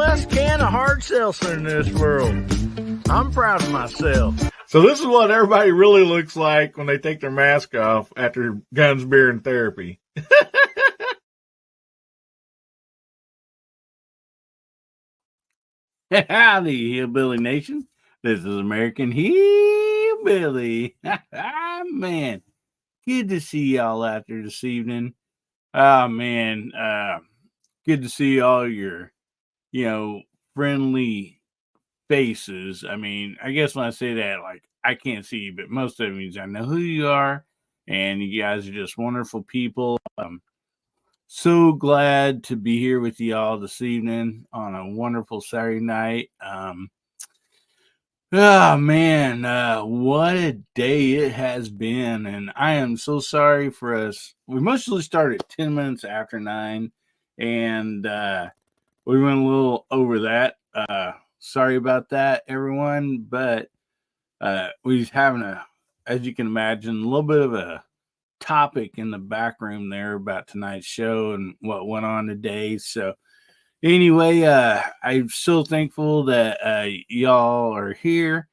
less can of hard seltzer in this world. I'm proud of myself. So this is what everybody really looks like when they take their mask off after guns, beer, and therapy. Howdy, Hillbilly Nation. This is American Hillbilly. Man, good to see y'all out there this evening. Oh, man, good to see all your, friendly faces. I mean, I guess when I say that, like, I can't see you, but most of you, I know who you are, and you guys are just wonderful people. So glad to be here with y'all this evening on a wonderful Saturday night. Oh man, what a day it has been, and I am so sorry for us. We mostly started 10 minutes after 9, and we went a little over that. Sorry about that, everyone, but we was having as you can imagine, a little bit of a topic in the back room there about tonight's show and what went on today. So anyway, I'm so thankful that y'all are here.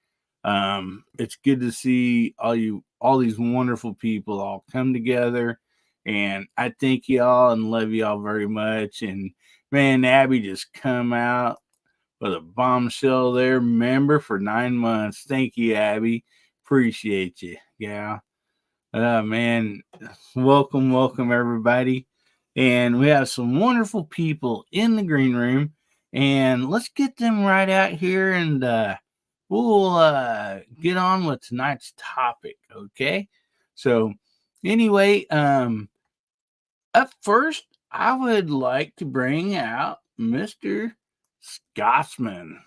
It's good to see all these wonderful people all come together, and I thank y'all and love y'all very much. And man, Abby just come out with a bombshell there, member for 9 months. Thank you, Abby. Appreciate you, gal. Man, welcome everybody. And we have some wonderful people in the green room, and let's get them right out here, and we'll get on with tonight's topic. Okay. So anyway, up first, I would like to bring out Mr. Scotsman,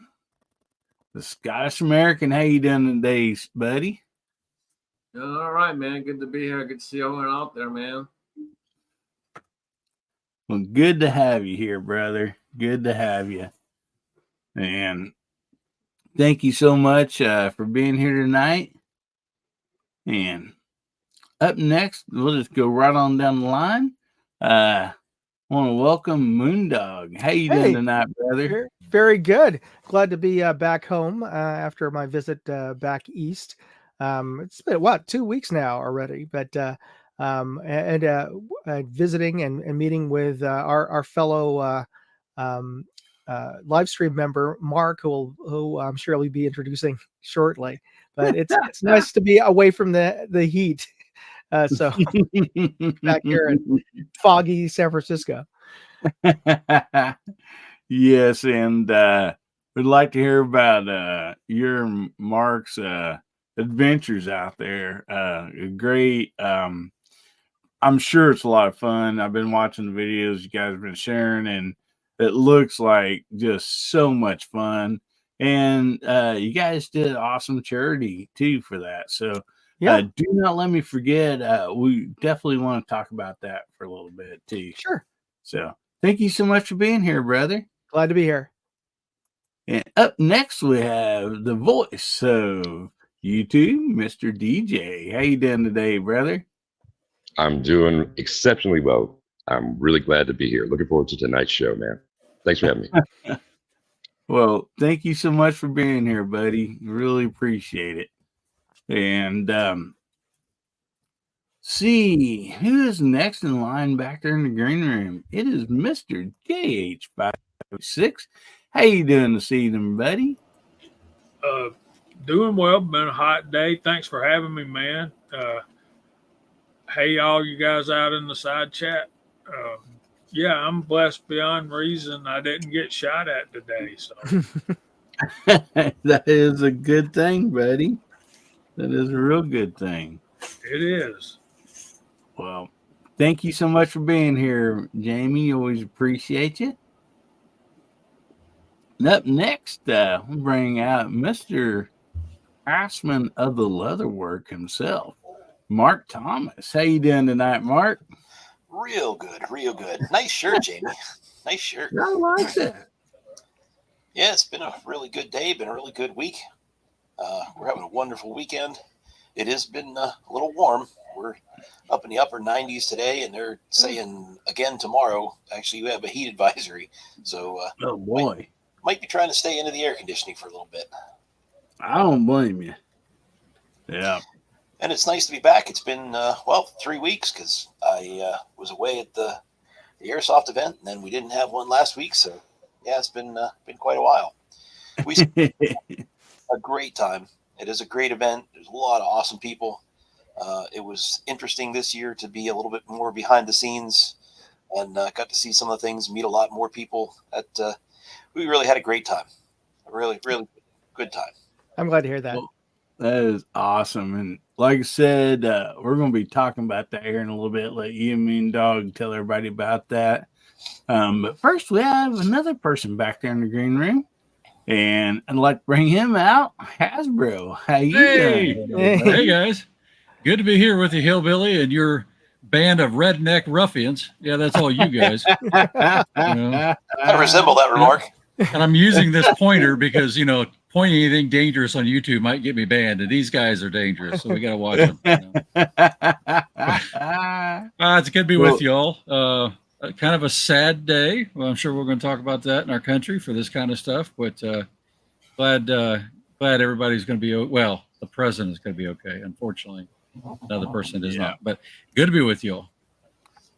the Scottish American. How you doing today, buddy? Doing all right, man. Good to be here. Good to see everyone out there, man. Well, good to have you here, brother. Good to have you. And thank you so much for being here tonight. And up next, we'll just go right on down the line. I want to welcome Moondog. How you doing tonight, brother? Very good. Glad to be back home after my visit back east. It's been 2 weeks now already, but visiting and meeting with our fellow live stream member Mark, who I'm sure we'll be introducing shortly. But it's nice to be away from the heat. So back here in foggy San Francisco. Yes, and we'd like to hear about your Mark's adventures out there. Great. I'm sure it's a lot of fun. I've been watching the videos you guys have been sharing, and it looks like just so much fun. And you guys did awesome charity too for that. So do not let me forget. We definitely want to talk about that for a little bit too. Sure. So thank you so much for being here, brother. Glad to be here. And up next we have the voice of YouTube, Mr. DJ. How you doing today, brother? I'm doing exceptionally well. I'm really glad to be here. Looking forward to tonight's show, man. Thanks for having me. Well, thank you so much for being here, buddy. Really appreciate it. And see who is next in line back there in the green room. It is Mr. JH556. How you doing this evening, buddy? Doing well. Been a hot day. Thanks for having me, man. Hey, all you guys out in the side chat. Yeah, I'm blessed beyond reason. I didn't get shot at today. So that is a good thing, buddy. That is a real good thing. It is. Well, thank you so much for being here, Jamie. Always appreciate you. And up next, we'll bring out Mr. Assman of the Leatherwork himself, Mark Thomas. How you doing tonight, Mark? Real good, real good. Nice shirt, Jamie. Nice shirt. I like that. Yeah, it's been a really good day, been a really good week. We're having a wonderful weekend. It has been a little warm. We're up in the upper 90s today, and they're saying again tomorrow. Actually, we have a heat advisory. So, oh boy, might be trying to stay into the air conditioning for a little bit. I don't blame you. Yeah. And it's nice to be back. It's been 3 weeks because I was away at the airsoft event, and then we didn't have one last week. So yeah, it's been quite a while. We spent a great time. It is a great event. There's a lot of awesome people. It was interesting this year to be a little bit more behind the scenes, and got to see some of the things, meet a lot more people. We really had a great time. A really, really good time. I'm glad to hear that. Well, that is awesome. And like I said, we're going to be talking about that here in a little bit. Let you and me and Dog tell everybody about that. But first, we have another person back there in the green room. And I'd like to bring him out. Hasbro, how you doing? Hey, guys. Good to be here with you, Hillbilly, and your band of redneck ruffians. Yeah, that's all you guys. I resemble that remark. And I'm using this pointer because, pointing anything dangerous on YouTube might get me banned, and these guys are dangerous, so we got to watch them. It's good to be with y'all. Kind of a sad day. Well, I'm sure we're going to talk about that in our country for this kind of stuff, but glad everybody's going to be well. The president is going to be okay. Unfortunately, another person is not. But good to be with y'all.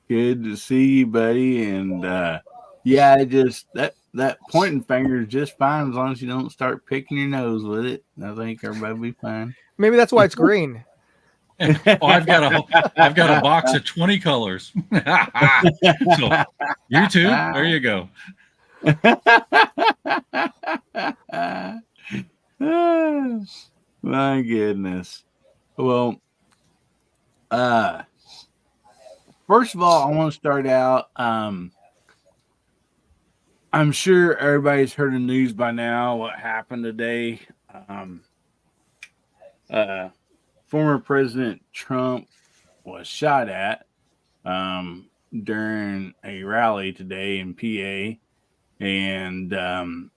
Good to see you, buddy. And just that pointing finger is just fine as long as you don't start picking your nose with it. I think everybody will be fine. Maybe that's why it's green. I've got a box of 20 colors. So you too. There you go. My goodness. Well, first of all, I want to start out. I'm sure everybody's heard the news by now. What happened today? Former President Trump was shot at during a rally today in PA, and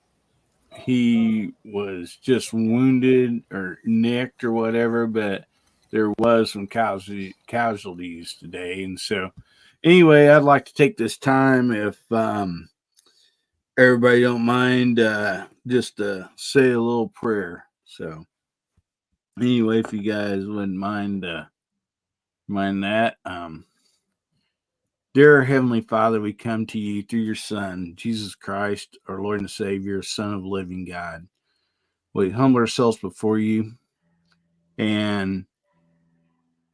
he was just wounded or nicked or whatever, but there was some casualties today. And so anyway, I'd like to take this time, if everybody don't mind, just to say a little prayer. So anyway, if you guys wouldn't mind that. Dear Heavenly Father, we come to you through your Son, Jesus Christ, our Lord and Savior, Son of the living God. We humble ourselves before you, and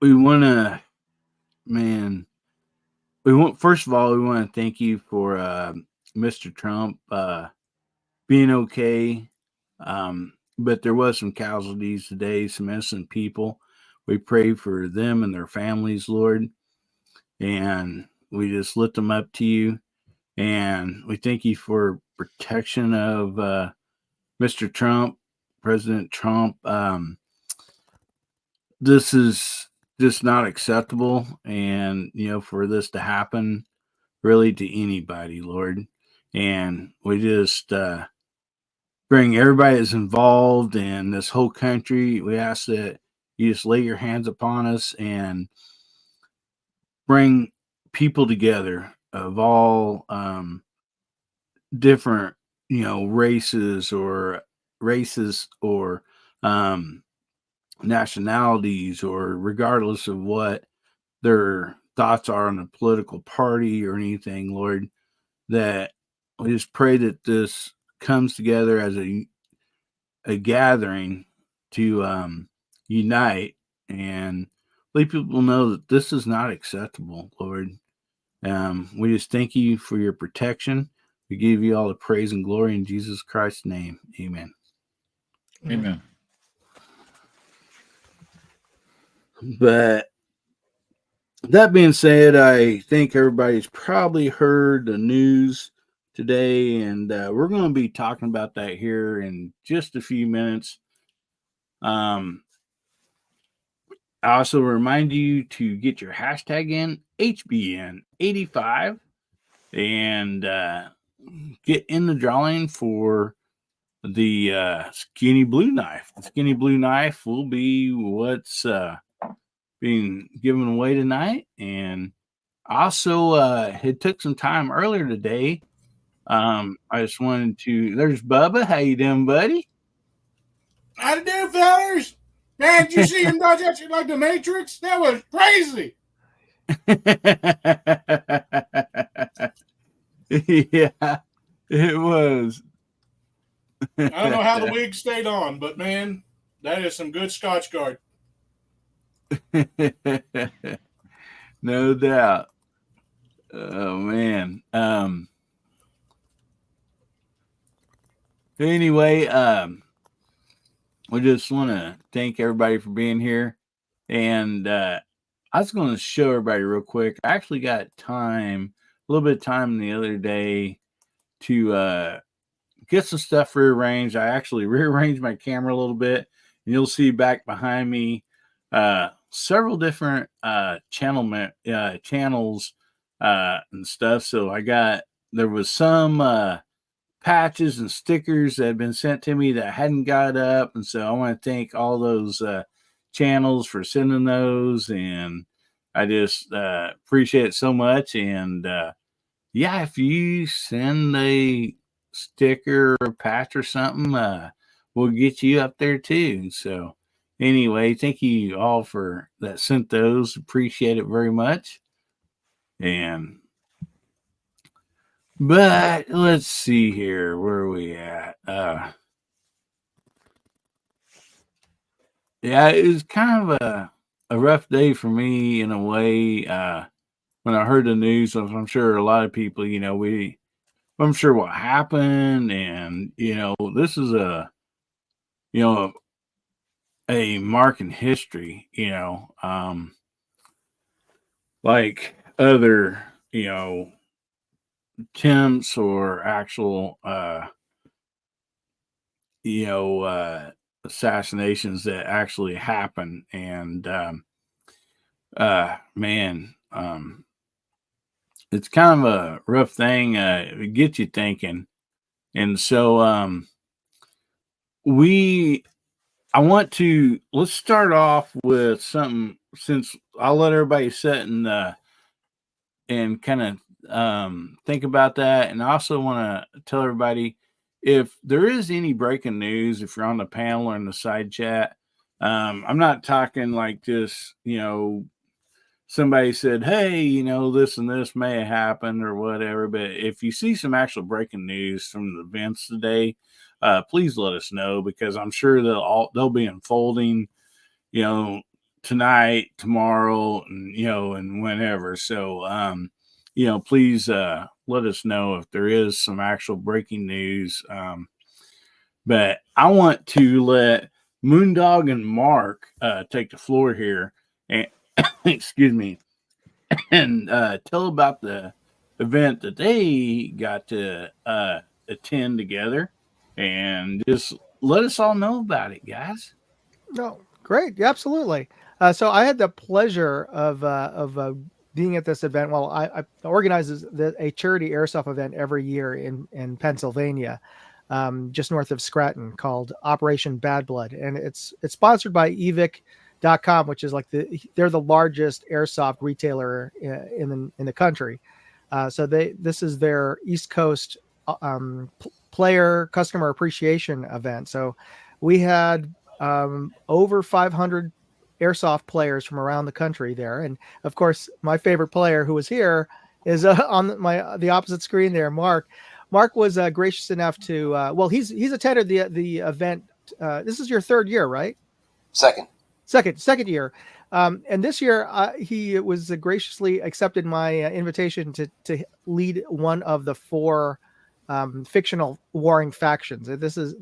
we want to, first of all, we want to thank you for Mr. Trump being okay. But there was some casualties today, some innocent people. We pray for them and their families, Lord, and we just lift them up to you. And we thank you for protection of Mr. Trump, President Trump. This is just not acceptable. And, for this to happen really to anybody, Lord. And we just bring everybody that's involved in this whole country. We ask that you just lay your hands upon us and bring people together of all different, races or nationalities, or regardless of what their thoughts are on a political party or anything, Lord, that we just pray that this comes together as a gathering to unite and let people know that this is not acceptable, Lord. We just thank you for your protection. We give you all the praise and glory in Jesus Christ's name. Amen. Amen. But that being said, I think everybody's probably heard the news today, and we're going to be talking about that here in just a few minutes. I also remind you to get your hashtag in, HBN85, and get in the drawing for the skinny blue knife. The skinny blue knife will be what's being given away tonight. And also, it took some time earlier today I just wanted to. There's Bubba. How you doing, buddy? How to do, fellas? Man, did you see him dodge that shit like the Matrix? That was crazy. Yeah, it was. I don't know how the wig stayed on, but man, that is some good Scotch Guard. No doubt. Oh man. Anyway, we just want to thank everybody for being here, and I was going to show everybody real quick. I actually got a little bit of time the other day to get some stuff rearranged. I actually rearranged my camera a little bit, and you'll see back behind me several different channels and stuff. So there was some patches and stickers that had been sent to me that hadn't got up, and so I want to thank all those channels for sending those, and I just appreciate it so much. And yeah, if you send a sticker or patch or something, we'll get you up there too. So anyway, thank you all for that sent those. Appreciate it very much. But let's see here. Where are we at? Yeah, it was kind of a rough day for me in a way. When I heard the news, I'm sure a lot of people, I'm sure what happened, and this is a mark in history, like other, attempts or actual, assassinations that actually happen. And, man, it's kind of a rough thing. It gets you thinking. And so, let's start off with something, since I'll let everybody sit and kind of think about that. And I also want to tell everybody, if there is any breaking news, if you're on the panel or in the side chat, I'm not talking like just, somebody said, hey, this and this may have happened or whatever. But if you see some actual breaking news from the events today, please let us know, because I'm sure they'll be unfolding, tonight, tomorrow, and whenever. So, please let us know if there is some actual breaking news. But I want to let Moondog and Mark take the floor here, and excuse me, and tell about the event that they got to attend together, and just let us all know about it, guys. No, great, yeah, absolutely. So I had the pleasure of being at this event. Well, I organize a charity airsoft event every year in Pennsylvania, just north of Scranton, called Operation Bad Blood, and it's sponsored by evic.com, which is they're the largest airsoft retailer in the country. So this is their East Coast player customer appreciation event. So we had over 500 airsoft players from around the country there, and of course, my favorite player who was here is on the opposite screen there, Mark. Mark was gracious enough to. He's attended the event. This is your third year, right? Second year. And this year, he was graciously accepted my invitation to lead one of the four fictional warring factions. This is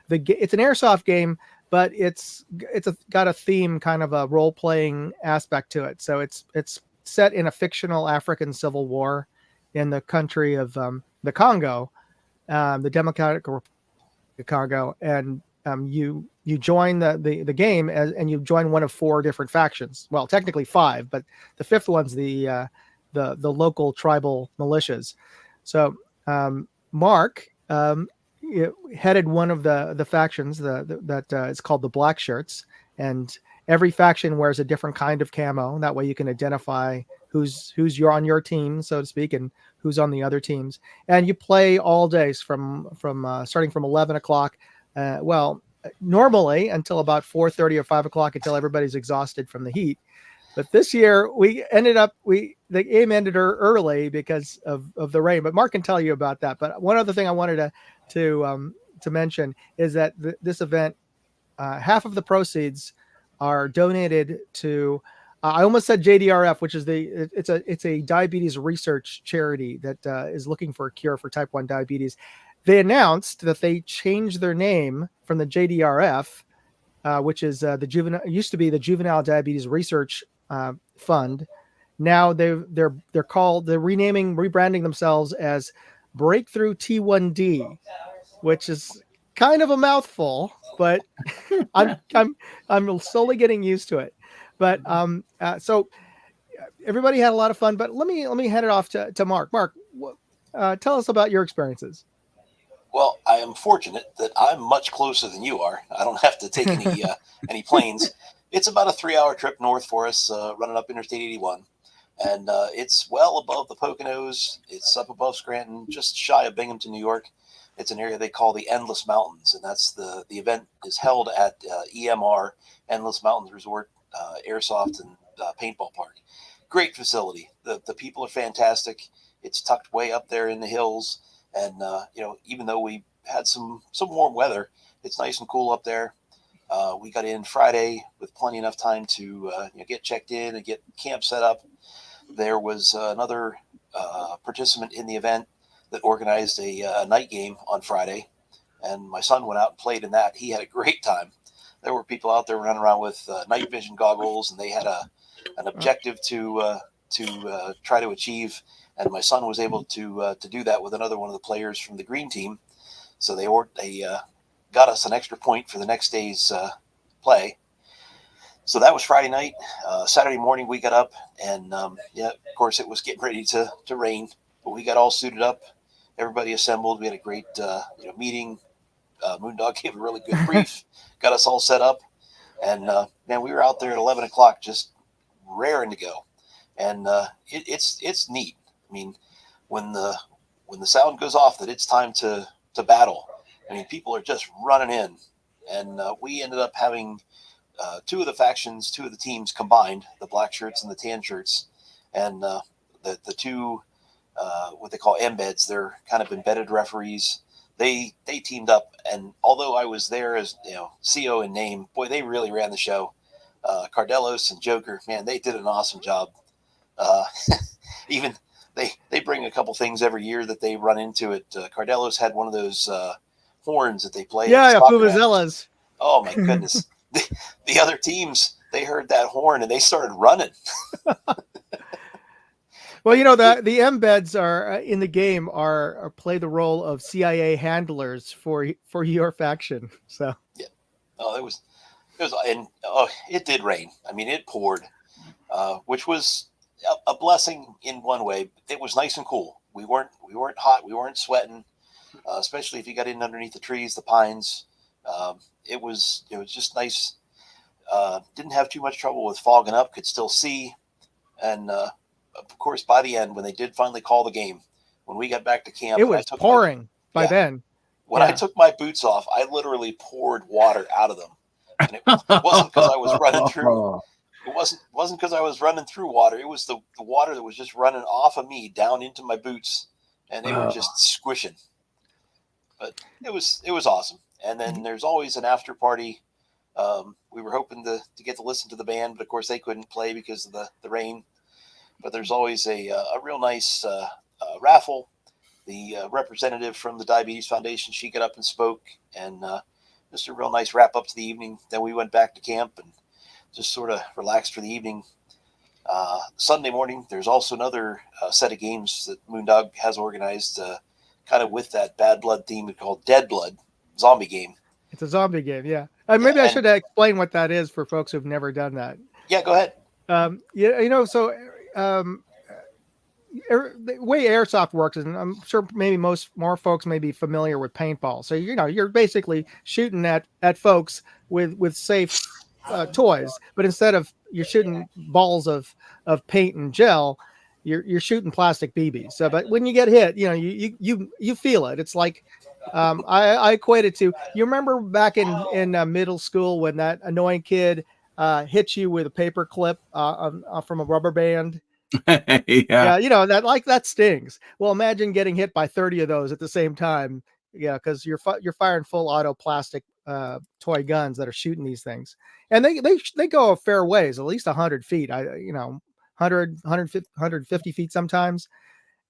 it's an airsoft game, but it's got a theme, kind of a role playing aspect to it. So it's set in a fictional African civil war in the country of the Congo, the Democratic Republic of Congo, and you join the game and you join one of four different factions. Well, technically five, but the fifth one's the local tribal militias. So Mark headed one of the factions that is called the Black Shirts, and every faction wears a different kind of camo. That way you can identify who's you're on your team, so to speak, and who's on the other teams. And you play all days from starting from 11 o'clock. Normally until about 4:30 or 5 o'clock, until everybody's exhausted from the heat. But this year the game ended early because of the rain. But Mark can tell you about that. But one other thing I wanted to mention is that this event, half of the proceeds are donated to. I almost said JDRF, which is it's a diabetes research charity that is looking for a cure for type 1 diabetes. They announced that they changed their name from the JDRF, which is used to be the Juvenile Diabetes Research Fund. Now they're rebranding themselves as Breakthrough T1D, which is kind of a mouthful, but I'm slowly getting used to it. But so everybody had a lot of fun. But let me hand it off to Mark. Mark, tell us about your experiences. Well, I am fortunate that I'm much closer than you are. I don't have to take any planes. It's about a 3-hour trip north for us, running up Interstate 81. And it's well above the Poconos. It's up above Scranton, just shy of Binghamton, New York. It's an area they call the Endless Mountains, and that's the event is held at EMR, Endless Mountains Resort, Airsoft and Paintball Park. Great facility. The people are fantastic. It's tucked way up there in the hills. And, even though we had some warm weather, it's nice and cool up there. We got in Friday with plenty enough time to get checked in and get camp set up. There was another participant in the event that organized a night game on Friday, and my son went out and played in that. He had a great time. There were people out there running around with night vision goggles, and they had an objective to try to achieve. And my son was able to do that with another one of the players from the green team. So they got us an extra point for the next day's play. So that was Friday night. Saturday morning we got up, and of course it was getting ready to rain, but we got all suited up. Everybody assembled. We had a great meeting. Moondog gave a really good brief, got us all set up, and man, we were out there at 11 o'clock just raring to go. And it's neat. I mean, when the sound goes off that it's time to battle, I mean, people are just running in, and we ended up having two of the teams combined, the black shirts and the tan shirts, and the two what they call embeds. They're kind of embedded referees. They teamed up, and although I was there as CO in name, boy, they really ran the show. Cardelos and Joker, man, they did an awesome job. Even they bring a couple things every year that they run into it. Cardelos had one of those horns that they play. Yeah, Vuvuzelas. Oh my goodness. The other teams, they heard that horn and they started running. Well, the embeds are in the game are play the role of CIA handlers for your faction. So yeah. Oh, it did rain. I mean, it poured, which was a blessing in one way. It was nice and cool. We weren't hot. We weren't sweating, especially if you got in underneath the trees, the pines. It was just nice. Didn't have too much trouble with fogging up. Could still see, and of course, by the end, when they did finally call the game, when we got back to camp, it was pouring by then. When I took my boots off, I literally poured water out of them, and it wasn't because I was running through. It wasn't because I was running through water. It was the water that was just running off of me down into my boots, and they were just squishing. But it was awesome. And then there's always an after party. We were hoping to get to listen to the band, but of course they couldn't play because of the rain. But there's always a real nice raffle. The representative from the Diabetes Foundation, she got up and spoke, and just a real nice wrap up to the evening. Then we went back to camp and just sort of relaxed for the evening. Sunday morning, there's also another set of games that Moondog has organized, kind of with that bad blood theme called Dead Blood zombie game. It's a zombie game, yeah. Maybe I should explain what that is for folks who've never done that. Yeah, go ahead. The way airsoft works is, and I'm sure maybe more folks may be familiar with paintball. So you're basically shooting at folks with safe toys, but instead of balls of paint and gel. You're shooting plastic BBs. So, but when you get hit, you feel it. It's like, I equate it to, you remember back in middle school when that annoying kid hit you with a paper clip from a rubber band. Yeah. Yeah, that stings. Well, imagine getting hit by 30 of those at the same time. Yeah, because you're firing full auto plastic toy guns that are shooting these things, and they go a fair ways, at least 100 feet. 150 feet sometimes,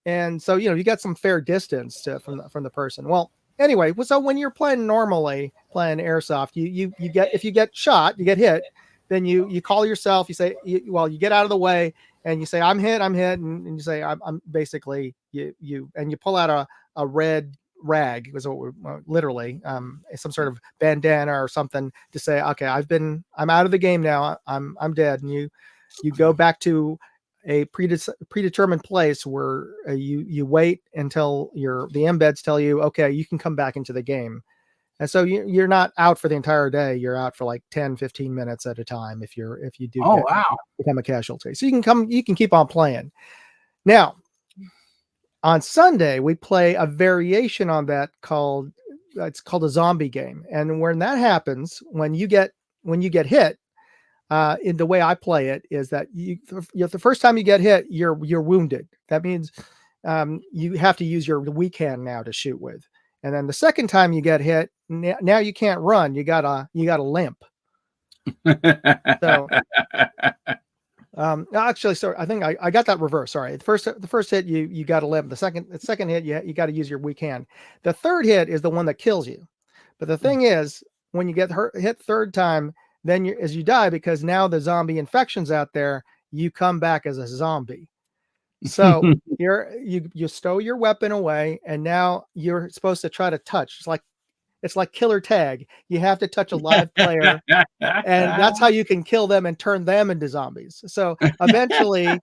and so you got some fair distance from the person. Well, anyway, so when you're playing airsoft, you get, if you get shot, you get hit, then you call yourself, you say, you get out of the way, and you say, I'm hit, and you say, I'm basically, and you pull out a red rag, was what we're literally some sort of bandana or something, to say, okay, I'm out of the game now, I'm dead, and you go back to a predetermined place where you wait until the embeds tell you, okay, you can come back into the game. And so you're not out for the entire day. You're out for like 10, 15 minutes at a time if you do become a casualty. So you can keep on playing. Now, on Sunday, we play a variation on that called a zombie game. And when that happens, when you get hit, in the way I play it is that the first time you get hit, you're wounded. That means you have to use your weak hand now to shoot with. And then the second time you get hit, now you can't run. You got a limp. So, actually, sorry, I think I got that reversed. Sorry, the first hit you got a limp. The second hit you got to use your weak hand. The third hit is the one that kills you. But the thing is, when you get hit third time, then as you die, because now the zombie infection's out there, you come back as a zombie. So you stow your weapon away, and now you're supposed to try to touch. It's like killer tag. You have to touch a live player, and that's how you can kill them and turn them into zombies. So eventually,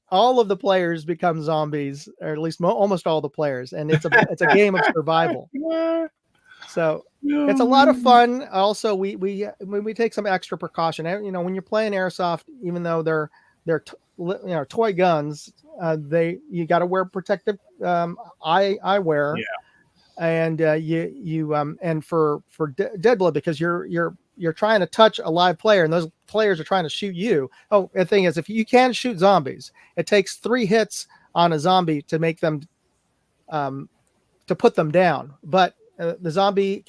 all of the players become zombies, or at least almost all the players, and it's a game of survival. So it's a lot of fun. Also, we take some extra precaution. When you're playing airsoft, even though they're toy guns, you got to wear protective eyewear. Yeah. And and for dead blood, because you're trying to touch a live player, and those players are trying to shoot you. Oh, the thing is, if you can't shoot zombies, it takes 3 hits on a zombie to make them to put them down. But the zombie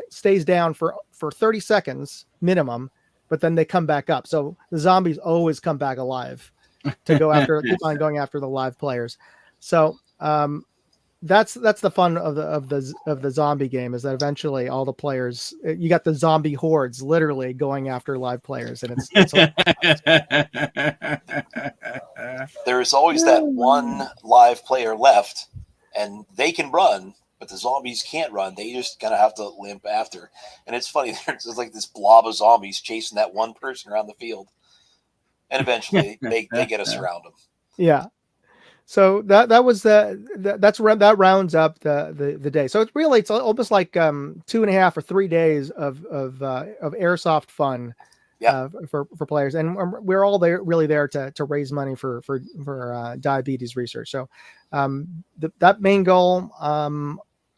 stays down for 30 seconds minimum, but then they come back up. So the zombies always come back alive to go after, keep on going after the live players. So that's the fun of the zombie game, is that eventually all the players, you got the zombie hordes literally going after live players, and it's there is always that one live player left, and they can run, but the zombies can't run. They just kind of have to limp after. And it's funny, there's like this blob of zombies chasing that one person around the field, and eventually they get us around them. Yeah. So that rounds up the day. So it's almost like 2.5 or 3 days of airsoft fun. Yeah. For players, and we're all really there to raise money for diabetes research. So that main goal,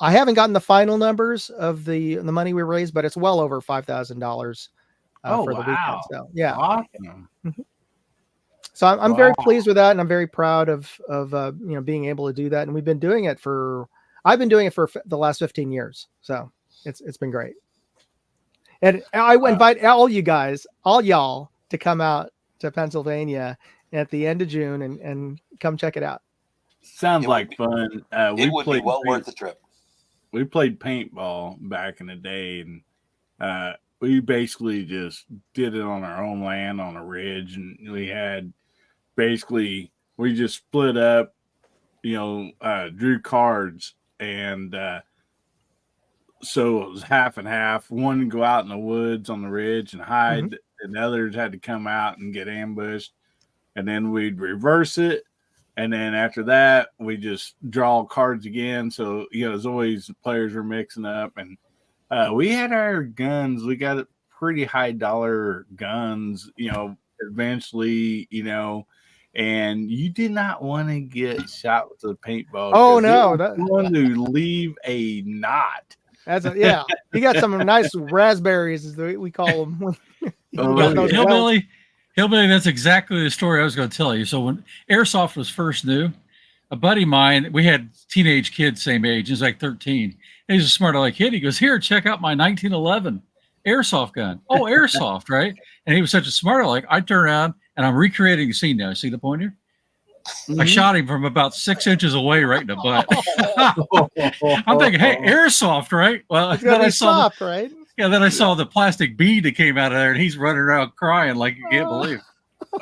I haven't gotten the final numbers of the money we raised, but it's well over $5,000 for the weekend. So yeah. Awesome. Mm-hmm. So I'm very pleased with that, and I'm very proud of being able to do that. And I've been doing it for the last 15 years. So it's been great. And I invite all y'all to come out to Pennsylvania at the end of June and come check it out. Sounds like fun. It would be well worth the trip. We played paintball back in the day, and we basically just did it on our own land on a ridge, and we just split up, drew cards, and so it was half and half. One would go out in the woods on the ridge and hide, mm-hmm. and the others had to come out and get ambushed, and then we'd reverse it. And then after that, we just draw cards again. So, as always, the players were mixing up, and we had our guns. We got it pretty high dollar guns, eventually, and you did not want to get shot with a paintball. Oh, 'cause no, it was going to leave a knot. Yeah. You got some nice raspberries, as we call them. Hillbilly, that's exactly the story I was going to tell you. So when airsoft was first new, a buddy of mine, we had teenage kids same age, he's like 13. And he's a smart aleck kid. He goes, here, check out my 1911 airsoft gun. Oh, airsoft, right? And he was such a smart aleck. I turn around and I'm recreating the scene now. See the pointer? Mm-hmm. I shot him from about 6 inches away right in the butt. I'm thinking, hey, airsoft, right? Well, it's gonna be soft, right? Yeah, then I saw the plastic bead that came out of there, and he's running around crying like you can't believe.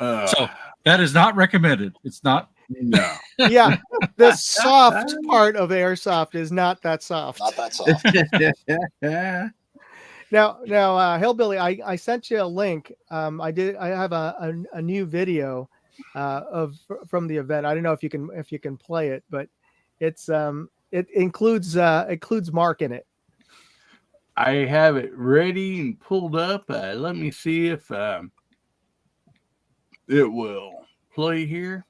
So that is not recommended. It's not. No. Yeah, the soft part of airsoft is not that soft. Not that soft. Now, Hillbilly, I sent you a link. I have a new video from the event. I don't know if you can play it, but it includes Mark in it. I have it ready and pulled up. Let me see if it will play here.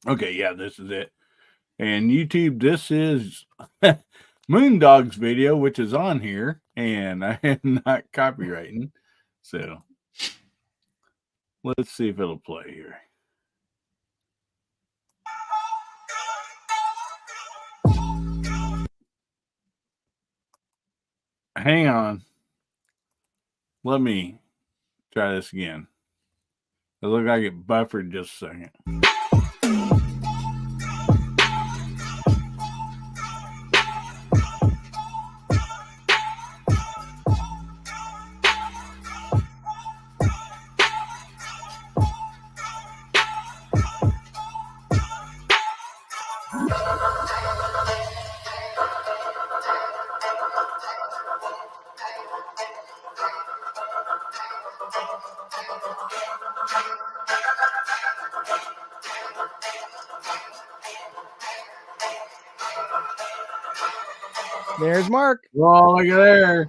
Okay, yeah, this is it. And YouTube, this is Moondog's video, which is on here, and I am not copywriting. So let's see if it'll play here. Hang on. Let me try this again. It looked like it buffered just a second. There's Mark. Oh, look at there.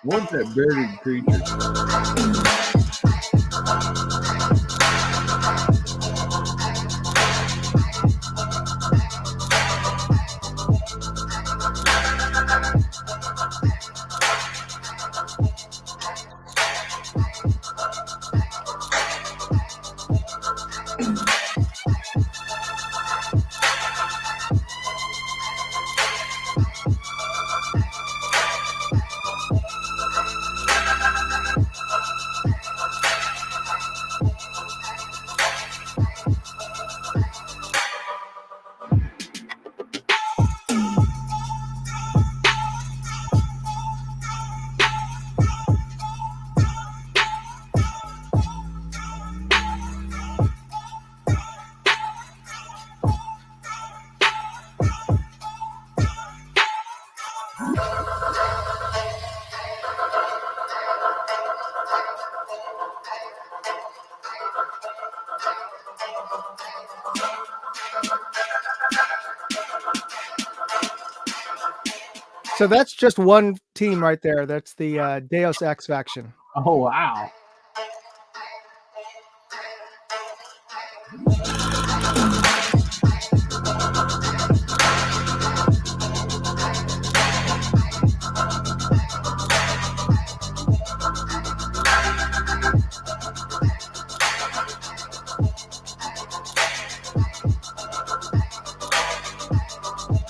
What's that bearded creature? So that's just one team right there. That's the Deus Ex faction. Oh, wow.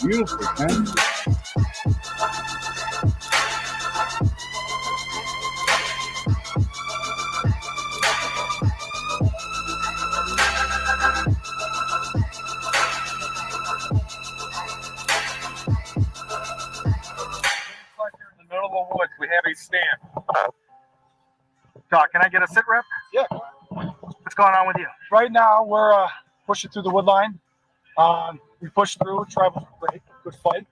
Beautiful, man. Stand. Doc, can I get a sit rep? Yeah. What's going on with you? Right now, we're pushing through the wood line. We pushed through, traveled great, good fight.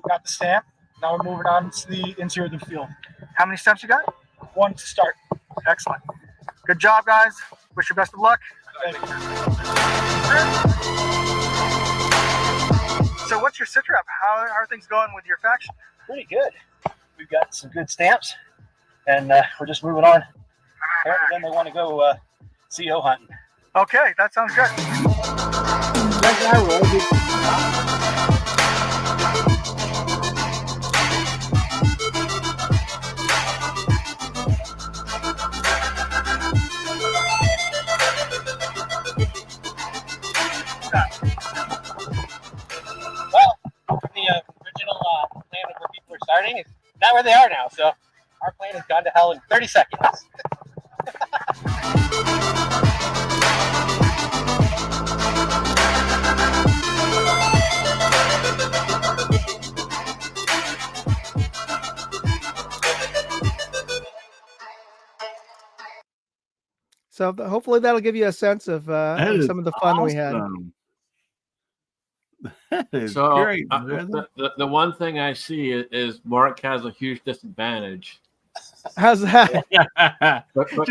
Got the stamp. Now we're moving on to the interior of the field. How many stamps you got? One to start. Excellent. Good job, guys. Wish you best of luck. Thank you. what's your sit rep? How are things going with your faction? Pretty good. We've got some good stamps, and we're just moving on. Apparently, then they want to go CO hunting. Okay, that sounds good. Well, the original plan of where people are starting is not where they are now. So our plan has gone to hell in 30 seconds. So hopefully that'll give you a sense of some of the fun we had. That is So great, brother. the one thing I see is Mark has a huge disadvantage. How's that?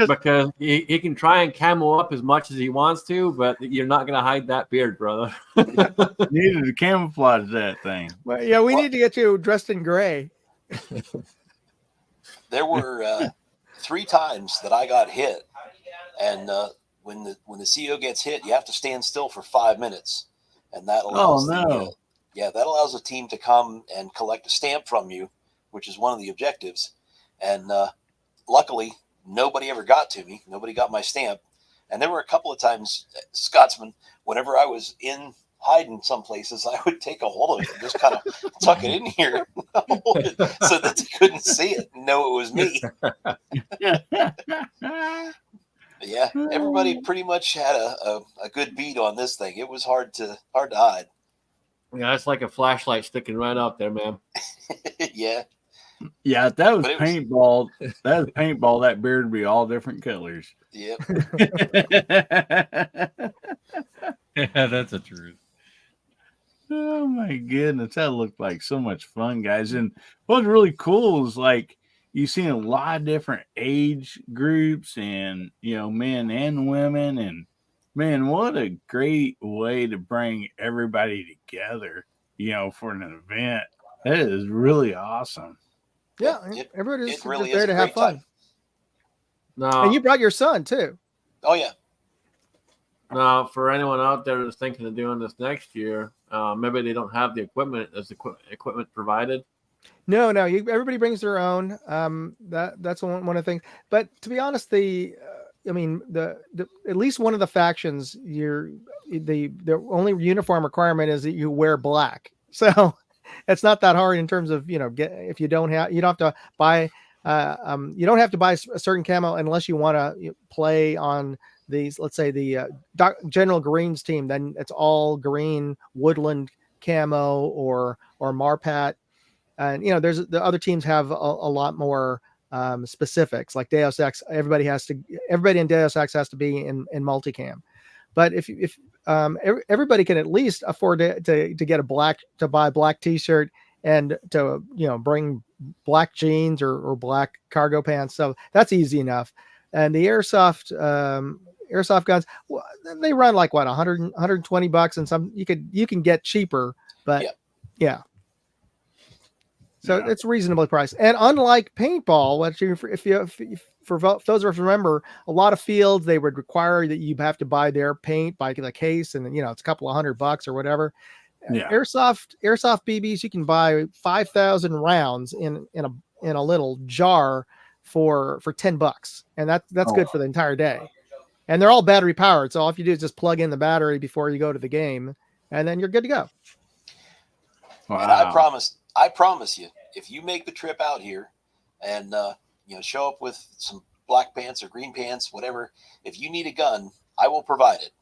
Because he can try and camo up as much as he wants to, but you're not going to hide that beard, brother. Needed to camouflage that thing. Well, yeah, we need to get you dressed in gray. There were 3 times that I got hit, and when the CO gets hit, you have to stand still for 5 minutes, and that allows that allows the team to come and collect a stamp from you, which is one of the objectives. And luckily, nobody ever got to me. Nobody got my stamp. And there were a couple of times, Scotsman, whenever I was in hiding some places, I would take a hold of it and just kind of tuck it in here so that they couldn't see it and know it was me. Yeah, everybody pretty much had a good beat on this thing. It was hard to hide. Yeah, it's like a flashlight sticking right out there, man. Yeah. Yeah, if that was paintball. That beard would be all different colors. Yep. Yeah, that's the truth. Oh my goodness, that looked like so much fun, guys. And what's really cool is like you see a lot of different age groups and men and women, and man, what a great way to bring everybody together, for an event. That is really awesome. Yeah, everybody's really just there to have fun. No, and you brought your son too. Oh yeah. Now, for anyone out there that's thinking of doing this next year, maybe they don't have the equipment. Is the equipment provided? No. Everybody brings their own. That's one of the things. But to be honest, the at least one of the factions, the only uniform requirement is that you wear black. So it's not that hard in terms of if you don't have to buy you don't have to buy a certain camo unless you want to play on these, let's say the General Green's team, then it's all green woodland camo or Marpat. And there's the other teams have a lot more specifics, like Deus Ex. Everybody in Deus Ex has to be in multicam. But if everybody can at least afford to get buy a black t-shirt and to bring black jeans or black cargo pants, so that's easy enough. And the airsoft guns, they run like what, $120, and some you can get cheaper, but yeah. So it's reasonably priced. And unlike paintball, which for those of us remember, a lot of fields, they would require that you have to buy their paint by the case, and it's a couple of $100 or whatever. Yeah. Airsoft BBs, you can buy 5,000 rounds in a little jar for $10, and that's good for the entire day. And they're all battery powered, so all you do is just plug in the battery before you go to the game, and then you're good to go. Wow. And I promise you, if you make the trip out here and show up with some black pants or green pants, whatever, if you need a gun, I will provide it.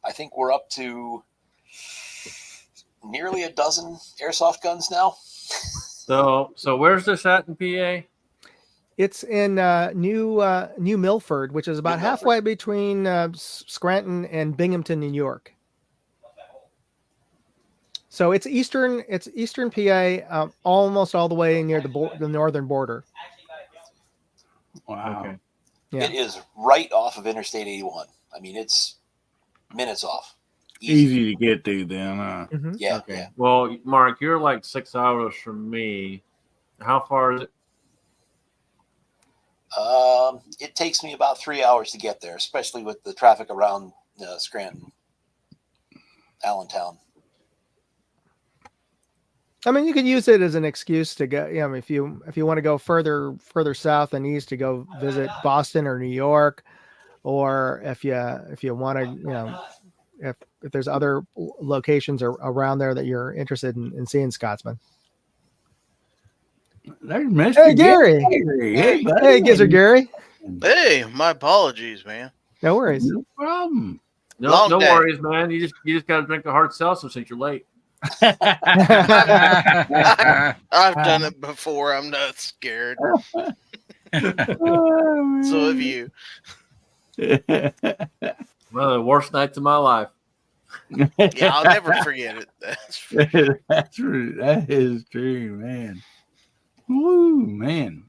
I think we're up to nearly a dozen airsoft guns now. So where's this at in PA? It's in New Milford, which is about halfway between Scranton and Binghamton, New York. So it's eastern PA, almost all the way near the northern border. Wow. Okay. Yeah. It is right off of Interstate 81. I mean, it's minutes off. Easy to get to then, huh? Mhm. Yeah, Okay. yeah. Well, Mark, you're like 6 hours from me. How far is it? It takes me about 3 hours to get there, especially with the traffic around Scranton, Allentown. I mean, you can use it as an excuse to go. You know, if you want to go further south and east to go visit Boston or New York, or if you want to, you know, if there's other locations around there that you're interested in seeing, Scotsman. There's Mr. Hey, Gary. Hey, buddy. Hey, Gizzard Gary. Hey, my apologies, man. No worries. No problem. No, Long no day. worries, man. You just got to drink a hard seltzer since you're late. I've done it before. I'm not scared. So have you. One of the worst nights of my life. Yeah, I'll never forget it. That's for sure. That's true. That is true, man. Woo, man.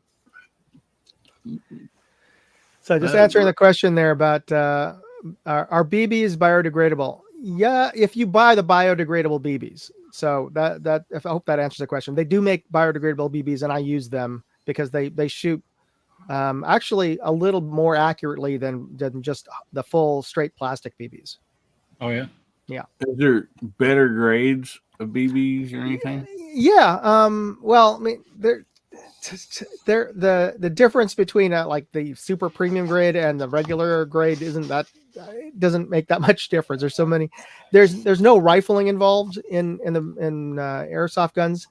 So just answering the question there about are BBs biodegradable? Yeah, if you buy the biodegradable BBs. So that I hope that answers the question. They do make biodegradable BBs, and I use them because they shoot actually a little more accurately than just the full straight plastic BBs. Oh yeah. Yeah. Is there better grades of BBs or anything? Yeah. Well, I mean, the difference between like the super premium grade and the regular grade isn't that it doesn't make that much difference. There's so many. There's no rifling involved in airsoft guns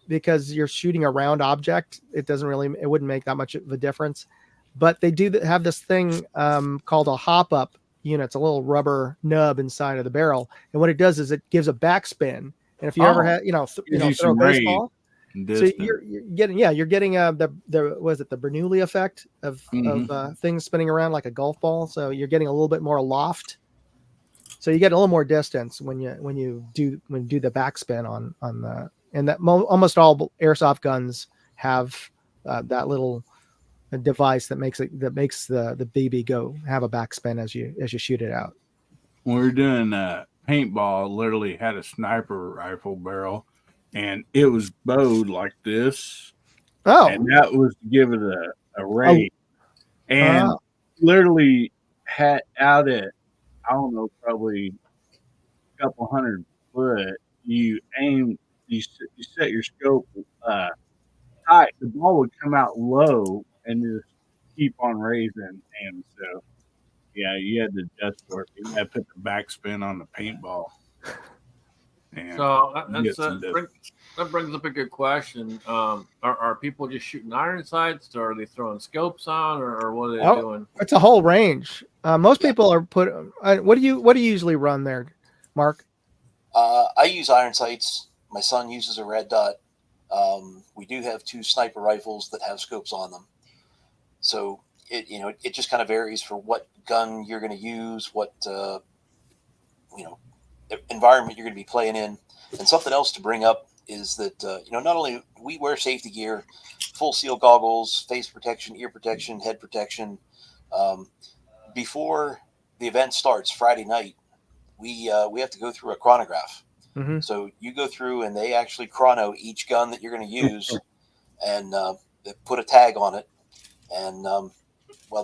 because you're shooting a round object. It wouldn't make that much of a difference. But they do have this thing called a hop up unit. It's a little rubber nub inside of the barrel, and what it does is it gives a backspin. And if you ever had throw a baseball. So you're getting the Bernoulli effect of things spinning around like a golf ball. So you're getting a little bit more loft. So you get a little more distance when you do the backspin on the and that almost all airsoft guns have that little device that makes the BB go have a backspin as you shoot it out. When we were doing paintball, literally had a sniper rifle barrel. And it was bowed like this. Oh. And that was to give it a rate. And literally had out at, I don't know, probably a couple 100 foot, you aim, you set your scope tight. The ball would come out low and just keep on raising. And so, yeah, you had to adjust for it. You had to put the backspin on the paintball. And so that brings up a good question. Are people just shooting iron sights, or are they throwing scopes on, or what are they doing? It's a whole range. Most people are put. What do you usually run there, Mark? I use iron sights. My son uses a red dot. We do have 2 sniper rifles that have scopes on them. So it just kind of varies for what gun you're going to use, what environment you're going to be playing in. And something else to bring up is that not only we wear safety gear, full seal goggles, face protection, ear protection, head protection. Before the event starts Friday night, we have to go through a chronograph. Mm-hmm. So you go through and they actually chrono each gun that you're going to use and they put a tag on it. And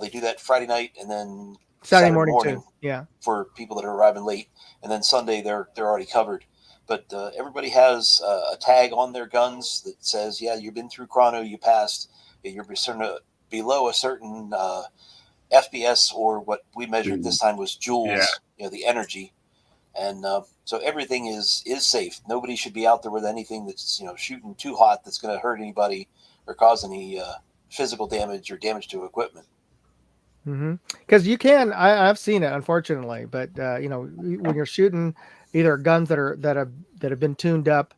they do that Friday night and then Saturday morning too. Yeah. For people that are arriving late, and then Sunday they're already covered. But everybody has a tag on their guns that says, "Yeah, you've been through chrono, you passed. You're below a certain FPS, or what we measured this time was joules. Yeah. The energy." And so everything is safe. Nobody should be out there with anything that's shooting too hot that's going to hurt anybody or cause any physical damage or damage to equipment. Because you can, I've seen it, unfortunately, but when you're shooting either guns that have been tuned up,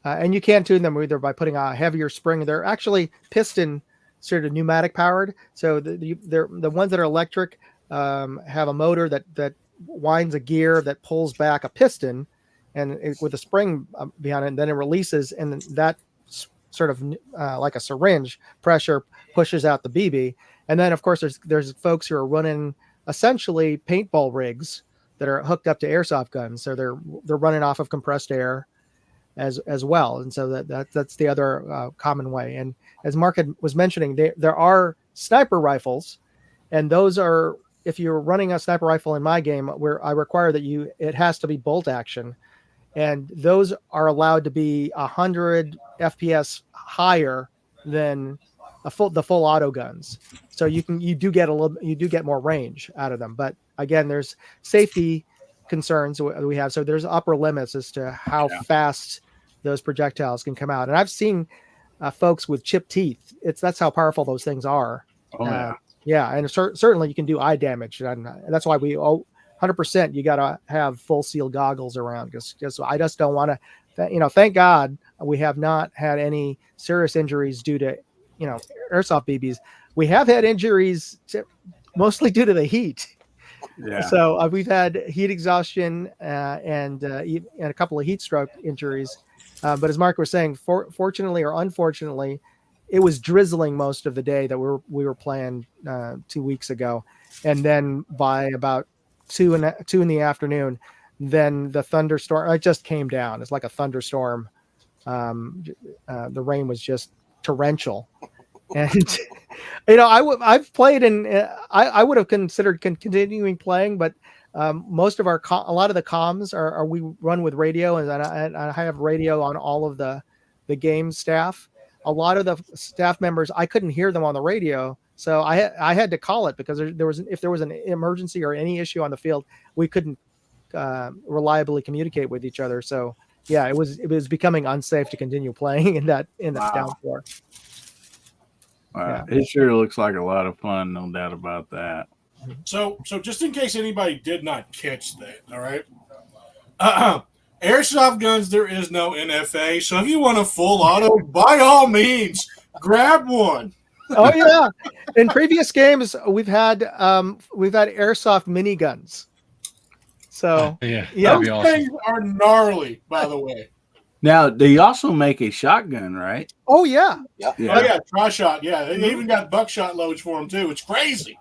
and you can tune them either by putting a heavier spring. They're actually piston sort of pneumatic powered. So the ones that are electric have a motor that winds a gear that pulls back a piston, and with a spring behind it, and then it releases, and that sort of like a syringe pressure pushes out the BB. And then, of course, there's folks who are running essentially paintball rigs that are hooked up to airsoft guns. So they're running off of compressed air as well. And so that's the other common way. And as Mark was mentioning, there are sniper rifles, and those are, if you're running a sniper rifle in my game, where I require that it has to be bolt action, and those are allowed to be 100 FPS higher than the full auto guns. So you do get more range out of them. But again, there's safety concerns we have. So there's upper limits as to how fast those projectiles can come out. And I've seen folks with chipped teeth. That's how powerful those things are. Yeah, and certainly you can do eye damage, and that's why 100% you got to have full seal goggles around, because I just don't want to. Thank God we have not had any serious injuries due to airsoft BBs. We have had injuries mostly due to the heat. Yeah. So we've had heat exhaustion and a couple of heat stroke injuries. But as Mark was saying, fortunately or unfortunately, it was drizzling most of the day that we were playing 2 weeks ago, and then by about 2 in the afternoon, then the thunderstorm, it just came down. It's like a thunderstorm. The rain was just torrential, and I've played, and I would have considered continuing playing, but most of a lot of the comms are we run with radio, and I have radio on all of the game staff. A lot of the staff members, I couldn't hear them on the radio, so I had to call it, because if there was an emergency or any issue on the field, we couldn't reliably communicate with each other. So yeah, it was becoming unsafe to continue playing in that downpour. Wow. Yeah. It sure looks like a lot of fun, no doubt about that. So just in case anybody did not catch that, all right. Airsoft guns, there is no NFA. So if you want a full auto, by all means, grab one. Oh yeah! In previous games, we've had airsoft miniguns. So those things are gnarly, by the way. Now they also make a shotgun, right? Oh yeah. Oh yeah, tri-shot. Yeah, they even got buckshot loads for them too. It's crazy.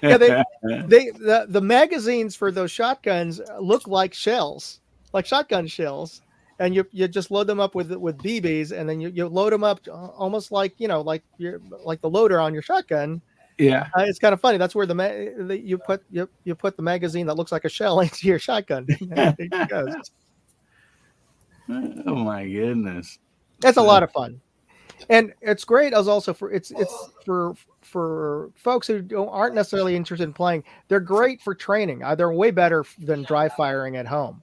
Yeah, the magazines for those shotguns look like shells, like shotgun shells, and you just load them up with BBs, and then you load them up almost like like the loader on your shotgun. Yeah, it's kind of funny. That's where you put the magazine that looks like a shell into your shotgun. It goes. Oh my goodness, that's a lot of fun, and it's great. As also for folks who aren't necessarily interested in playing. They're great for training. They're way better than dry firing at home.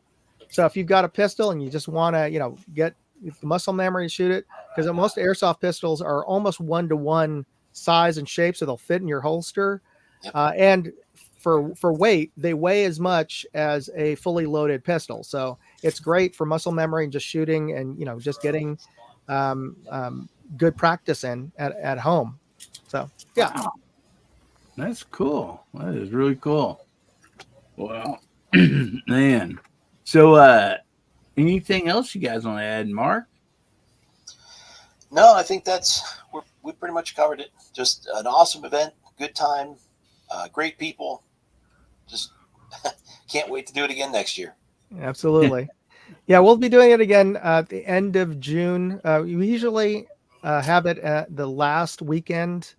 So if you've got a pistol and you just want to get the muscle memory to shoot it, because most airsoft pistols are almost 1-to-1 size and shape, so they'll fit in your holster. Yep. And for weight, they weigh as much as a fully loaded pistol. So it's great for muscle memory and just shooting, and just getting good practice in at home. So yeah, wow. That's cool. That is really cool. Wow, man. So anything else you guys want to add, Mark? No, I think we pretty much covered it. Just an awesome event, good time, great people. Just can't wait to do it again next year. Absolutely. Yeah, we'll be doing it again at the end of June. We usually have it at the last weekend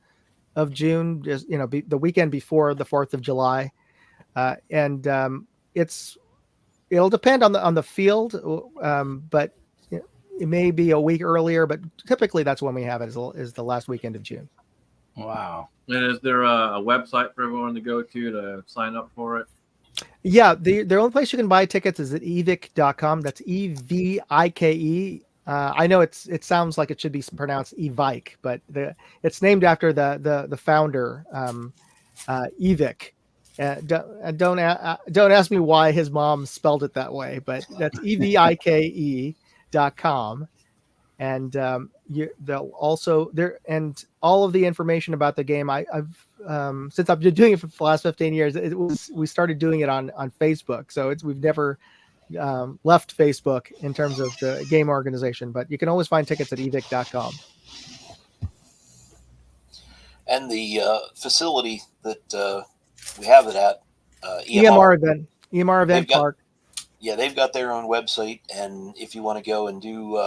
of June, just the weekend before the 4th of July, and it'll depend on the field, but it may be a week earlier. But typically, that's when we have it, is the last weekend of June. Wow! And is there a website for everyone to go to sign up for it? Yeah, the only place you can buy tickets is at evike.com. That's EVIKE. I know it sounds like it should be pronounced Evike, but it's named after the founder, Evik. Don't ask me why his mom spelled it that way, but that's EVIKE.com. And they'll also there, and all of the information about the game. I've since I've been doing it for the last 15 years, we started doing it on Facebook. So we've never left Facebook in terms of the game organization, but you can always find tickets at evik.com. And the facility that we have it at, EMR event. EMR Event Park. Yeah, they've got their own website, and if you want to go and do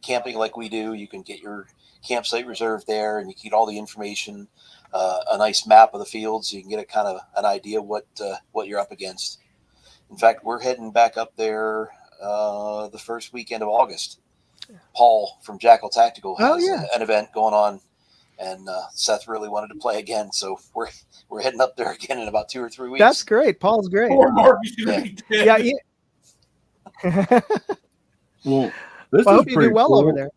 camping like we do, you can get your campsite reserved there, and you can get all the information, a nice map of the fields, so you can get a kind of an idea what you're up against. In fact, we're heading back up there the first weekend of August. Paul from Jackal Tactical has an event going on, and Seth really wanted to play again, so we're heading up there again in about 2 or 3 weeks. That's great. Paul's great. Poor Mark, he's gonna be dead. Well, this I is hope you pretty do well cool. over there.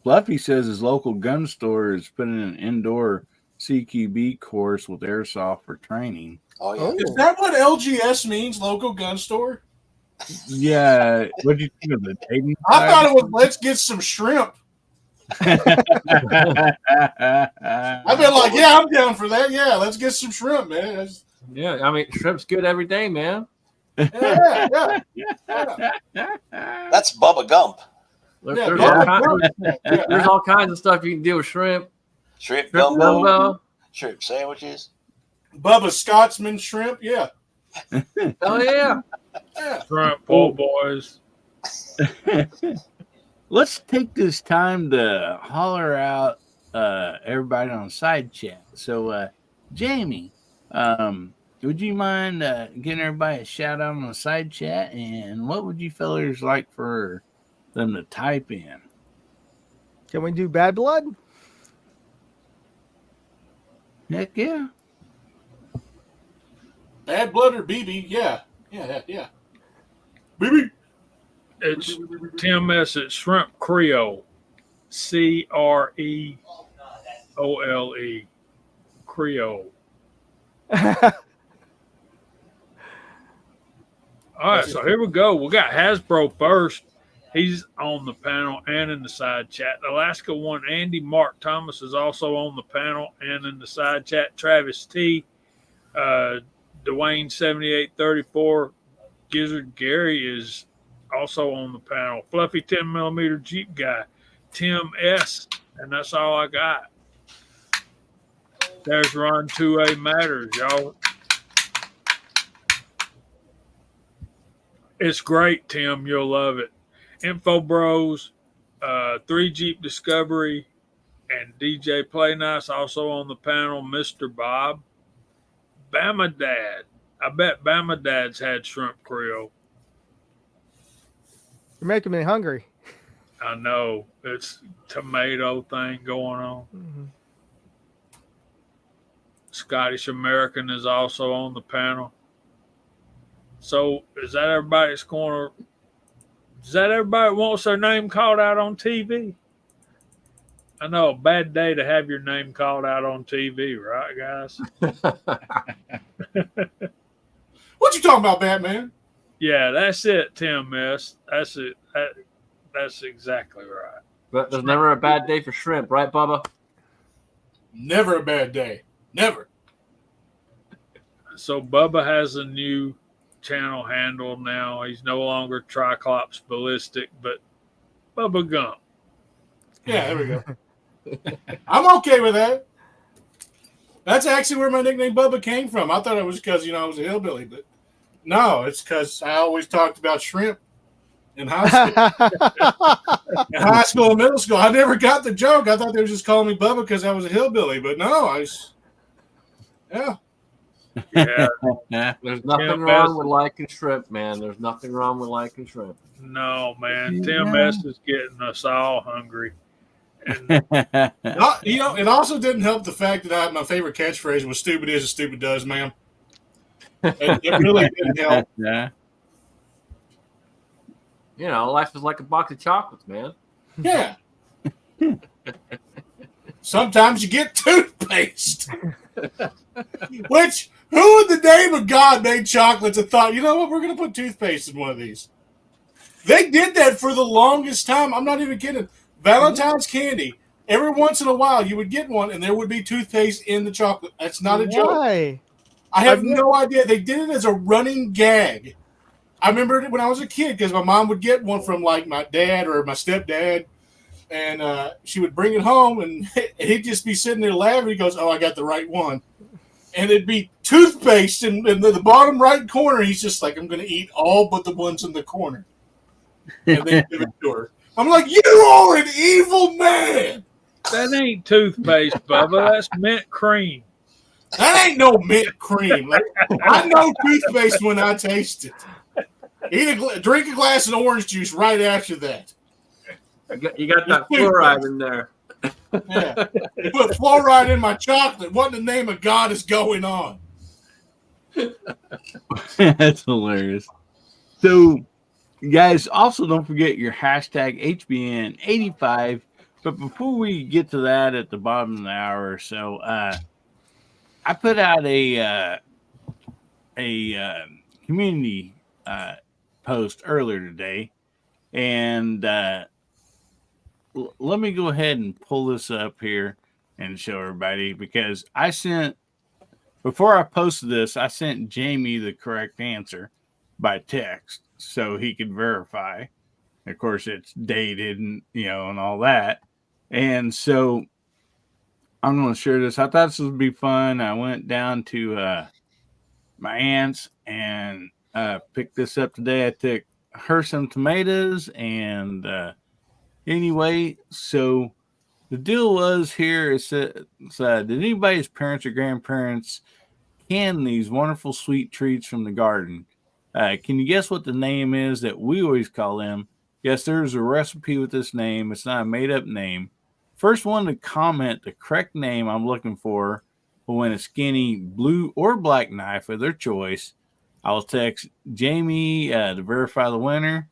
Fluffy says his local gun store is putting an indoor CQB course with airsoft for training. Oh yeah. Is that what LGS means? Local gun store? Yeah. What do you think of the dating? I thought it was let's get some shrimp. I've been like, yeah, I'm down for that. Yeah, let's get some shrimp, man. Yeah, I mean, shrimp's good every day, man. Yeah. That's Bubba Gump. There's all kinds of stuff you can do with shrimp. Shrimp gumbo, shrimp sandwiches. Bubba Scotsman shrimp, yeah. Oh yeah. Shrimp po' boys. Let's take this time to holler out everybody on side chat. So, Jamie, would you mind getting everybody a shout out on the side chat? And what would you fellers like for them to type in? Can we do Bad Blood? Heck yeah. Bad Blood or BB, yeah. BB. It's Tim S. at Shrimp Creole. CREOLE. Creole. All right, so here we go. We got Hasbro first. He's on the panel and in the side chat. Alaska One Andy Mark Thomas is also on the panel and in the side chat. Travis T. Dwayne 7834. Gizzard Gary is also on the panel. Fluffy 10mm Jeep guy. Tim S. And that's all I got. There's Run 2A Matters, y'all. It's great, Tim. You'll love it. Info Bros, 3 Jeep Discovery, and DJ Play Nice also on the panel. Mr. Bob. Bama Dad. I bet Bama Dad's had Shrimp Creole. You're making me hungry. I know. It's tomato thing going on. Mm-hmm. Scottish American is also on the panel. So is that everybody that's going to... Does that everybody wants their name called out on TV? I know, a bad day to have your name called out on TV, right, guys? What you talking about, Batman? Yeah, that's it, Tim S. That's it. That's exactly right. But there's never a bad day for shrimp, right, Bubba? Never a bad day. Never. So Bubba has a new channel handle now. He's no longer Triclops Ballistic, but Bubba Gump. Yeah, there we go. I'm okay with that. That's actually where my nickname Bubba came from. I thought it was because, I was a hillbilly, but no, it's because I always talked about shrimp in high school. And middle school. I never got the joke. I thought they were just calling me Bubba because I was a hillbilly, but no, Yeah. There's nothing wrong with liking shrimp, man. There's nothing wrong with liking shrimp. No, man. Tim S. is getting us all hungry. And it also didn't help the fact that my favorite catchphrase was "stupid is as stupid does, ma'am." It really didn't help. Yeah. Life is like a box of chocolates, man. Yeah. Sometimes you get toothpaste. Which, who in the name of God made chocolates and thought, you know what, we're going to put toothpaste in one of these? They did that for the longest time. I'm not even kidding. Valentine's candy. Every once in a while, you would get one, and there would be toothpaste in the chocolate. That's not a joke. Why? I have no idea. They did it as a running gag. I remember it when I was a kid because my mom would get one from like my dad or my stepdad, and she would bring it home, and he'd just be sitting there laughing. He goes, "Oh, I got the right one," and it'd be toothpaste in the bottom right corner. He's just like, I'm going to eat all but the ones in the corner. And they give it to her. I'm like, you are an evil man. That ain't toothpaste, Bubba. That's mint cream. That ain't no mint cream. Like, I know toothpaste when I taste it. Drink a glass of orange juice right after that. You got that fluoride in there. Yeah. You put fluoride in my chocolate. What in the name of God is going on? That's hilarious. So, guys, also don't forget your hashtag HBN85. But before we get to that at the bottom of the hour or so, I put out a community post earlier today, and let me go ahead and pull this up here and show everybody, because before I posted this, I sent Jamie the correct answer by text so he could verify. Of course, it's dated and and all that, and so I'm going to share this. I thought this would be fun. I went down to my aunt's and picked this up today. I took her some tomatoes, and anyway, so the deal was here is did anybody's parents or grandparents can these wonderful sweet treats from the garden? Can you guess what the name is that we always call them? Yes, there's a recipe with this name. It's not a made-up name. First one to comment the correct name I'm looking for will win a skinny blue or black knife of their choice. I'll text Jamie to verify the winner.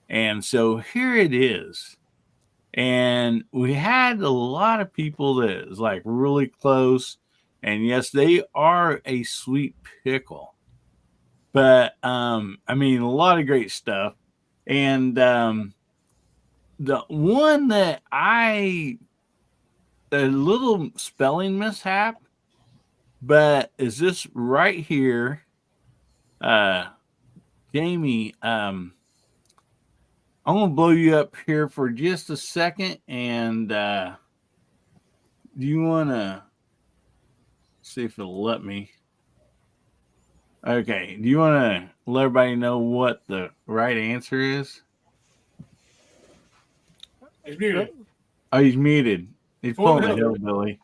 And so here it is. And we had a lot of people that is like really close. And yes, they are a sweet pickle. But I mean, a lot of great stuff. And the one that a little spelling mishap, but is this right here? Jamie, I'm gonna blow you up here for just a second, and do you wanna see if it'll let me? Okay, do you wanna let everybody know what the right answer is? He's muted. Oh, he's muted. He's pulling a hillbilly.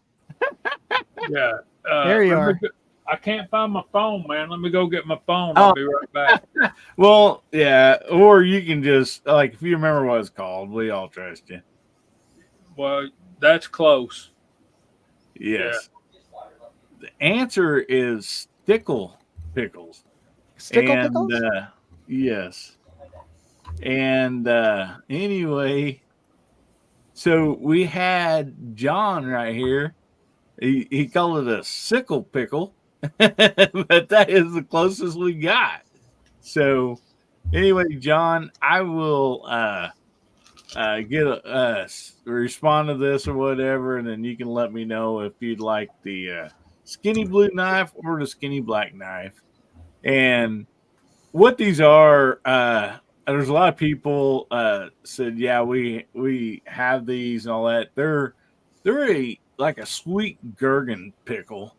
Yeah. There you are. I can't find my phone, man. Let me go get my phone. I'll be right back. Well, yeah, or you can just, like, if you remember what it's called, we all trust you. Well, that's close. Yes. Yeah. The answer is stickle pickles. Pickles? Yes. And anyway, so we had John right here. He called it a sickle pickle, but that is the closest we got. So anyway, John, I will respond to this or whatever, and then you can let me know if you'd like the skinny blue knife or the skinny black knife. And what these are, there's a lot of people said, yeah, we have these and all that. They're like a sweet gherkin pickle,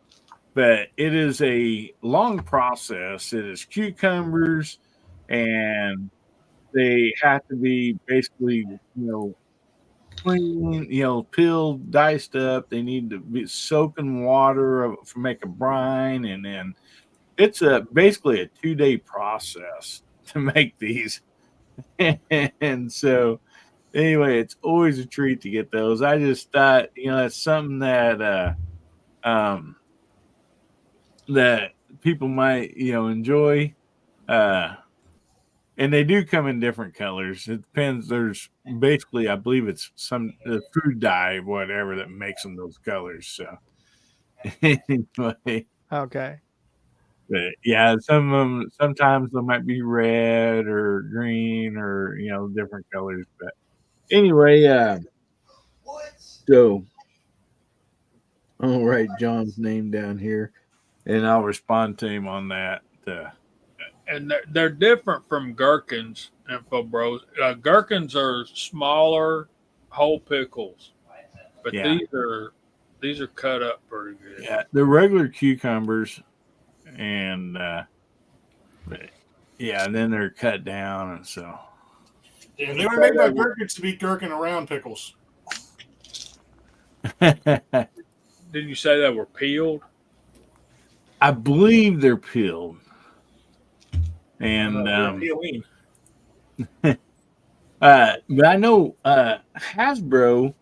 but it is a long process. It is cucumbers, and they have to be basically, clean, peeled, diced up. They need to be soaked in water to make a brine, and then it's basically a 2-day process to make these. And so anyway, it's always a treat to get those. I just thought, it's something that that people might, enjoy. And they do come in different colors. It depends. There's basically, I believe it's some food dye, whatever, that makes them those colors. So anyway. Okay. But yeah, some of them, sometimes they might be red or green or, different colors. But anyway, so I'll write John's name down here and I'll respond to him on that. And they're different from gherkins, Info Bros. Gherkins are smaller whole pickles, but these are These are cut up pretty good. Yeah, they're regular cucumbers, and yeah, and then they're cut down, and so. Yeah, they were made by gherkins to be gherkin around pickles. Did you say they were peeled? I believe they're peeled, and peeling. but I know Hasbro.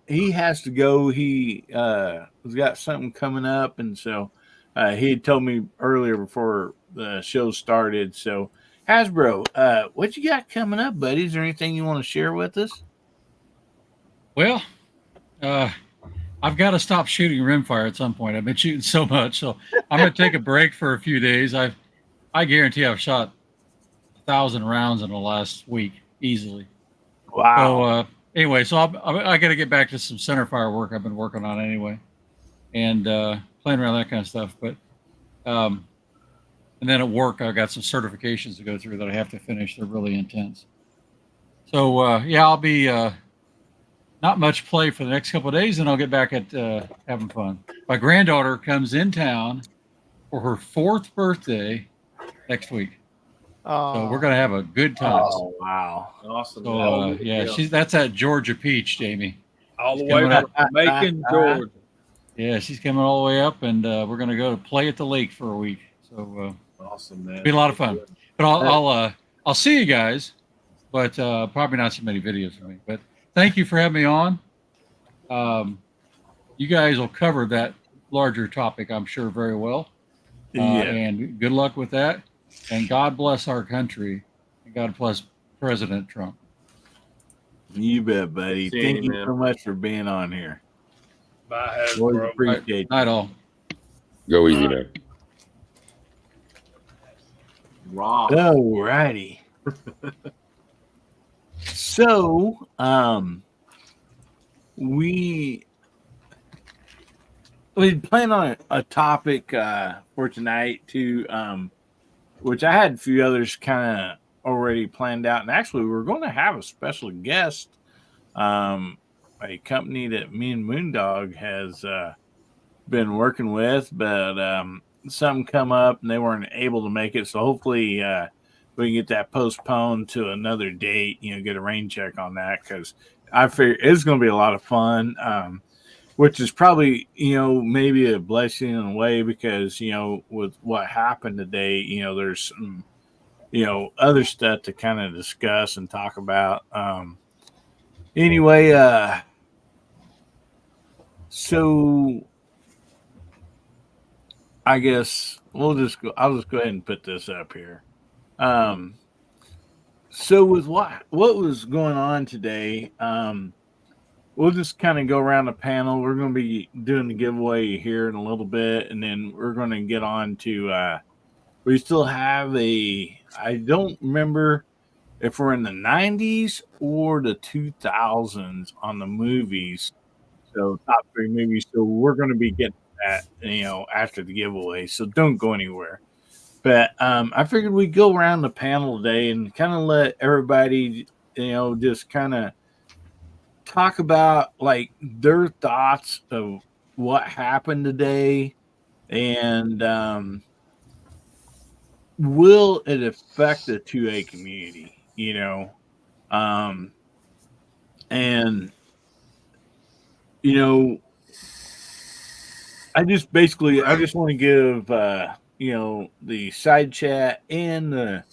He has to go. He has got something coming up, and so he had told me earlier before the show started. So Hasbro, what you got coming up, buddy? Is there anything you want to share with us? Well, I've got to stop shooting rimfire at some point. I've been shooting so much, so I'm going to take a break for a few days. I guarantee I've shot 1,000 rounds in the last week easily. Wow. So anyway, so I got to get back to some centerfire work I've been working on anyway, and playing around that kind of stuff. But and then at work, I've got some certifications to go through that I have to finish. They're really intense. So yeah, I'll be not much play for the next couple of days, and I'll get back at having fun. My granddaughter comes in town for her 4th birthday next week. So we're gonna have a good time. Oh wow, awesome! So yeah, that's at Georgia Peach, Jamie. All the way from Macon, Georgia. Yeah, she's coming all the way up, and we're gonna go to play at the lake for a week. So awesome, man! It'll be a lot of fun. But I'll see you guys, but probably not so many videos of me. But thank you for having me on. You guys will cover that larger topic, I'm sure, very well. And good luck with that. And God bless our country. And God bless President Trump. You bet, buddy. Thank you so much for being on here. Bye, Hasbro. Appreciate it. Night all. Go easy now. Raw. All righty. So, we plan on a topic for tonight too, which I had a few others kind of already planned out, and actually we're going to have a special guest, a company that me and Moondog has been working with, but something come up and they weren't able to make it, so hopefully we can get that postponed to another date, get a rain check on that, because I figure it's going to be a lot of fun, which is probably, maybe a blessing in a way, because, with what happened today, there's some, other stuff to kind of discuss and talk about. Anyway, so I guess I'll just go ahead and put this up here. So with what was going on today, we'll just kind of go around the panel. We're going to be doing the giveaway here in a little bit, and then we're going to get on to, we still have I don't remember if we're in the 90s or the 2000s on the movies. So top 3 movies. So we're going to be getting that, after the giveaway. So don't go anywhere. But I figured we'd go around the panel today and kind of let everybody, just kind of talk about like their thoughts of what happened today, and will it affect the 2A community, and I just want to give the side chat and the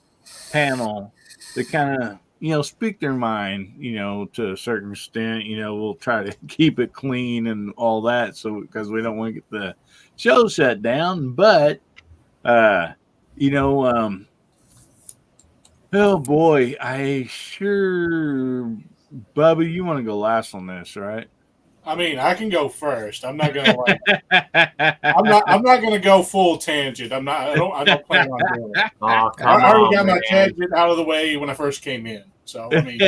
panel to kind of speak their mind, to a certain extent. We'll try to keep it clean and all that, so because we don't want to get the show shut down. But oh boy, I sure, Bubba, you want to go last on this, right? I mean, I can go first. I'm not gonna I'm not gonna go full tangent. I don't plan on doing it. Oh, I already got my tangent out of the way when I first came in. So I mean,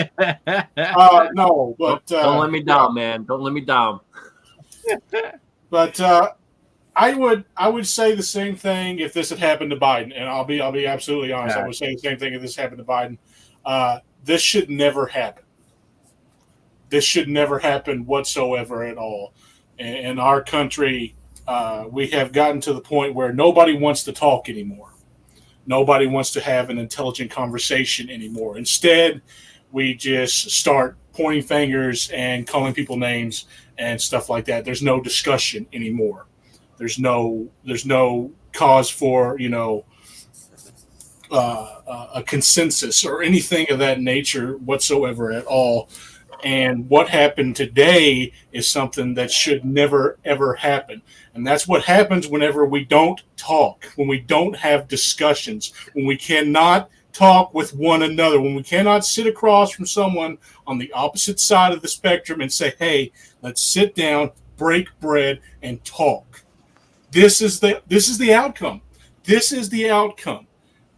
no, but don't let me down, man. Don't let me down. But I would say the same thing if this had happened to Biden, and I'll be absolutely honest. I would say the same thing if this happened to Biden. This should never happen. This should never happen whatsoever at all. in our country, we have gotten to the point where nobody wants to talk anymore. Nobody wants to have an intelligent conversation anymore. Instead, we just start pointing fingers and calling people names and stuff like that. There's no discussion anymore. There's no cause for a consensus or anything of that nature whatsoever at all. And what happened today is something that should never, ever happen. And that's what happens whenever we don't talk, when we don't have discussions, when we cannot talk with one another, when we cannot sit across from someone on the opposite side of the spectrum and say, hey, let's sit down, break bread, and talk. This is the outcome. This is the outcome.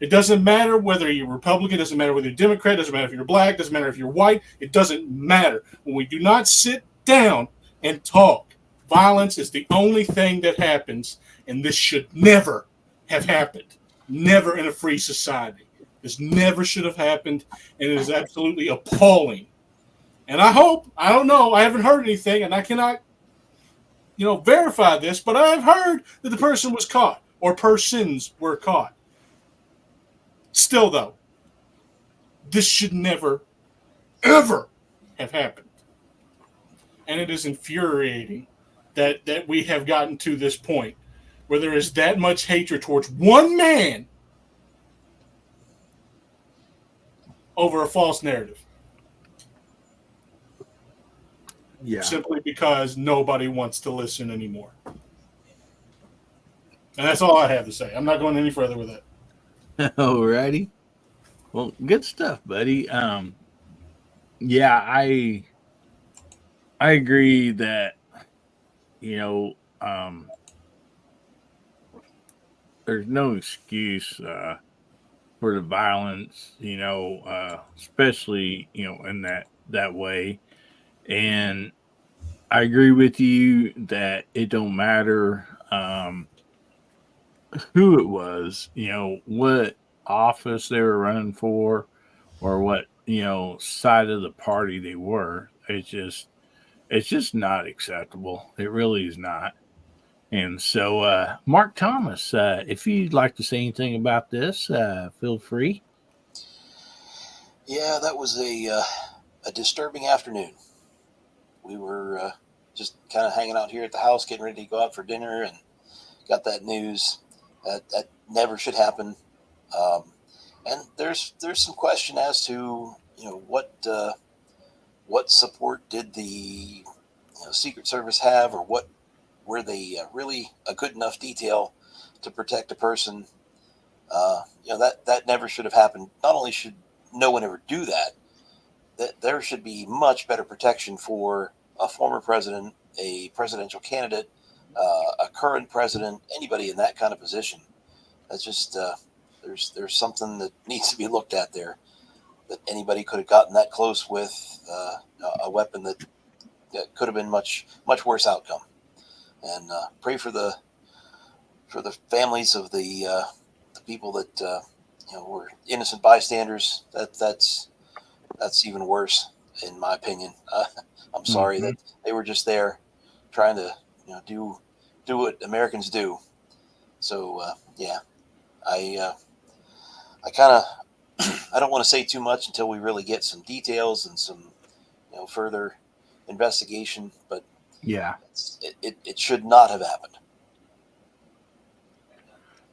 It doesn't matter whether you're Republican, doesn't matter whether you're Democrat, doesn't matter if you're black, doesn't matter if you're white. It doesn't matter. When we do not sit down and talk, violence is the only thing that happens, and this should never have happened. Never in a free society. This never should have happened, and it is absolutely appalling. And I don't know, I haven't heard anything, and I cannot, verify this, but I've heard that the person was caught, or persons were caught. Still, though, this should never, ever have happened. And it is infuriating that we have gotten to this point where there is that much hatred towards one man over a false narrative. Yeah. Simply because nobody wants to listen anymore. And that's all I have to say. I'm not going any further with it. Alrighty. Well, good stuff, buddy. Yeah, I agree that there's no excuse for the violence, especially in that way. And I agree with you that it don't matter who it was, what office they were running for, or what side of the party they were. It's just not acceptable. It really is not. And so, Mark Thomas, if you'd like to say anything about this, feel free. Yeah, that was a disturbing afternoon. We were just kind of hanging out here at the house, getting ready to go out for dinner, and got that news that never should happen. And there's some question as to what support did the Secret Service have, or were they really a good enough detail to protect a person? That never should have happened. Not only should no one ever do that, that there should be much better protection for a former president, a presidential candidate, a current president, anybody in that kind of position. That's just there's something that needs to be looked at there. That anybody could have gotten that close with a weapon that could have been much worse outcome. And pray for the families of the people that were innocent bystanders. That's even worse, in my opinion. I'm sorry that they were just there trying to do what Americans do. So I kind of I don't want to say too much until we really get some details and some further investigation. But yeah, it should not have happened.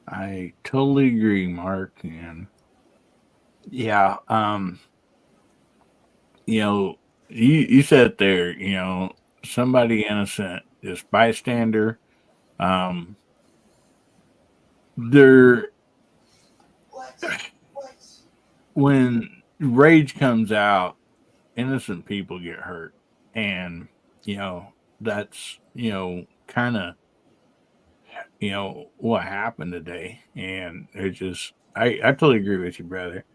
I totally agree, Mark. And yeah, you said there, somebody innocent, just bystander. There, when rage comes out, innocent people get hurt, and that's kind of what happened today, and it just I totally agree with you, brother.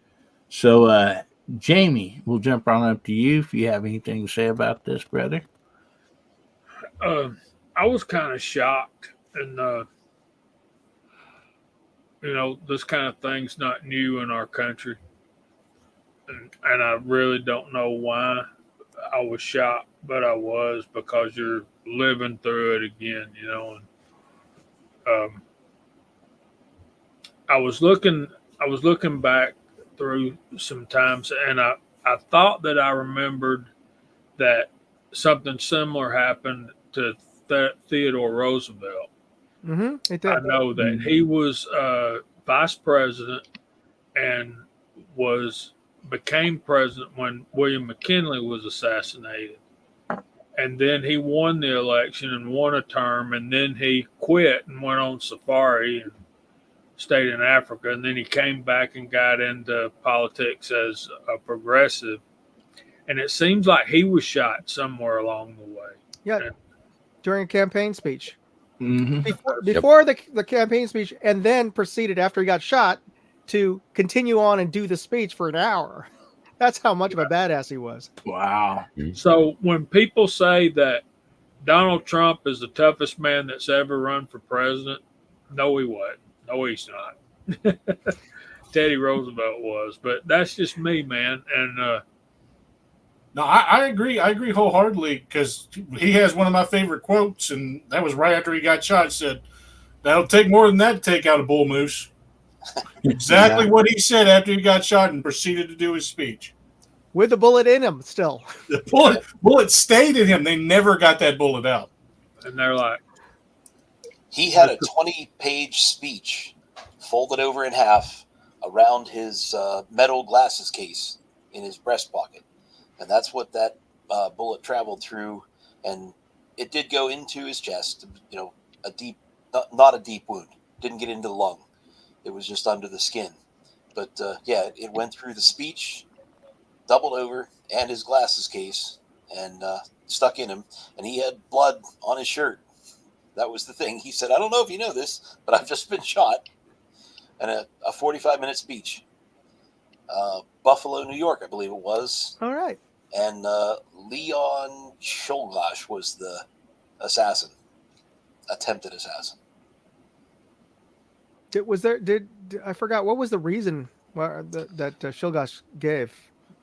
So, Jamie, we'll jump on up to you if you have anything to say about this, brother. I was kind of shocked, and this kind of thing's not new in our country, and I really don't know why I was shocked. but I was, because you're living through it again, And I was looking back through some times, and I thought that I remembered that something similar happened to Theodore Roosevelt. Mm-hmm. It did. I know that he was vice president and became president when William McKinley was assassinated. And then he won the election and won a term, and then he quit and went on safari and stayed in Africa. And then he came back and got into politics as a progressive. And it seems like he was shot somewhere along the way. Yeah, during a campaign speech. Mm-hmm. Before the campaign speech, and then proceeded after he got shot to continue on and do the speech for an hour. That's how much of a badass he was. Wow. So when people say that Donald Trump is the toughest man that's ever run for president, no, he wasn't. No, he's not. Teddy Roosevelt was, but that's just me, man. And no, I agree. I agree wholeheartedly, because he has one of my favorite quotes, and that was right after he got shot. He said, "That'll take more than that to take out a bull moose." Exactly what he said after he got shot and proceeded to do his speech. With the bullet in him still. The bullet stayed in him. They never got that bullet out. And they're like... He had a 20-page speech folded over in half around his metal glasses case in his breast pocket. And that's what that bullet traveled through. And it did go into his chest, a deep, not a deep wound. Didn't get into the lung. It was just under the skin. But it went through the speech, doubled over, and his glasses case, and stuck in him. And he had blood on his shirt. That was the thing. He said, "I don't know if you know this, but I've just been shot." And a 45-minute speech. Buffalo, New York, I believe it was. All right. And Leon Czolgosz was the attempted assassin. I forgot, what was the reason that Czolgosz gave?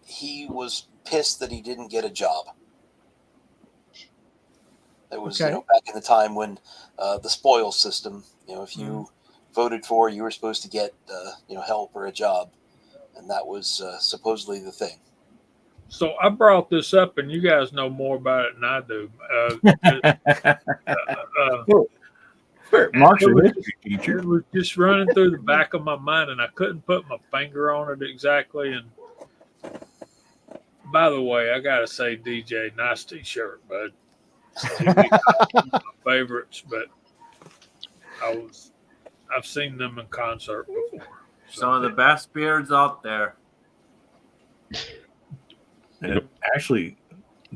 He was pissed that he didn't get a job. It was back in the time when the spoils system, if you voted for, you were supposed to get help or a job, and that was supposedly the thing. So I brought this up, and you guys know more about it than I do. Mark's a history teacher. It was just running through the back of my mind, and I couldn't put my finger on it exactly. And by the way, I gotta say, DJ, nice T-shirt, bud. My favorites, but I've seen them in concert before. Some of the best beards out there. Actually,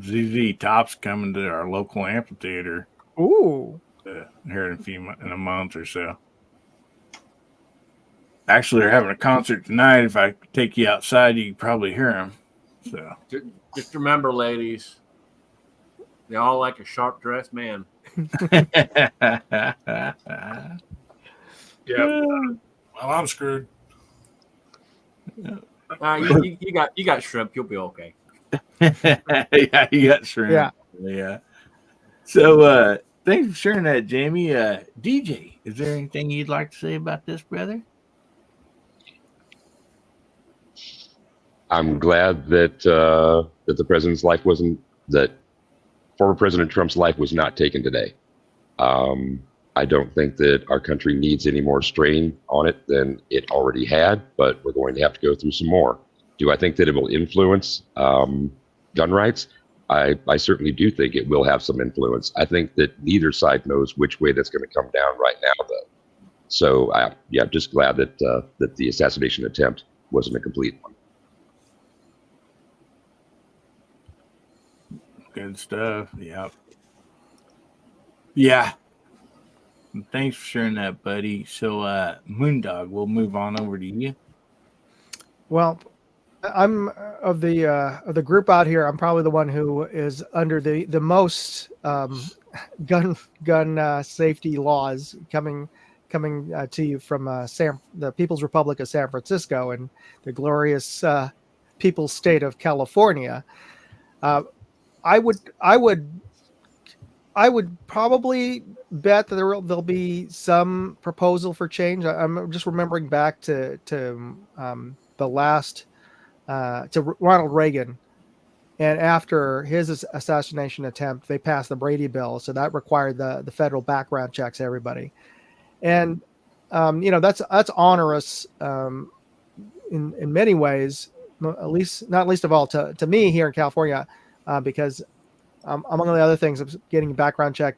ZZ Top's coming to our local amphitheater. Ooh. Here in a month or so. Actually, they're having a concert tonight. If I take you outside, you can probably hear them. So just remember, ladies, they all like a sharp dressed man. Yeah. Well, I'm screwed. You got shrimp. You'll be okay. Yeah, you got shrimp. Yeah. So, thanks for sharing that, Jamie. DJ, is there anything you'd like to say about this, brother? I'm glad that the president's life that former President Trump's life was not taken today. I don't think that our country needs any more strain on it than it already had, but we're going to have to go through some more. Do I think that it will influence gun rights? I certainly do think it will have some influence. I think that neither side knows which way that's going to come down right now, though. So, I'm just glad that that the assassination attempt wasn't a complete one. Good stuff. Yep. Yeah. Thanks for sharing that, buddy. So, Moondog, we'll move on over to you. Well, I'm of the group out here. I'm probably the one who is under the most gun safety laws coming to you from the People's Republic of San Francisco and the glorious People's State of California. I would probably bet that there'll be some proposal for change. I'm just remembering back to the last to Ronald Reagan, and after his assassination attempt, they passed the Brady Bill, so that required the federal background checks everybody, and that's onerous in many ways, at least not least of all to me here in California, because among the other things of getting a background check,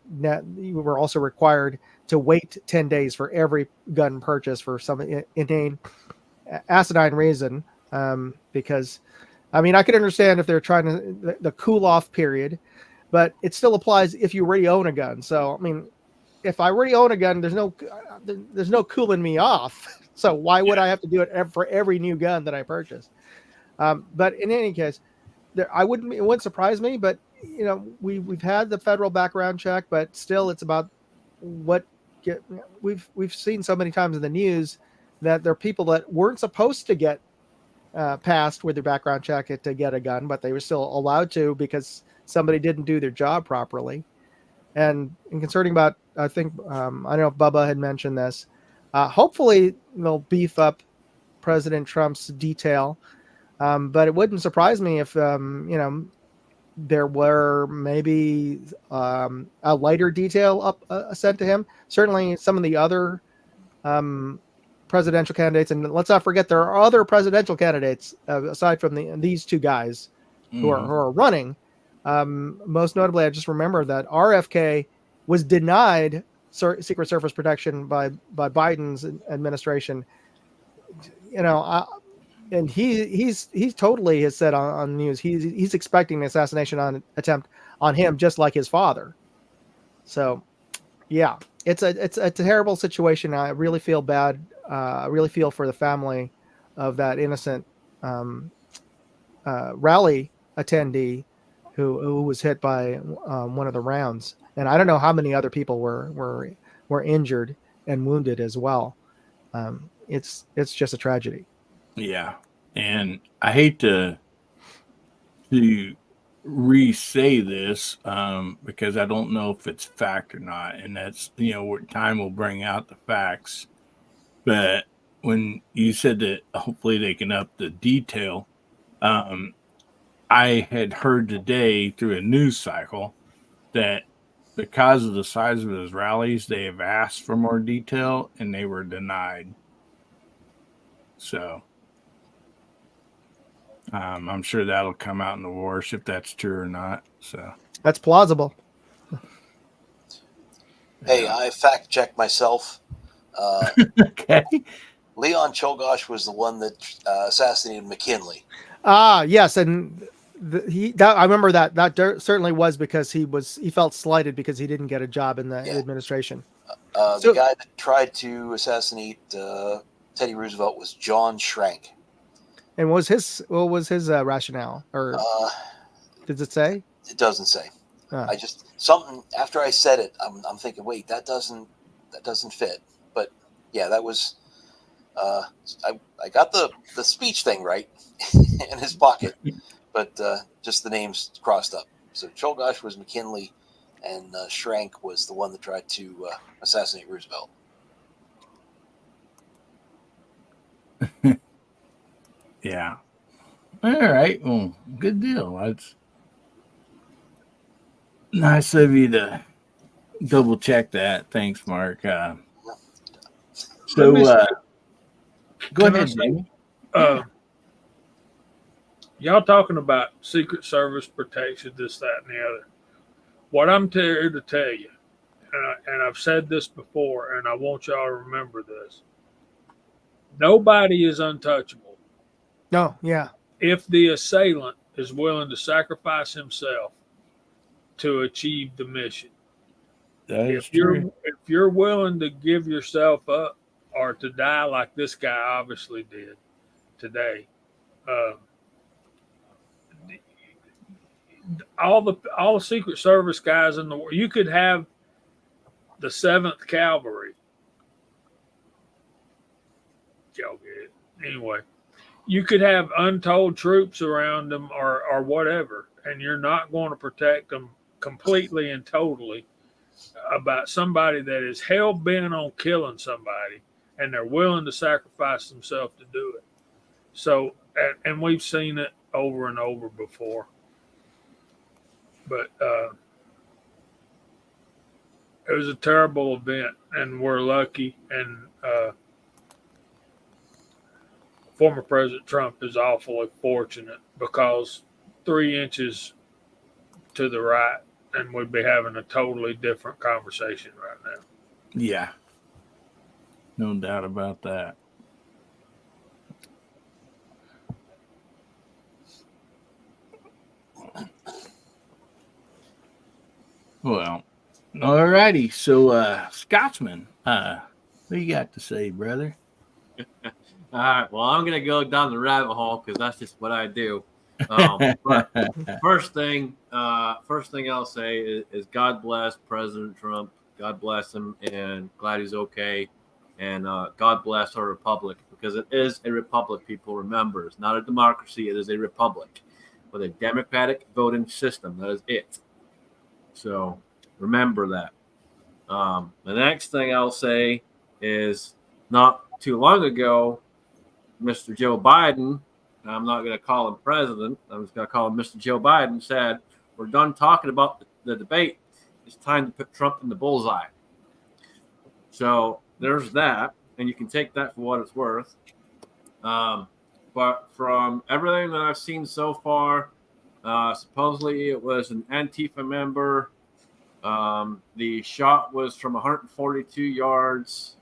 you were also required to wait 10 days for every gun purchase for some inane, asinine reason. Because, I mean, I could understand if they're trying to the cool off period, but it still applies if you already own a gun. So, I mean, if I already own a gun, there's no cooling me off. So why would I have to do it for every new gun that I purchase? But in any case, it wouldn't surprise me, but we've had the federal background check, but still it's about we've seen so many times in the news that there are people that weren't supposed to get passed with their background check to get a gun, but they were still allowed to because somebody didn't do their job properly. And concerning about, I think, I don't know if Bubba had mentioned this, hopefully they'll beef up President Trump's detail. But it wouldn't surprise me if, there were maybe a lighter detail sent to him. Certainly some of the other presidential candidates, and let's not forget there are other presidential candidates aside from these two guys who are running. Most notably, I just remember that RFK was denied Secret Service protection by Biden's administration. And he's totally has said on news he's expecting an assassination attempt on him, just like his father. So, yeah, it's a terrible situation. I really feel bad. I really feel for the family of that innocent rally attendee who was hit by one of the rounds, and I don't know how many other people were injured and wounded as well. It's just a tragedy. Yeah, and I hate to re-say this because I don't know if it's fact or not, and that's what time will bring out the facts. But when you said that hopefully they can up the detail, I had heard today through a news cycle that because of the size of his rallies, they have asked for more detail and they were denied. So I'm sure that'll come out in the wash if that's true or not. So that's plausible. Hey, I fact checked myself. Okay. Leon Czolgosz was the one that assassinated McKinley. Yes, and I remember that certainly was because he felt slighted because he didn't get a job in the administration. The guy that tried to assassinate Teddy Roosevelt was John Schrank. And what was his rationale, or does it say? It doesn't say. I just something after I said it, I'm thinking, wait, that doesn't fit. But yeah, that was I got the speech thing right in his pocket, but just the names crossed up. So Czolgosz was McKinley, and Schrank was the one that tried to assassinate Roosevelt. Yeah. All right. Well, good deal. That's nice of you to double check that. Thanks, Mark. So, go ahead, Jamie. Y'all talking about Secret Service protection, this, that, and the other. What I'm here to tell you, and I've said this before, and I want y'all to remember this. Nobody is untouchable. No, yeah. If the assailant is willing to sacrifice himself to achieve the mission. That is true. If you're willing to give yourself up or to die like this guy obviously did today, all the Secret Service guys in the world, you could have the 7th Cavalry. Y'all get it. Anyway, you could have untold troops around them or whatever. and you're not going to protect them completely and totally about somebody that is hell bent on killing somebody, and they're willing to sacrifice themselves to do it. So, and we've seen it over and over before. But it was a terrible event, and we're lucky. And former President Trump is awfully fortunate, because 3 inches to the right, and we'd be having a totally different conversation right now. Yeah. No doubt about that. Well, all righty. So, Scotsman, what do you got to say, brother? All right. Well, I'm gonna go down the rabbit hole because that's just what I do. But first thing I'll say is God bless President Trump. God bless him, and glad he's okay. And God bless our republic, because it is a republic. People remember, it's not a democracy. It is a republic with a democratic voting system. That is it. So remember that. The next thing I'll say is, not too long ago, Mr. Joe Biden, I'm not going to call him president, I'm just going to call him Mr. Joe Biden, said, we're done talking about the debate. It's time to put Trump in the bullseye. So there's that, and you can take that for what it's worth. But from everything that I've seen so far, supposedly it was an Antifa member. The shot was from 142 yards,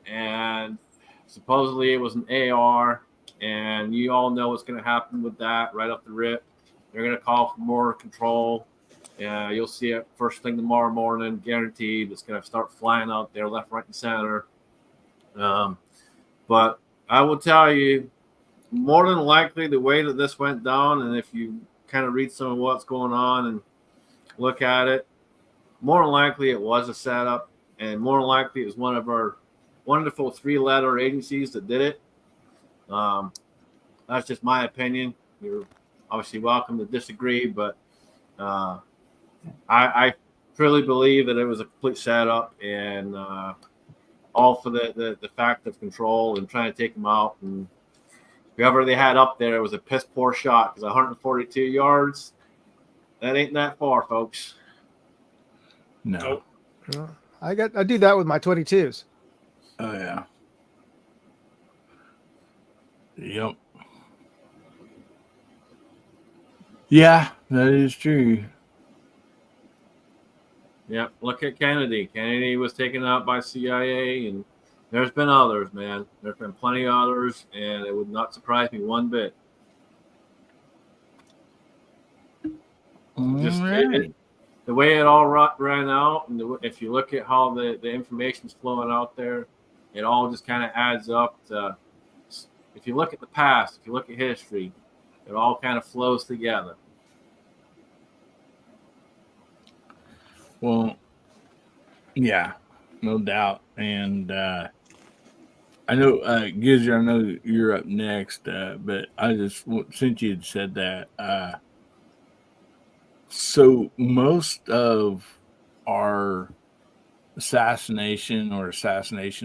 and supposedly it was an AR, and you all know what's going to happen with that right off the rip. They're going to call for more control. You'll see it first thing tomorrow morning, guaranteed. It's going to start flying out there left, right, and center. But I will tell you, more than likely, the way that this went down, and if you kind of read some of what's going on and look at it, more than likely it was a setup, and more than likely it was one of our wonderful 3-letter agencies that did it. That's just my opinion. You're obviously welcome to disagree, but I truly believe that it was a complete setup, and all for the fact of control and trying to take them out. And whoever they had up there, it was a piss poor shot, because 142 yards, that ain't that far, folks. No. I do that with my 22s. Oh yeah. Yep. Yeah, that is true. Yep. Look at Kennedy. Kennedy was taken out by CIA, and there's been others, man. There's been plenty of others, and it would not surprise me one bit. Just the way it all ran out, and if you look at how the information's flowing out there, it all just kind of adds up to, if you look at the past, if you look at history, it all kind of flows together. Well, yeah, no doubt. And I know, Gizzard, I know you're up next, but I just, since you had said that, so most of our assassination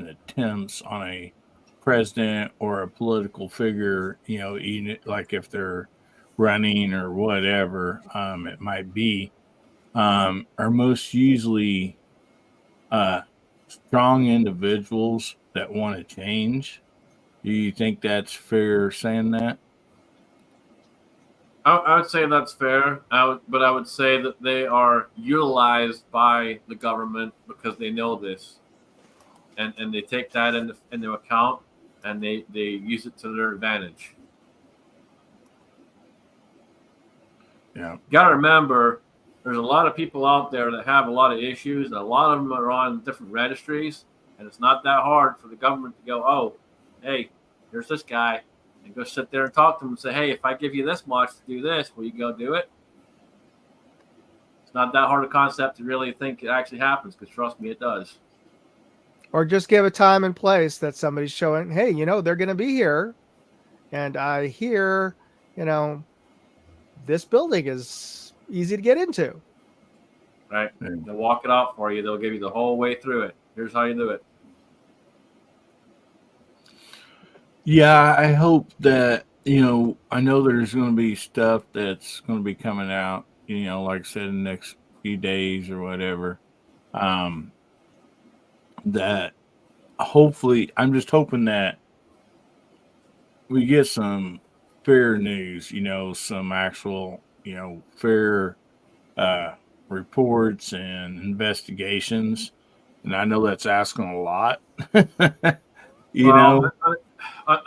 attempts on a president or a political figure, even like if they're running or whatever it might be, are most usually strong individuals that want to change. Do you think that's fair saying that? I would say that's fair. But I would say that they are utilized by the government because they know this, and they take that into account, and they use it to their advantage. Yeah. You got to remember, there's a lot of people out there that have a lot of issues, and a lot of them are on different registries, and it's not that hard for the government to go, oh, hey, here's this guy, and go sit there and talk to them and say, hey, if I give you this much to do this, will you go do it? It's not that hard a concept to really think it actually happens, because trust me, it does. Or just give a time and place that somebody's showing, hey, they're going to be here. And I hear, this building is easy to get into. Right. They'll walk it out for you. They'll give you the whole way through it. Here's how you do it. Yeah, I hope that, I know there's going to be stuff that's going to be coming out, like I said, in the next few days or whatever. That hopefully, I'm just hoping that we get some fair news, some actual, fair reports and investigations. And I know that's asking a lot,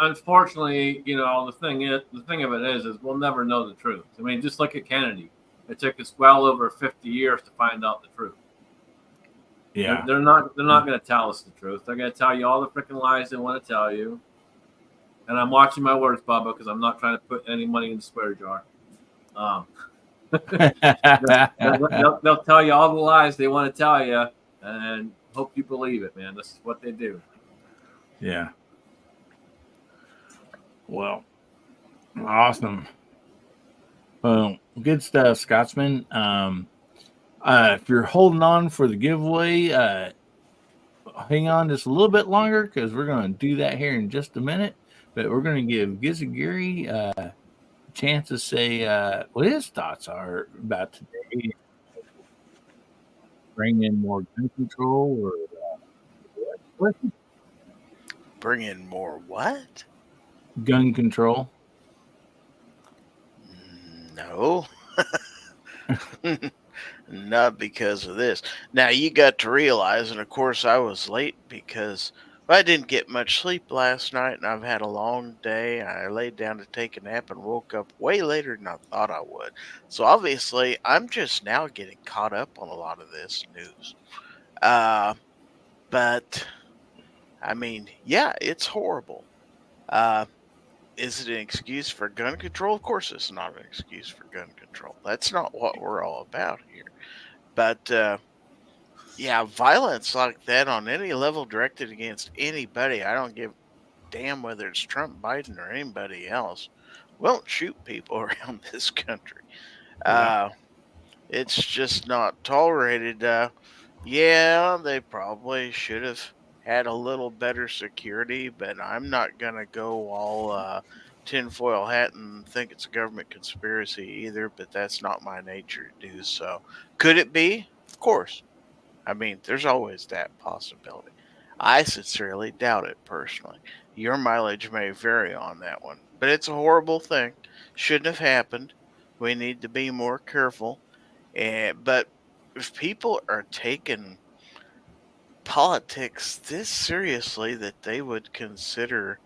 Unfortunately, the thing of it is we'll never know the truth. I mean, just look at Kennedy. It took us well over 50 years to find out the truth. Yeah. They're not going to tell us the truth. They're going to tell you all the freaking lies they want to tell you. And I'm watching my words, Bubba, because I'm not trying to put any money in the swear jar. They'll tell you all the lies they want to tell you, and hope you believe it, man. This is what they do. Yeah. Well, awesome. Well, good stuff, Scotsman. If you're holding on for the giveaway, hang on just a little bit longer because we're going to do that here in just a minute. But we're going to give Gizzy Gary a chance to say what his thoughts are about today. Bring in more gun control or what? Bring in more what? Gun control. No. Not because of this. Now, you got to realize, and of course I was late because I didn't get much sleep last night, and I've had a long day. I laid down to take a nap and woke up way later than I thought I would. So obviously, I'm just now getting caught up on a lot of this news. But, I mean, yeah, it's horrible. Is it an excuse for gun control? Of course it's not an excuse for gun control. That's not what we're all about here. But, yeah, violence like that on any level directed against anybody, I don't give a damn whether it's Trump, Biden, or anybody else, won't shoot people around this country. It's just not tolerated. Yeah, they probably should have had a little better security, but I'm not going to go all tinfoil hat and think it's a government conspiracy either, but that's not my nature to do so. Could it be? Of course. I mean, there's always that possibility. I sincerely doubt it personally. Your mileage may vary on that one, but it's a horrible thing. Shouldn't have happened. We need to be more careful. But if people are taking politics this seriously that they would consider,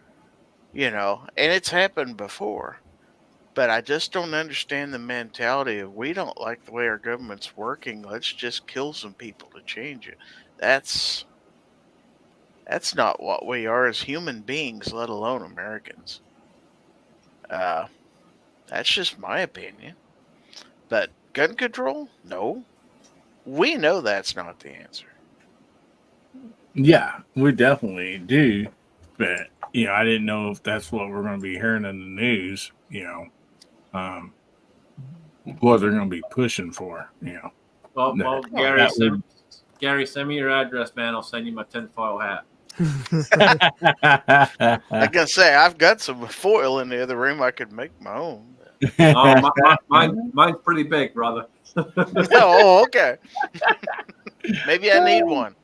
and it's happened before, but I just don't understand the mentality of we don't like the way our government's working. Let's just kill some people to change it. That's not what we are as human beings, let alone Americans. That's just my opinion. But gun control? No. We know that's not the answer. Yeah, we definitely do. But, I didn't know if that's what we're going to be hearing in the news, what they're going to be pushing for, Well, Gary, send me your address, man. I'll send you my tinfoil hat. I was gonna say I've got some foil in the other room. I could make my own. Mine's pretty big, brother. Oh, okay. Maybe I need one.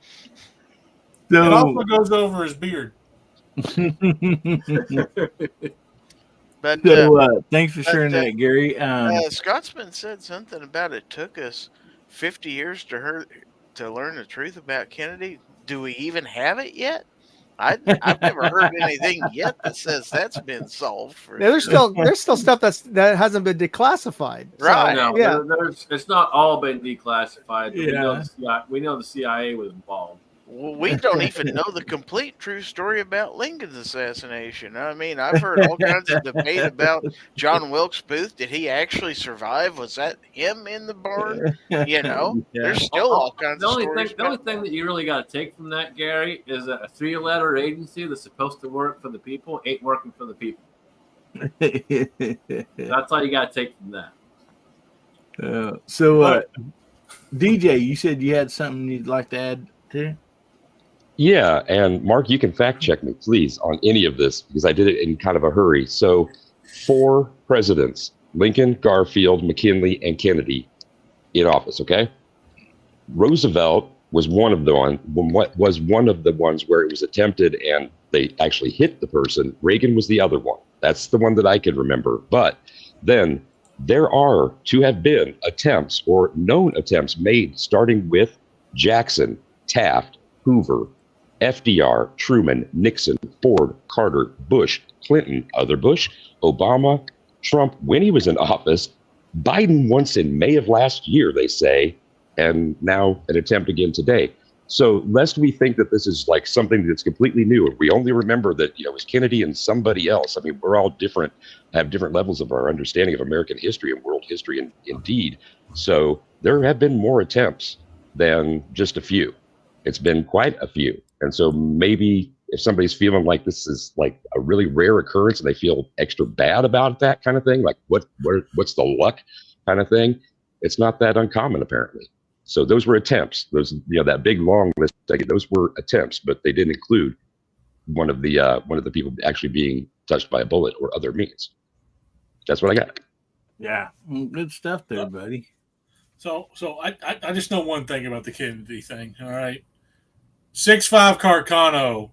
It also goes over his beard. But thanks for sharing that, Gary. Scotsman said something about it took us 50 years to learn the truth about Kennedy. Do we even have it yet? I've never heard anything yet that says that's been solved. There's still stuff that hasn't been declassified. Right? So, yeah, it's not all been declassified. Yeah. We know the CIA was involved. Well, we don't even know the complete true story about Lincoln's assassination. I mean, I've heard all kinds of debate about John Wilkes Booth. Did he actually survive? Was that him in the barn? There's still all kinds of stories. The only thing that you really got to take from that, Gary, is that a 3-letter agency that's supposed to work for the people ain't working for the people. That's all you got to take from that. DJ, you said you had something you'd like to add to? Yeah, and Mark, you can fact check me, please, on any of this because I did it in kind of a hurry. So, 4 presidents: Lincoln, Garfield, McKinley, and Kennedy in office. Okay, Roosevelt was one of the ones where it was attempted and they actually hit the person. Reagan was the other one. That's the one that I can remember. But then there are to have been attempts or known attempts made starting with Jackson, Taft, Hoover, FDR, Truman, Nixon, Ford, Carter, Bush, Clinton, other Bush, Obama, Trump when he was in office, Biden once in May of last year, they say, and now an attempt again today. So lest we think that this is like something that's completely new, and we only remember that, it was Kennedy and somebody else. I mean, we're all different, have different levels of our understanding of American history and world history, indeed. So there have been more attempts than just a few. It's been quite a few. And so maybe if somebody's feeling like this is like a really rare occurrence and they feel extra bad about that kind of thing, like what's the luck kind of thing, it's not that uncommon apparently. So those were attempts. Those, that big long list, those were attempts, but they didn't include one of the people actually being touched by a bullet or other means. That's what I got. Yeah, good stuff there, buddy. So I just know one thing about the Kennedy thing. All right, 6'5" Carcano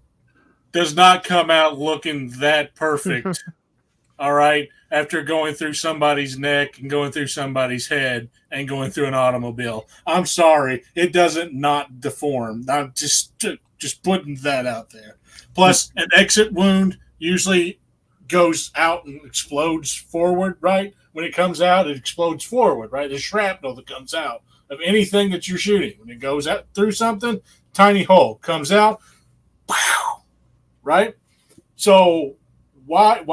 does not come out looking that perfect. All right, after going through somebody's neck and going through somebody's head and going through an automobile. I'm sorry, it doesn't not deform. I'm just putting that out there. Plus, an exit wound usually goes out and explodes forward, right? When it comes out, it explodes forward, right? The shrapnel that comes out of anything that you're shooting. When it goes out through something, tiny hole comes out, right? So why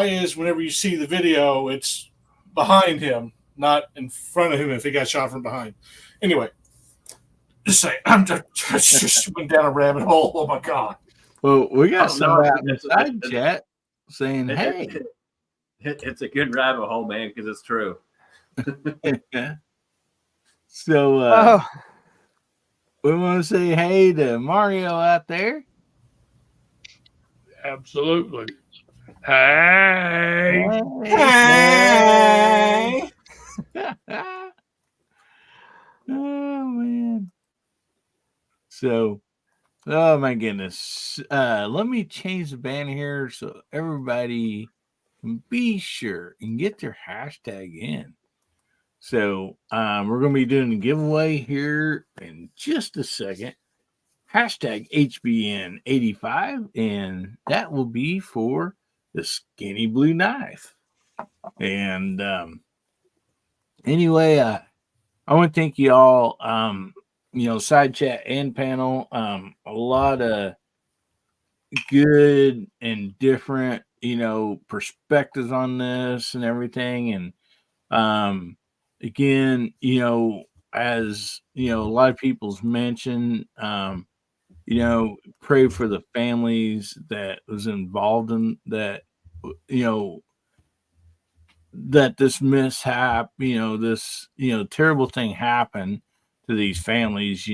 is whenever you see the video, it's behind him, not in front of him if he got shot from behind? Anyway, just say I'm just went down a rabbit hole. Oh my god! Well, we got somebody in the side chat saying, "Hey, it's a good rabbit hole, man, because it's true." So we want to say hey to Mario out there. Absolutely. Hey. Hey. Oh man. So, oh my goodness. Let me change the banner here so everybody can be sure and get their hashtag in. So we're going to be doing a giveaway here in just a second. Hashtag HBN85, and that will be for the skinny blue knife. And anyway, I want to thank you all, side chat and panel. A lot of good and different, perspectives on this and everything. And again, as a lot of people's mentioned, pray for the families that was involved in that, that this mishap, this, terrible thing happened to these families.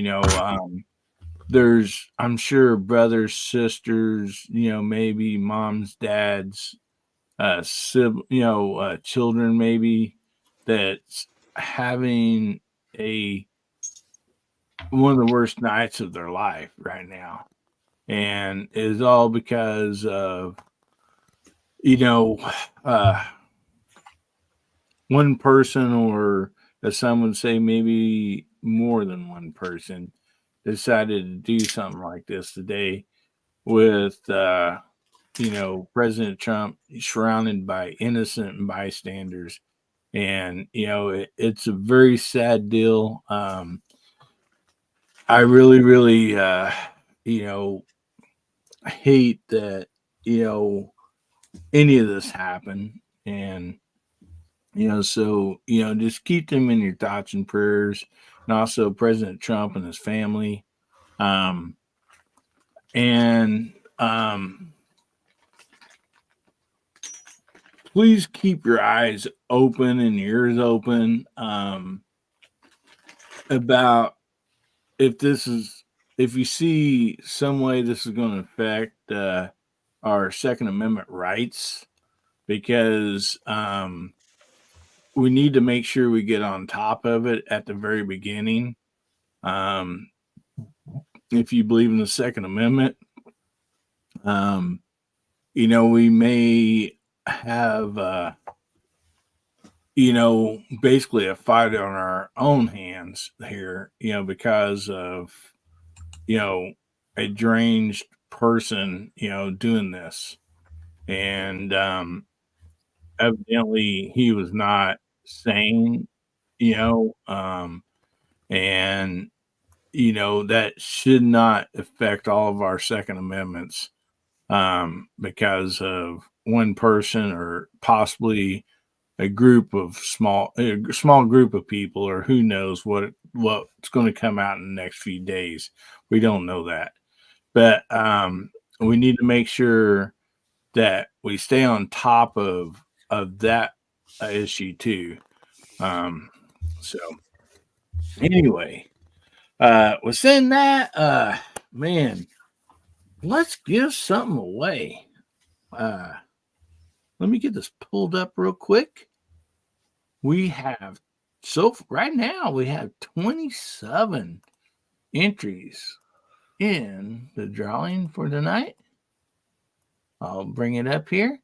There's, I'm sure, brothers, sisters, maybe moms, dads, children, maybe, that's having one of the worst nights of their life right now. And it is all because of, one person, or as some would say, maybe more than one person, decided to do something like this today with, President Trump surrounded by innocent bystanders. And, it's a very sad deal. I really, really, hate that, any of this happened. And, so, just keep them in your thoughts and prayers, and also President Trump and his family. please keep your eyes open and ears open about if you see some way this is going to affect our Second Amendment rights, because we need to make sure we get on top of it at the very beginning. If you believe in the Second Amendment, we may have basically a fight on our own hands here, because of, a deranged person, doing this. And evidently he was not sane, and, that should not affect all of our Second Amendments because of one person or possibly a small group of people, or who knows what's going to come out in the next few days. We don't know that, but we need to make sure that we stay on top of that issue too. So anyway, with saying that, man, let's give something away. Let me get this pulled up real quick. We have right now we have 27 entries in the drawing for tonight. I'll bring it up here,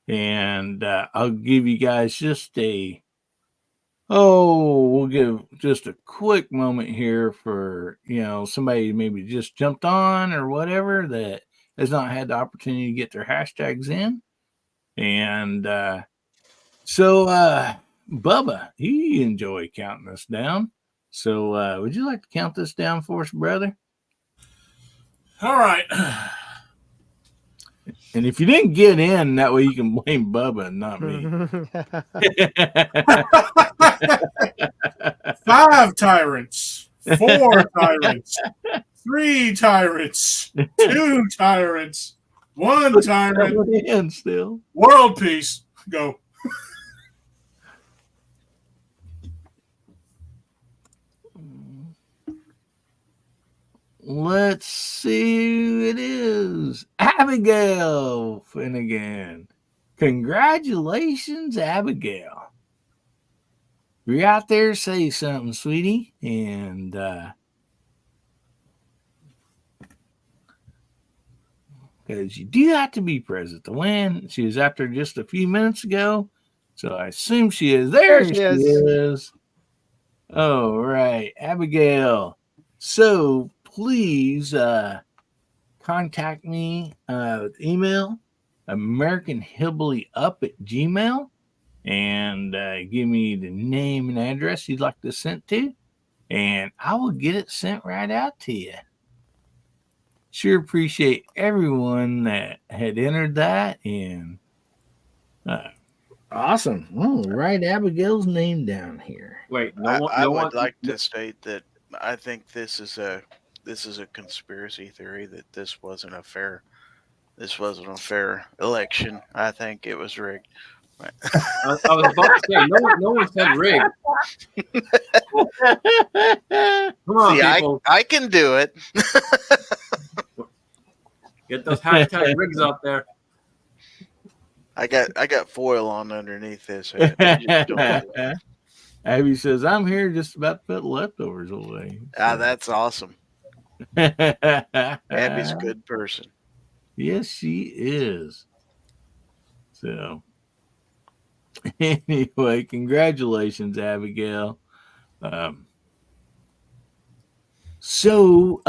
and I'll give you guys we'll give just a quick moment here for, somebody maybe just jumped on or whatever that has not had the opportunity to get their hashtags in. And so Bubba, he enjoyed counting us down. So would you like to count this down for us, brother? All right. And if you didn't get in, that way you can blame Bubba and not me. 5 tyrants, 4 tyrants, 3 tyrants, 2 tyrants, 1 tyrant. In still. World peace. Go. Let's see who it is. Abigail Finnegan. Congratulations, Abigail. If you're out there, say something, sweetie. And because you do have to be present to win. She was after just a few minutes ago, so I assume she is. There she is. All right, Abigail. So please contact me with email, AmericanHillbillyUp@gmail.com, and give me the name and address you'd like this sent to, and I will get it sent right out to you. Sure appreciate everyone that had entered that, and awesome. Oh, write Abigail's name down here. Wait, I would like to state that I think this is a conspiracy theory that this wasn't a fair election. I think it was rigged. I was about to say, no one said rigged. Come on, people. I can do it. Get those hashtag rigs out there. I got foil on underneath this. Abby says, I'm here just about to put leftovers away. That's awesome. Abby's a good person. Yes, she is. So, anyway, congratulations, Abigail. So,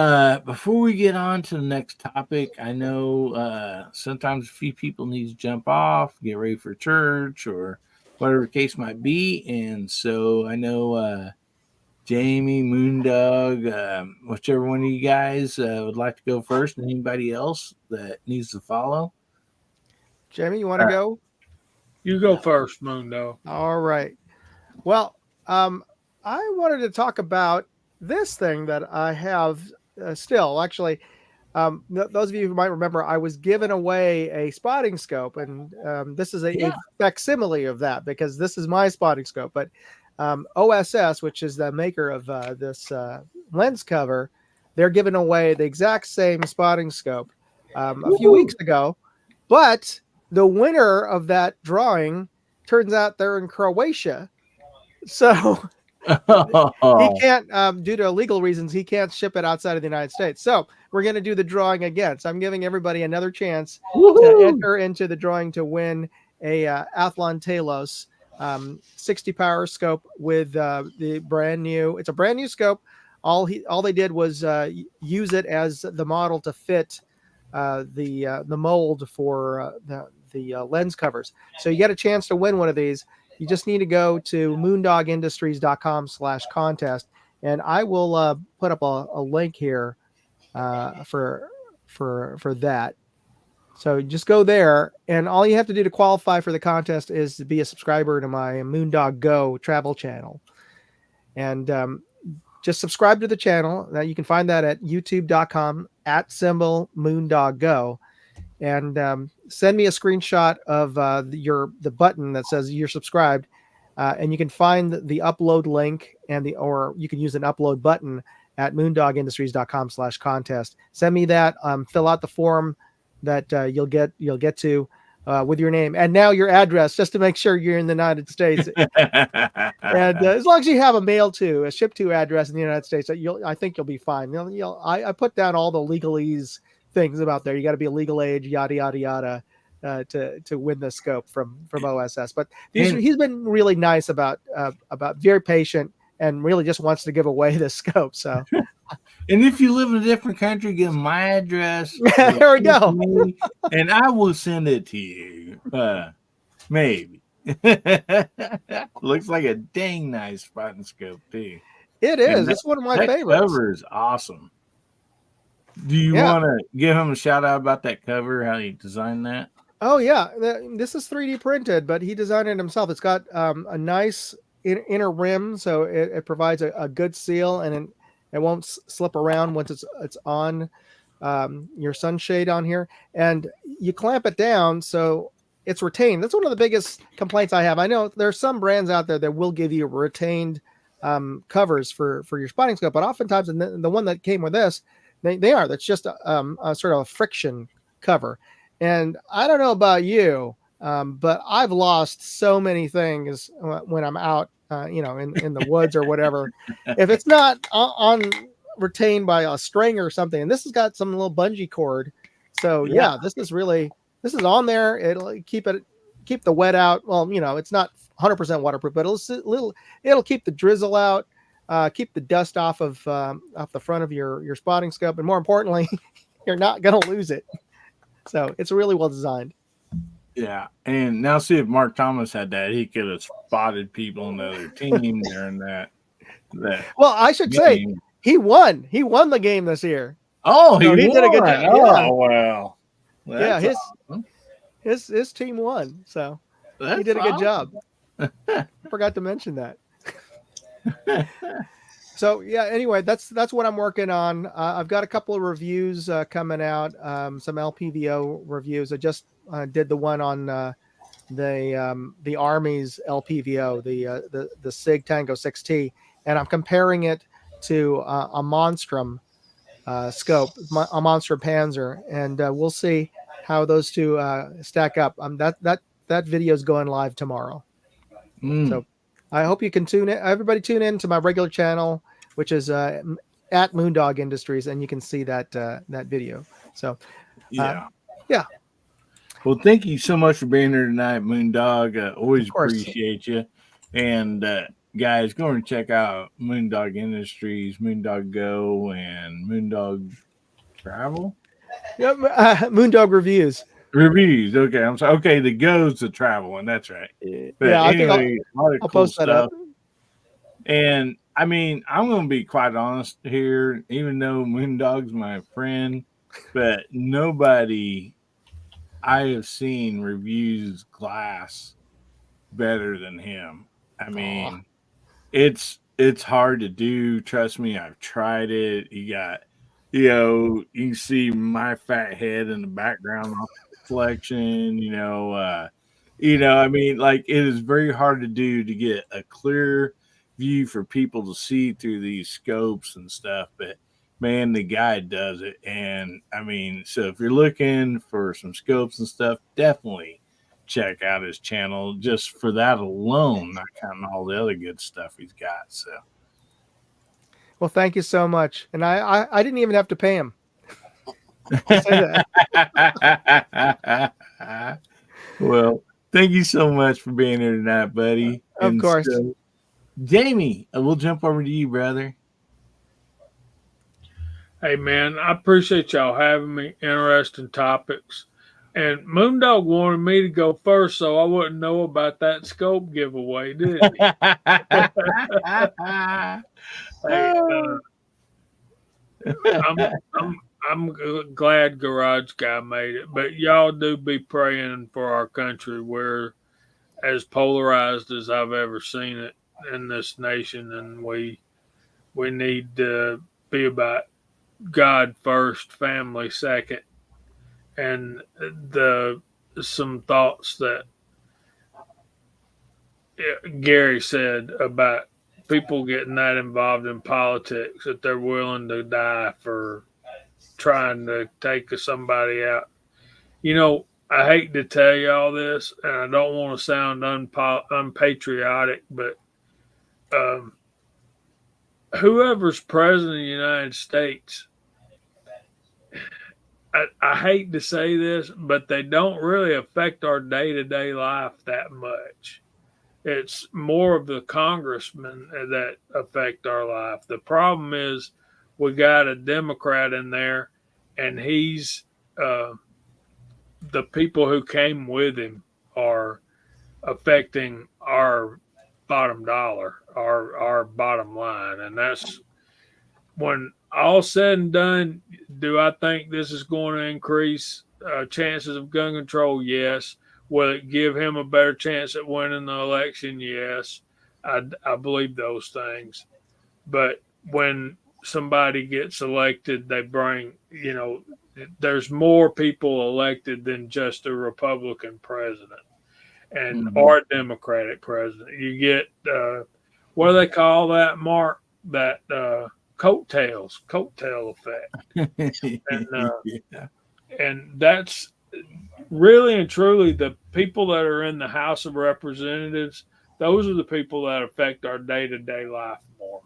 before we get on to the next topic, I know sometimes a few people need to jump off, get ready for church, or whatever the case might be. And so I know Jamie, Moondog, whichever one of you guys would like to go first, and anybody else that needs to follow. Jamie, you want to go? You go first, Mundo. All right. Well, I wanted to talk about this thing that I have still. Actually, those of you who might remember, I was given away a spotting scope, and this is a facsimile of that because this is my spotting scope. But OSS, which is the maker of this lens cover, they're giving away the exact same spotting scope a few weeks ago. But the winner of that drawing turns out they're in Croatia. So he can't, due to legal reasons, he can't ship it outside of the United States. So we're going to do the drawing again. So I'm giving everybody another chance to enter into the drawing to win a Athlon Talos 60 power scope with the brand new. It's a brand new scope. All they did was use it as the model to fit the mold for the lens covers. So you get a chance to win one of these. You just need to go to moondogindustries.com/contest, and I will put up a link here for that. So just go there, and all you have to do to qualify for the contest is to be a subscriber to my Moondog Go travel channel, and just subscribe to the channel. Now you can find that at youtube.com/moondoggo. And send me a screenshot of the button that says you're subscribed, and you can find the upload link or you can use an upload button at moondogindustries.com/contest. Send me that. Fill out the form that you'll get to with your name and now your address, just to make sure you're in the United States. And as long as you have a ship to address in the United States, I think you'll be fine. I put down all the legalese things about there. You got to be a legal age, yada yada yada, to win the scope from OSS. But he's been really nice about very patient and really just wants to give away the scope. So, and if you live in a different country, give my address. There we go. And I will send it to you. Maybe. Looks like a dang nice spotting scope too. It is. It's one of my favorites. Cover is awesome. Do you want to give him a shout out about that cover, how he designed that? Oh, yeah. This is 3D printed, but he designed it himself. It's got a nice inner rim, so it provides a good seal, and it won't slip around once it's on your sunshade on here. And you clamp it down so it's retained. That's one of the biggest complaints I have. I know there's some brands out there that will give you retained covers for your spotting scope, but oftentimes, and the one that came with this, that's just a sort of a friction cover. And I don't know about you, but I've lost so many things when I'm out, in the woods or whatever. If it's not on retained by a string or something, and this has got some little bungee cord. So this is on there. It'll keep the wet out. Well, it's not 100% waterproof, but it'll keep the drizzle out. Keep the dust off the front of your spotting scope, and more importantly, you're not going to lose it. So it's really well designed. Yeah, and now see if Mark Thomas had that, he could have spotted people on the other team during that. Well, I should say he won. He won the game this year. Oh, he did a good job. Oh, well. That's awesome. His team won, so he did a good job. Forgot to mention that. So anyway, that's what I'm working on. I've got a couple of reviews coming out, some LPVO reviews. I just did the one on the Army's LPVO, the SIG Tango 6T, and I'm comparing it to a Monstrum scope, a Monstrum Panzer, and we'll see how those two stack up. That video is going live tomorrow. So I hope you can everybody tune in to my regular channel, which is at Moondog Industries, and you can see that video. So yeah. Well, thank you so much for being here tonight, Moondog. Always appreciate you. And guys, go and check out Moondog Industries, Moondog Go, and Moondog Travel. Yep, Moondog Reviews. Okay, I'm sorry. Okay, the Go's the travel one. That's right. But anyway, a lot of cool post that stuff. up. And I mean, I'm going to be quite honest here, even though Moondog's my friend, but nobody I have seen reviews glass better than him. I mean, it's hard to do. Trust me, I've tried it. you can see my fat head in the background off the reflection. I mean, like it is very hard to do to get a clear view for people to see through these scopes and stuff. But man, the guy does it. And I mean, so if you're looking for some scopes and stuff, definitely check out his channel just for that alone, not counting all the other good stuff he's got. So, Well, thank you so much. And I didn't even have to pay him. I'll say that. Well, thank you so much for being here tonight, buddy. Of course. So, Jamie, we'll jump over to you, brother. Hey, man, I appreciate y'all having me. Interesting topics. And Moondog wanted me to go first, so I wouldn't know about that scope giveaway, did he? Hey, I'm glad Garage Guy made it, but y'all do be praying for our country. We're as polarized as I've ever seen it in this nation, and we need to be about God first, family second, and some thoughts that Gary said about people getting that involved in politics that they're willing to die for trying to take somebody out. I hate to tell you all this, and I don't want to sound unpatriotic, but whoever's president of the United States, I hate to say this, but they don't really affect our day-to-day life that much. It's more of the congressmen that affect our life. The problem is we got a Democrat in there, and he's the people who came with him are affecting our bottom dollar, our bottom line. And that's when all said and done, do I think this is going to increase chances of gun control? Yes. Will it give him a better chance at winning the election? Yes. I believe those things. But when somebody gets elected, they bring, there's more people elected than just a Republican president and or a Democratic president. You get what do they call that, Mark? That coattail effect. And that's really and truly the people that are in the House of Representatives. Those are the people that affect our day-to-day life more.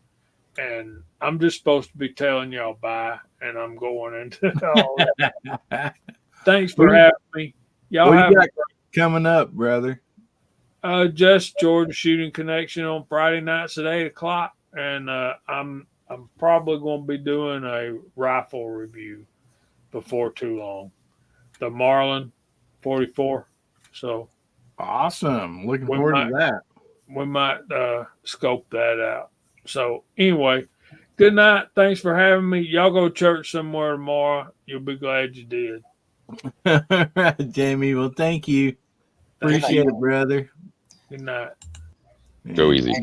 And I'm just supposed to be telling y'all bye, and I'm going into all that. Thanks for having me. Y'all have coming up, brother. Just Georgia Shooting Connection on Friday nights at 8:00, and I'm probably going to be doing a rifle review before too long. The Marlin 44. So awesome! Looking forward to that. We might scope that out. So anyway, good night. Thanks for having me. Y'all go to church somewhere tomorrow. You'll be glad you did. All right, Jamie. Well, thank you. Appreciate it, brother. Good night. Go easy.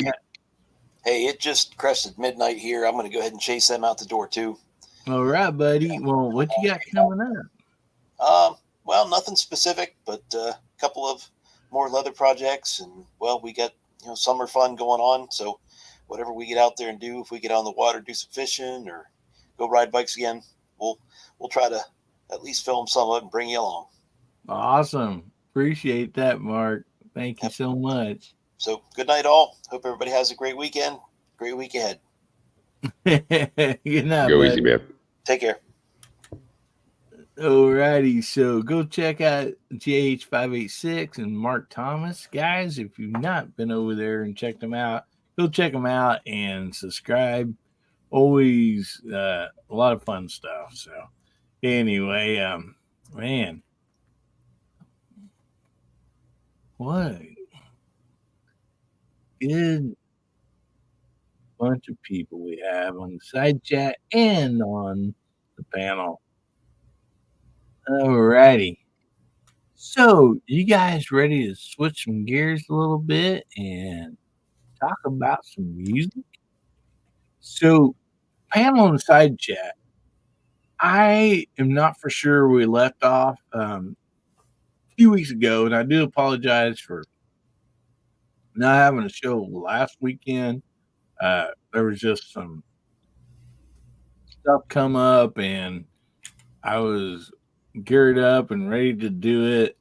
Hey, it just crested midnight here. I'm going to go ahead and chase them out the door too. All right, buddy. Well, what you got coming up? Well, nothing specific, but a couple of more leather projects, and well, we got summer fun going on. So whatever we get out there and do, if we get on the water, do some fishing or go ride bikes again, we'll try to at least film some of it and bring you along. Awesome. Appreciate that, Mark. Thank you so much. So good night, all. Hope everybody has a great weekend. Great week ahead. Good night. Go buddy. easy, man. Take care. Alrighty, so go check out JH586 and Mark Thomas. Guys, if you've not been over there and checked them out, go check them out and subscribe. Always a lot of fun stuff. So anyway, man, what a good bunch of people we have on the side chat and on the panel. Alrighty. So, you guys ready to switch some gears a little bit and talk about some music? So, panel and side chat. I am not for sure. We left off a few weeks ago, and I do apologize for not having a show last weekend. There was just some stuff come up, and I was geared up and ready to do it,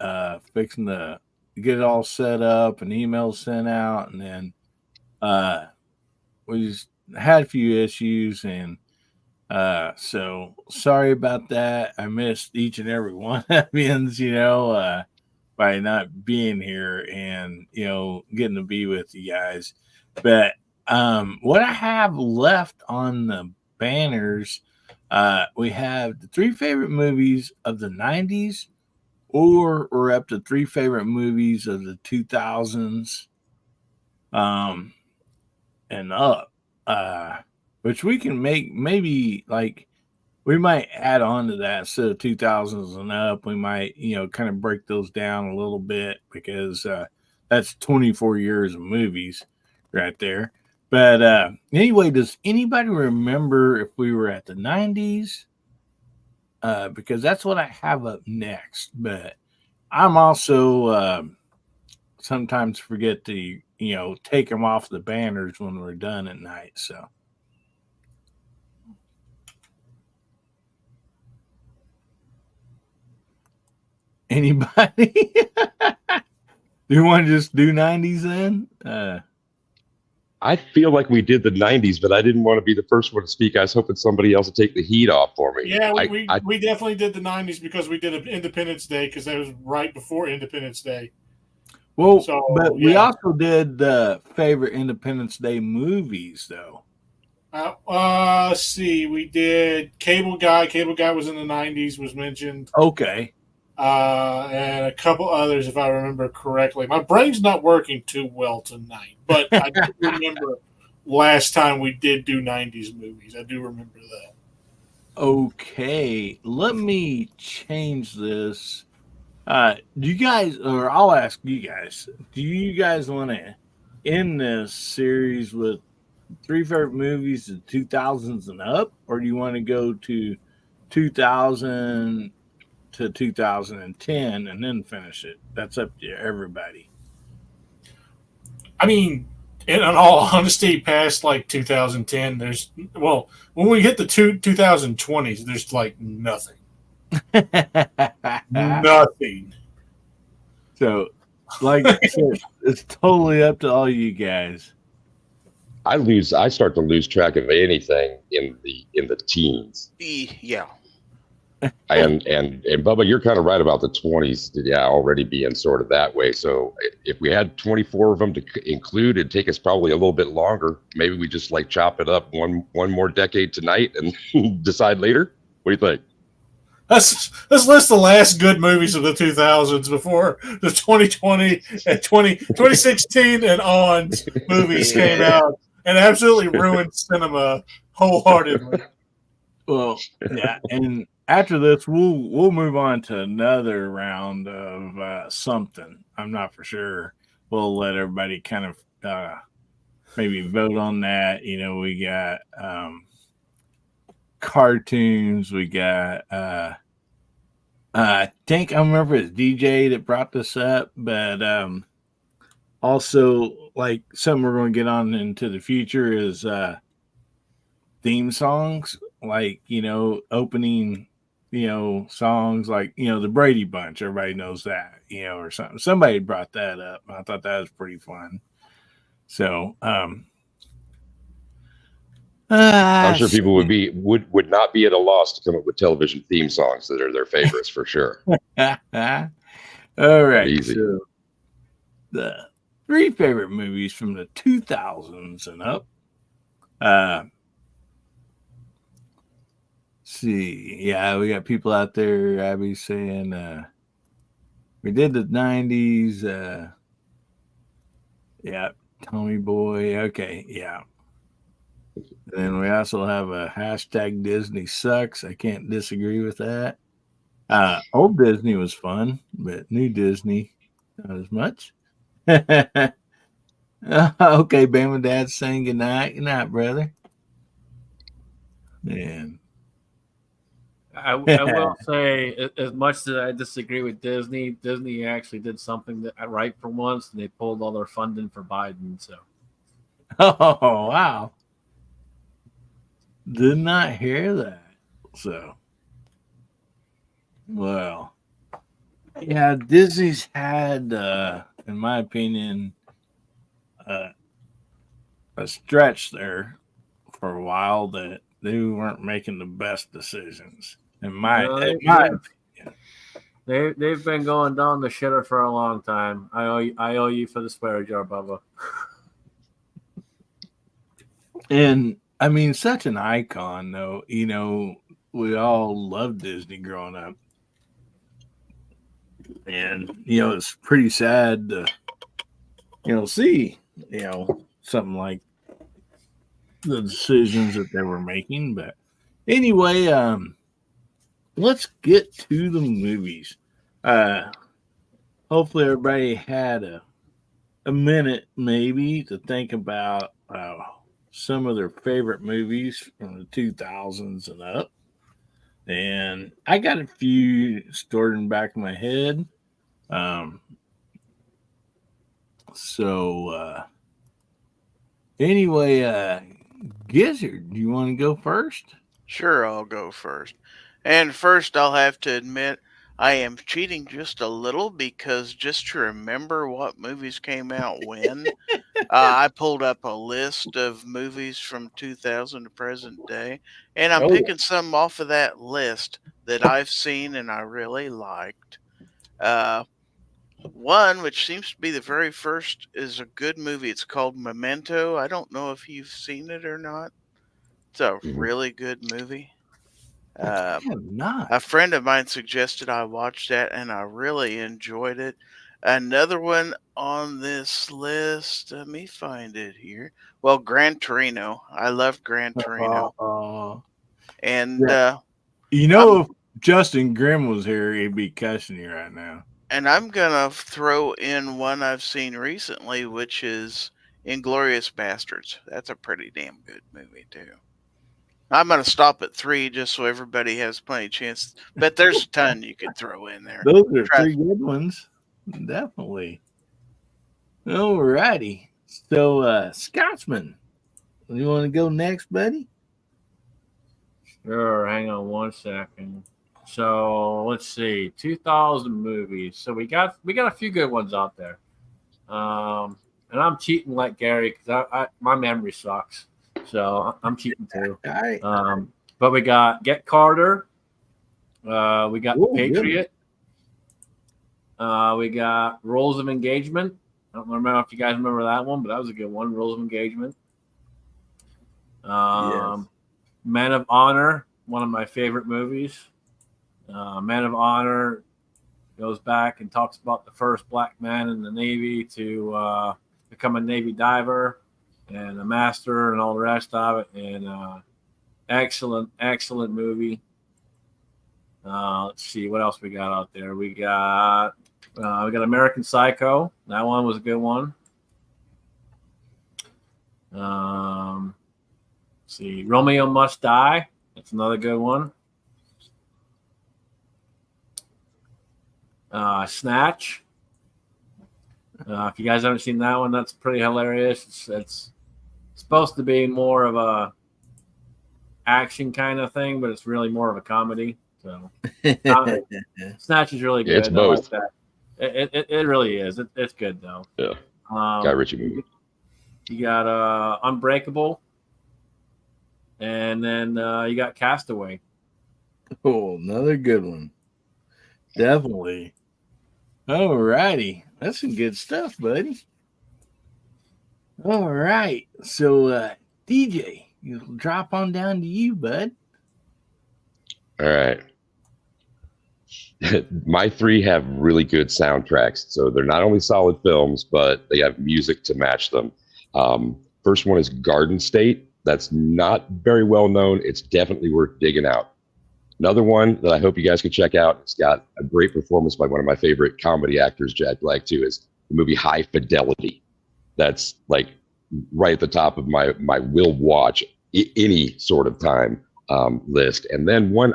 fixing to get it all set up and emails sent out, and then we just had a few issues, and so sorry about that. I missed each and every one of you, by not being here and getting to be with you guys. But what I have left on the banners, we have the 3 favorite movies of the 90s, or we're up to 3 favorite movies of the 2000s and up. Which we can make maybe like we might add on to that instead of 2000s and up. We might, kind of break those down a little bit because that's 24 years of movies right there. But anyway, does anybody remember if we were at the 90s? Because that's what I have up next. But I'm also sometimes forget to, take them off the banners when we're done at night. So. Anybody? Do you want to just do 90s then? I feel like we did the 90s, but I didn't want to be the first one to speak. I was hoping somebody else would take the heat off for me. Yeah, we definitely did the 90s because we did Independence Day because that was right before Independence Day. Well, but we also did the favorite Independence Day movies, though. Let's see. We did Cable Guy. Cable Guy was in the 90s, was mentioned. Okay. And a couple others, if I remember correctly. My brain's not working too well tonight, but I do remember last time we did do 90s movies. I do remember that. Okay. Let me change this. Do you guys, or I'll ask you guys, do you guys want to end this series with 3 favorite movies of 2000s and up, or do you want to go to 2000 to 2010 and then finish it? That's up to everybody. I mean, in all honesty, past like 2010, when we hit the 2020s, there's like nothing. Nothing. So, like I said, it's totally up to all you guys. I start to lose track of anything in the teens. Yeah. And Bubba, you're kind of right about the 20s. Yeah, already being sort of that way. So if we had 24 of them to include, it'd take us probably a little bit longer. Maybe we just like chop it up one more decade tonight and decide later. What do you think? Let's list the last good movies of the 2000s before the 2020 and 2016 and on movies came out and absolutely ruined cinema wholeheartedly. Well, yeah, and after this, we'll move on to another round of something. I'm not for sure. We'll let everybody kind of maybe vote on that. We got cartoons. We got I think I remember it's DJ that brought this up, but also like something we're going to get on into the future is theme songs, like opening songs like the Brady Bunch. Everybody knows that, or something. Somebody brought that up. I thought that was pretty fun. So I'm sure people would not be at a loss to come up with television theme songs that are their favorites for sure. All right. Easy. So the 3 favorite movies from the 2000s and up. See, yeah, we got people out there, Abby, saying we did the 90s. Yeah, Tommy Boy. Okay, yeah. Then we also have a hashtag Disney sucks. I can't disagree with that. Old Disney was fun, but new Disney, not as much. Okay, Bama Dad's saying good night. Good night, brother. Man. I will say, as much as I disagree with Disney, Disney actually did something that right for once, and they pulled all their funding for Biden. So, Oh wow, did not hear that. So, well, yeah, Disney's had, in my opinion, a stretch there for a while that they weren't making the best decisions. In my opinion. They've been going down the shitter for a long time. I owe you for the swear jar, Bubba. And I mean, such an icon, though. You know, we all loved Disney growing up, and you know, it's pretty sad to see something like the decisions that they were making. But anyway, let's get to the movies. Hopefully everybody had a minute maybe to think about some of their favorite movies from the 2000s and up. And I got a few stored in the back of my head. Anyway, Gizzard, do you want to go first? Sure, I'll go first. And first, I'll have to admit, I am cheating just a little because just to remember what movies came out when, I pulled up a list of movies from 2000 to present day, and I'm picking some off of that list that I've seen and I really liked. One, which seems to be the very first, is a good movie. It's called Memento. I don't know if you've seen it or not. It's a really good movie. I have not. A friend of mine suggested I watch that, and I really enjoyed it. Another one on this list, let me find it here. Well, Gran Torino. I love Gran Torino. And, if Justin Grimm was here, he'd be cussing you right now. And I'm going to throw in one I've seen recently, which is Inglourious Bastards. That's a pretty damn good movie, too. I'm going to stop at 3 just so everybody has plenty of chance. But there's a ton you could throw in there. Those are 3 good ones. Definitely. All righty. So, Scotsman, you want to go next, buddy? Sure. Hang on one second. So let's see, 2000 movies. So we got a few good ones out there. And I'm cheating like Gary because my memory sucks. So I'm cheating too. All right. But we got Get Carter. We got The Patriot. We got Rules of Engagement. I don't remember if you guys remember that one, but that was a good one. Rules of Engagement. Yes. Men of Honor, one of my favorite movies. Man of Honor goes back and talks about the first black man in the Navy to become a Navy diver and a master and all the rest of it. And excellent movie. Let's see what else we got out there. We got American Psycho. That one was a good one. Let's see, Romeo Must Die. That's another good one. Snatch. If you guys haven't seen that one, that's pretty hilarious. It's supposed to be more of a action kind of thing, but it's really more of a comedy. So Snatch is really good. It's both. I like that. It really is. It's good though. Yeah. Guy Ritchie movie. You got Unbreakable, and then you got Castaway. Oh, another good one. Definitely. All righty. That's some good stuff, buddy. All right. So, DJ, you'll drop on down to you, bud. All right. My 3 have really good soundtracks. So they're not only solid films, but they have music to match them. First one is Garden State. That's not very well known. It's definitely worth digging out. Another one that I hope you guys can check out, it's got a great performance by one of my favorite comedy actors, Jack Black, too, is the movie High Fidelity. That's like right at the top of my will watch any sort of time list. And then one,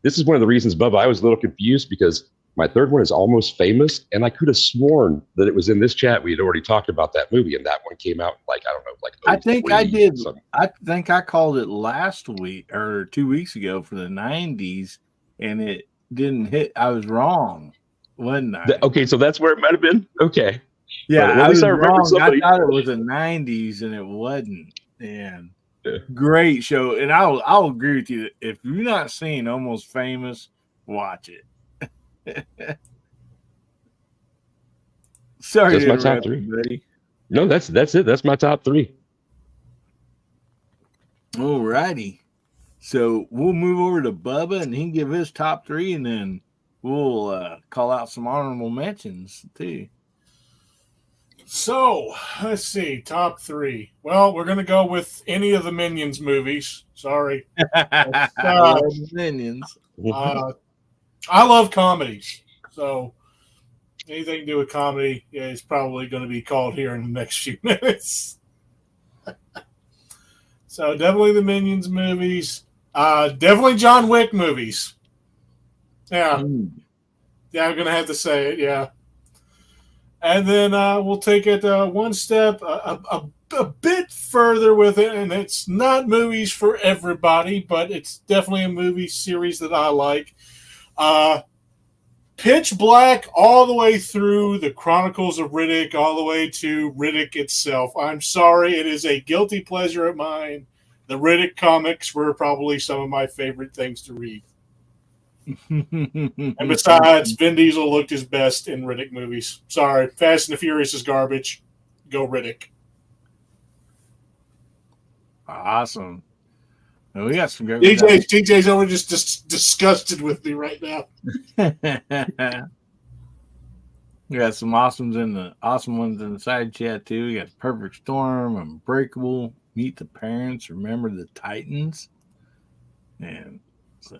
this is one of the reasons, Bubba, I was a little confused because my third one is Almost Famous, and I could have sworn that it was in this chat. We had already talked about that movie, and that one came out like, I don't know, like I think I 03 did. something. I think I called it last week or 2 weeks ago for the 90s, and it didn't hit. I was wrong, wasn't I? Okay, so that's where it might have been. Okay. Yeah, But at I least was I remember wrong. somebody. I thought it was a 90s, and it wasn't. And Yeah. great show. And I'll agree with you. If you're not seeing Almost Famous, watch it. Sorry That's to my top interrupt three. you, buddy. No, that's it. That's my top three. All righty. So we'll move over to Bubba, and he can give his top three, and then we'll call out some honorable mentions too. So let's see, top three. Well, we're gonna go with any of the Minions movies. Sorry, I love Minions. I love comedies, so anything to do with comedy is probably going to be called here in the next few minutes. So definitely the Minions movies. Definitely John Wick movies. Yeah. Yeah, I'm going to have to say it, yeah. And then we'll take it one step a bit further with it, and it's not movies for everybody, but it's definitely a movie series that I like. Pitch Black all the way through the Chronicles of Riddick, all the way to Riddick itself. I'm sorry, it is a guilty pleasure of mine. The Riddick comics were probably some of my favorite things to read. And besides, Vin Diesel looked his best in Riddick movies. Sorry, Fast and the Furious is garbage. Go Riddick. Awesome. Well, we got some great TJ's only just disgusted with me right now. We got some awesome ones in the side chat too. We got Perfect Storm, Unbreakable, Meet the Parents, Remember the Titans, and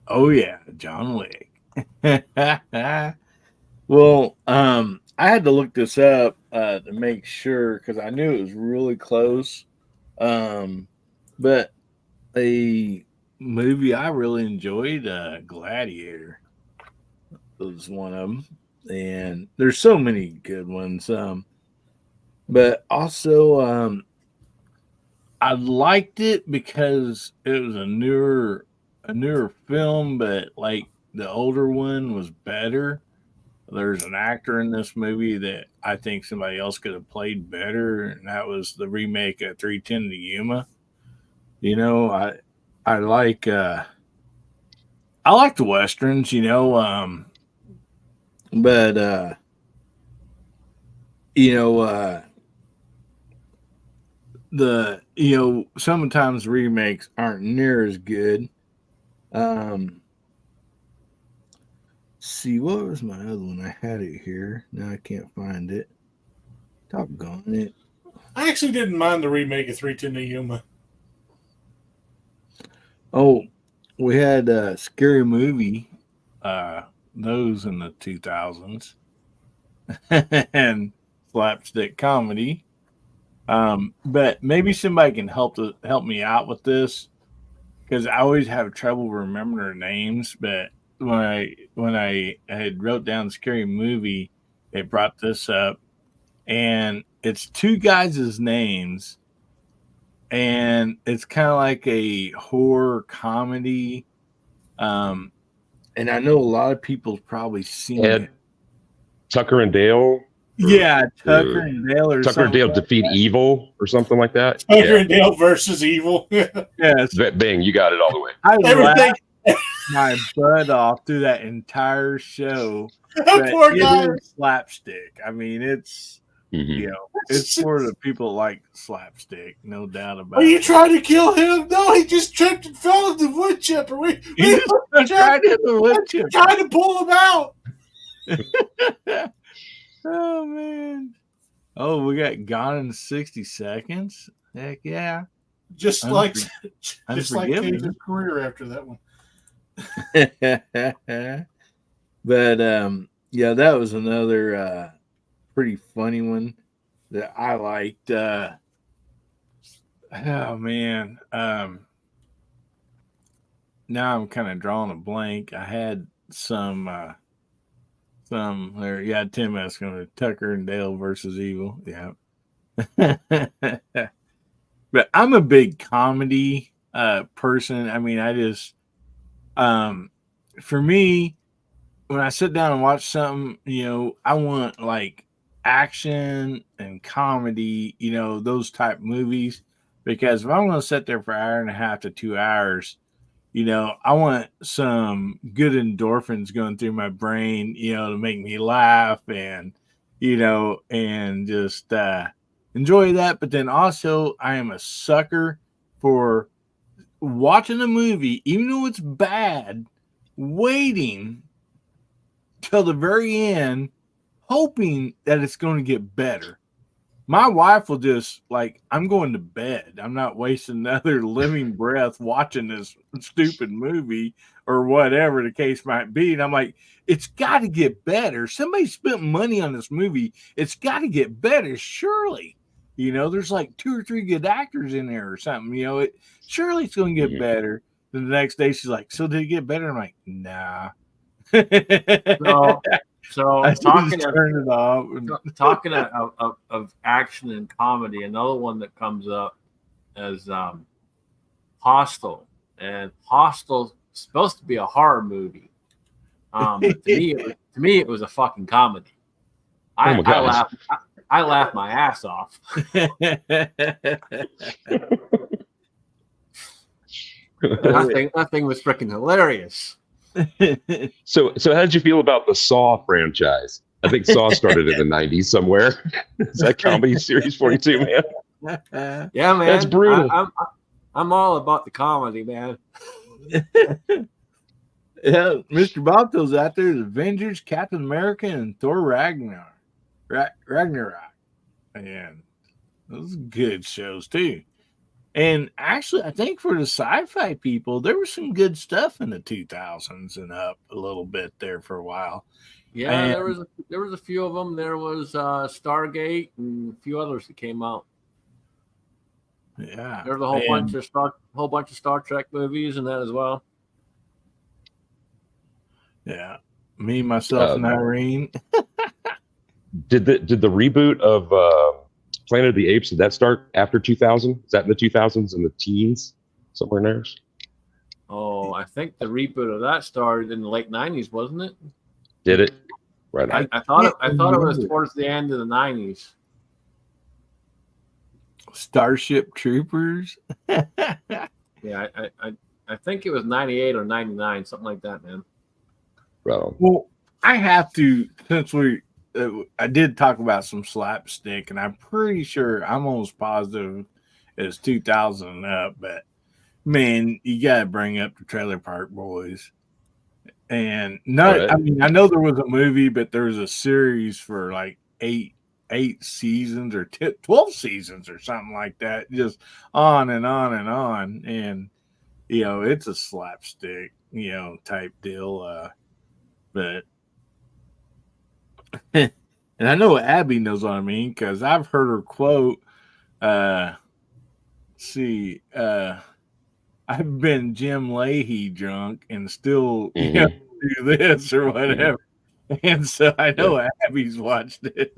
oh yeah, John Wick. Well, I had to look this up to make sure because I knew it was really close. But a movie I really enjoyed, Gladiator, was one of them, and there's so many good ones. But also, I liked it because it was a newer film, but like the older one was better. There's an actor in this movie that I think somebody else could have played better, and that was the remake of 3:10 to Yuma. You know, I like the westerns, you know, but you know, sometimes remakes aren't near as good. See, what was my other one? I had it here. Now I can't find it. Doggone it. I actually didn't mind the remake of 3:10 to Yuma. Oh, we had a Scary Movie, those in the 2000s, and slapstick comedy. But maybe somebody can help me out with this because I always have trouble remembering their names. But when I had wrote down Scary Movie, it brought this up, and it's two guys' names. And it's kind of like a horror comedy. And I know a lot of people's probably seen it. Tucker and Dale. Yeah, Tucker and Dale or Tucker and Dale defeat evil or something like that. Tucker and Dale versus evil. Yes. Bang, you got it all the way. I laughed my butt off through that entire show. Poor guy. Slapstick. I mean, it's you know, it's for the people that like slapstick, no doubt about it. Are you trying to kill him? No, he just tripped and fell in the wood chipper. We tried to hit the wood chipper. Trying to pull him out. Oh man. Oh, we got Gone in 60 Seconds. Heck yeah. Just like Cage's career after that one. But yeah, that was another pretty funny one that I liked. Oh man. now I'm kind of drawing a blank. I had some there. Yeah, Tim asking me Tucker and Dale versus Evil. Yeah. But I'm a big comedy person. I mean, I just for me, when I sit down and watch something, I want like action and comedy, those type movies. Because if I'm going to sit there for an hour and a half to 2 hours, I want some good endorphins going through my brain, to make me laugh and just enjoy that. But then also, I am a sucker for watching a movie, even though it's bad, waiting till the very end, hoping that it's going to get better. My wife will just like, I'm going to bed. I'm not wasting another living breath watching this stupid movie or whatever the case might be. And I'm like, it's got to get better. Somebody spent money on this movie. It's got to get better, surely. There's like 2 or 3 good actors in there or something. Surely it's going to get better. Then the next day she's like, so did it get better? I'm like, nah. So I talking just turned it off. talking of action and comedy, another one that comes up is Hostel, and Hostel's supposed to be a horror movie. But to me, it was a fucking comedy. I laughed my ass off. that thing was freaking hilarious. So how did you feel about the Saw franchise? I think Saw started in the 90s somewhere. Is that comedy series 42, man? Yeah, man. That's brutal. I'm all about the comedy, man. Yeah, Mr. Balto's out there. The Avengers, Captain America, and Thor Ragnarok. And those are good shows too. And actually, I think for the sci-fi people, there was some good stuff in the 2000s and up a little bit there for a while. Yeah, and there was a few of them. There was Stargate and a few others that came out. Yeah, there's a whole bunch of Star Trek movies and that as well. Yeah, me, myself, and Irene. Did the reboot of Planet of the Apes, did that start after 2000? Is that in the 2000s and the teens? Somewhere in there? Oh, I think the reboot of that started in the late 90s, wasn't it? Did it? Right. I thought it was towards the end of the 90s. Starship Troopers. Yeah, I think it was 98 or 99, something like that, man. Right. Well, I have to, since I did talk about some slapstick, and I'm pretty sure, I'm almost positive it's 2000 and up, but man, you got to bring up the Trailer Park Boys. And I mean, I know there was a movie, but there was a series for like eight seasons or 12 seasons or something like that, just on and on and on. And, it's a slapstick, type deal. But and I know Abby knows what I mean, because I've heard her quote, I've been Jim Leahy drunk and still do this or whatever. And so I know Abby's watched it.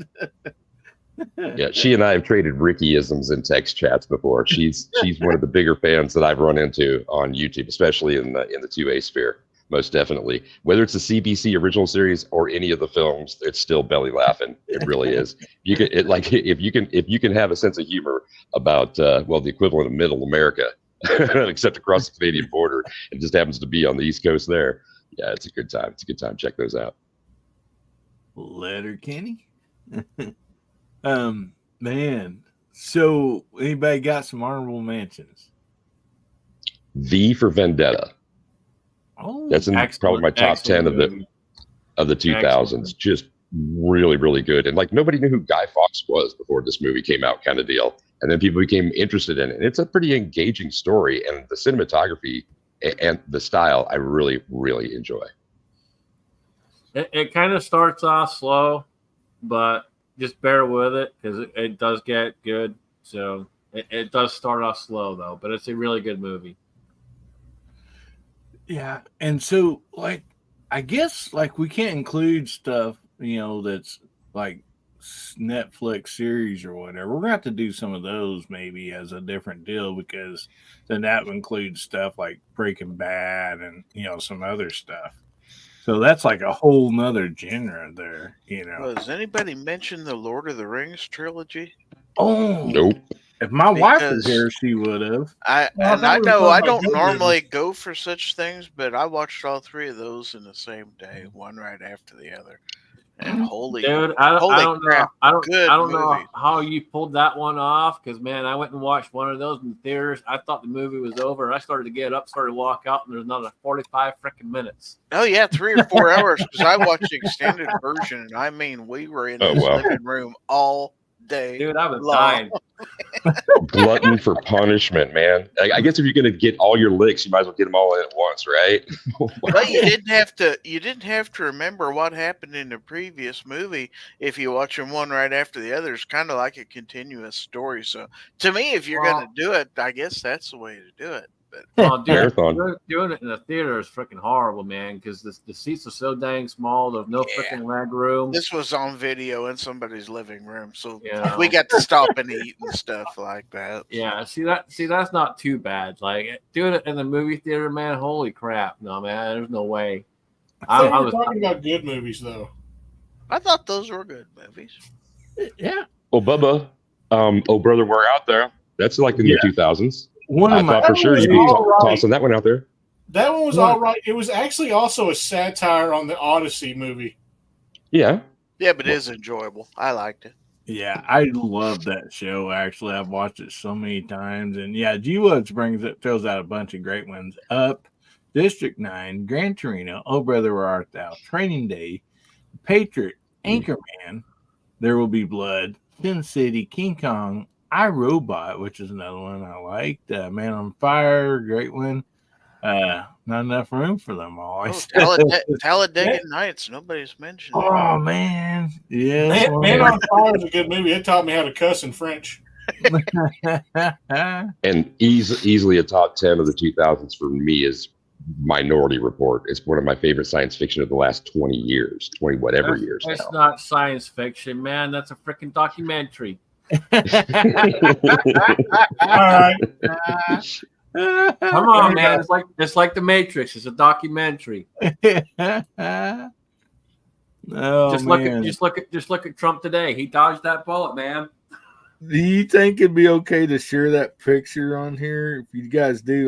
Yeah, she and I have traded Ricky-isms in text chats before. She's one of the bigger fans that I've run into on YouTube, especially in the 2A sphere. Most definitely, whether it's the CBC original series or any of the films, it's still belly laughing. It really is. If you can have a sense of humor about the equivalent of Middle America, except across the Canadian border, it just happens to be on the East Coast there. Yeah, it's a good time. It's a good time. Check those out. Letterkenny. Man. So anybody got some honorable mentions? V for Vendetta. Oh, that's in probably my top 10 of the 2000s. Excellent. Just really, really good. And like nobody knew who Guy Fawkes was before this movie came out, kind of deal. And then people became interested in it. And it's a pretty engaging story, and the cinematography and the style I really, really enjoy. It kind of starts off slow, but just bear with it because it does get good. So it does start off slow though, but it's a really good movie. Yeah, and so like I guess like we can't include stuff, that's like Netflix series or whatever. We're gonna have to do some of those maybe as a different deal because then that would include stuff like Breaking Bad and some other stuff. So that's like a whole nother genre there. Well, has anybody mentioned the Lord of the Rings trilogy? Oh, Nope. if my wife was Because here, she would have. I Well, and I thought we were know talking I about don't good normally movies. go for such things, but I watched all three of those in the same day, one right after the other. And holy Dude, I don't know. crap, I good don't know movies. how you pulled that one off. Because man, I went and watched one of those in theaters. I thought the movie was over. I started to get up, started to walk out, and there's another 45 freaking minutes. Oh yeah, 3 or 4 hours because I watched the extended version, and I mean, we were in Oh this wow. living room all day Dude, I was long. dying. Glutton for punishment, man. I guess if you're gonna get all your licks, you might as well get them all in at once, right? But you didn't have to. You didn't have to remember what happened in the previous movie if you watch them one right after the other. It's kind of like a continuous story. So to me, if you're gonna do it, I guess that's the way to do it. But Well, dude, Marathon. doing it in the theater is freaking horrible, man. Because the seats are so dang small. There's no Yeah. freaking leg room. this was on video in somebody's living room, so Yeah. we got to stop and eat and stuff like that. Yeah, see that's not too bad. Like doing it in the movie theater, man. Holy crap, no man, there's no way. I I thought we was were talking about good movies, though. I thought those were good movies. Yeah. Well, Bubba, oh brother, we're out there. That's like in the 2000s. One I of my thought for sure you'd be tossing that one out there. That one was all right. It was actually also a satire on the Odyssey movie. Yeah. Yeah, but it is enjoyable. I liked it. Yeah, I love that show. Actually, I've watched it so many times, and yeah, G Woods throws out a bunch of great ones. Up, District 9, Gran Torino, Oh Brother Where Art Thou, Training Day, Patriot, Anchorman, There Will Be Blood, Sin City, King Kong, I, Robot, which is another one I liked. Man on Fire, great one. Not enough room for them all. Oh, Talladega Nights. Nobody's mentioned that. Oh man, yes. Man on Fire is a good movie. It taught me how to cuss in French. And easily a top 10 of the 2000s for me is Minority Report. It's one of my favorite science fiction of the last 20 years, 20 whatever years It's now. not science fiction, man. That's a freaking documentary. All right. Come on, man. It's like the Matrix. It's a documentary. Oh, just look at Trump today. He dodged that bullet, man. Do you think it'd be okay to share that picture on here? If you guys do,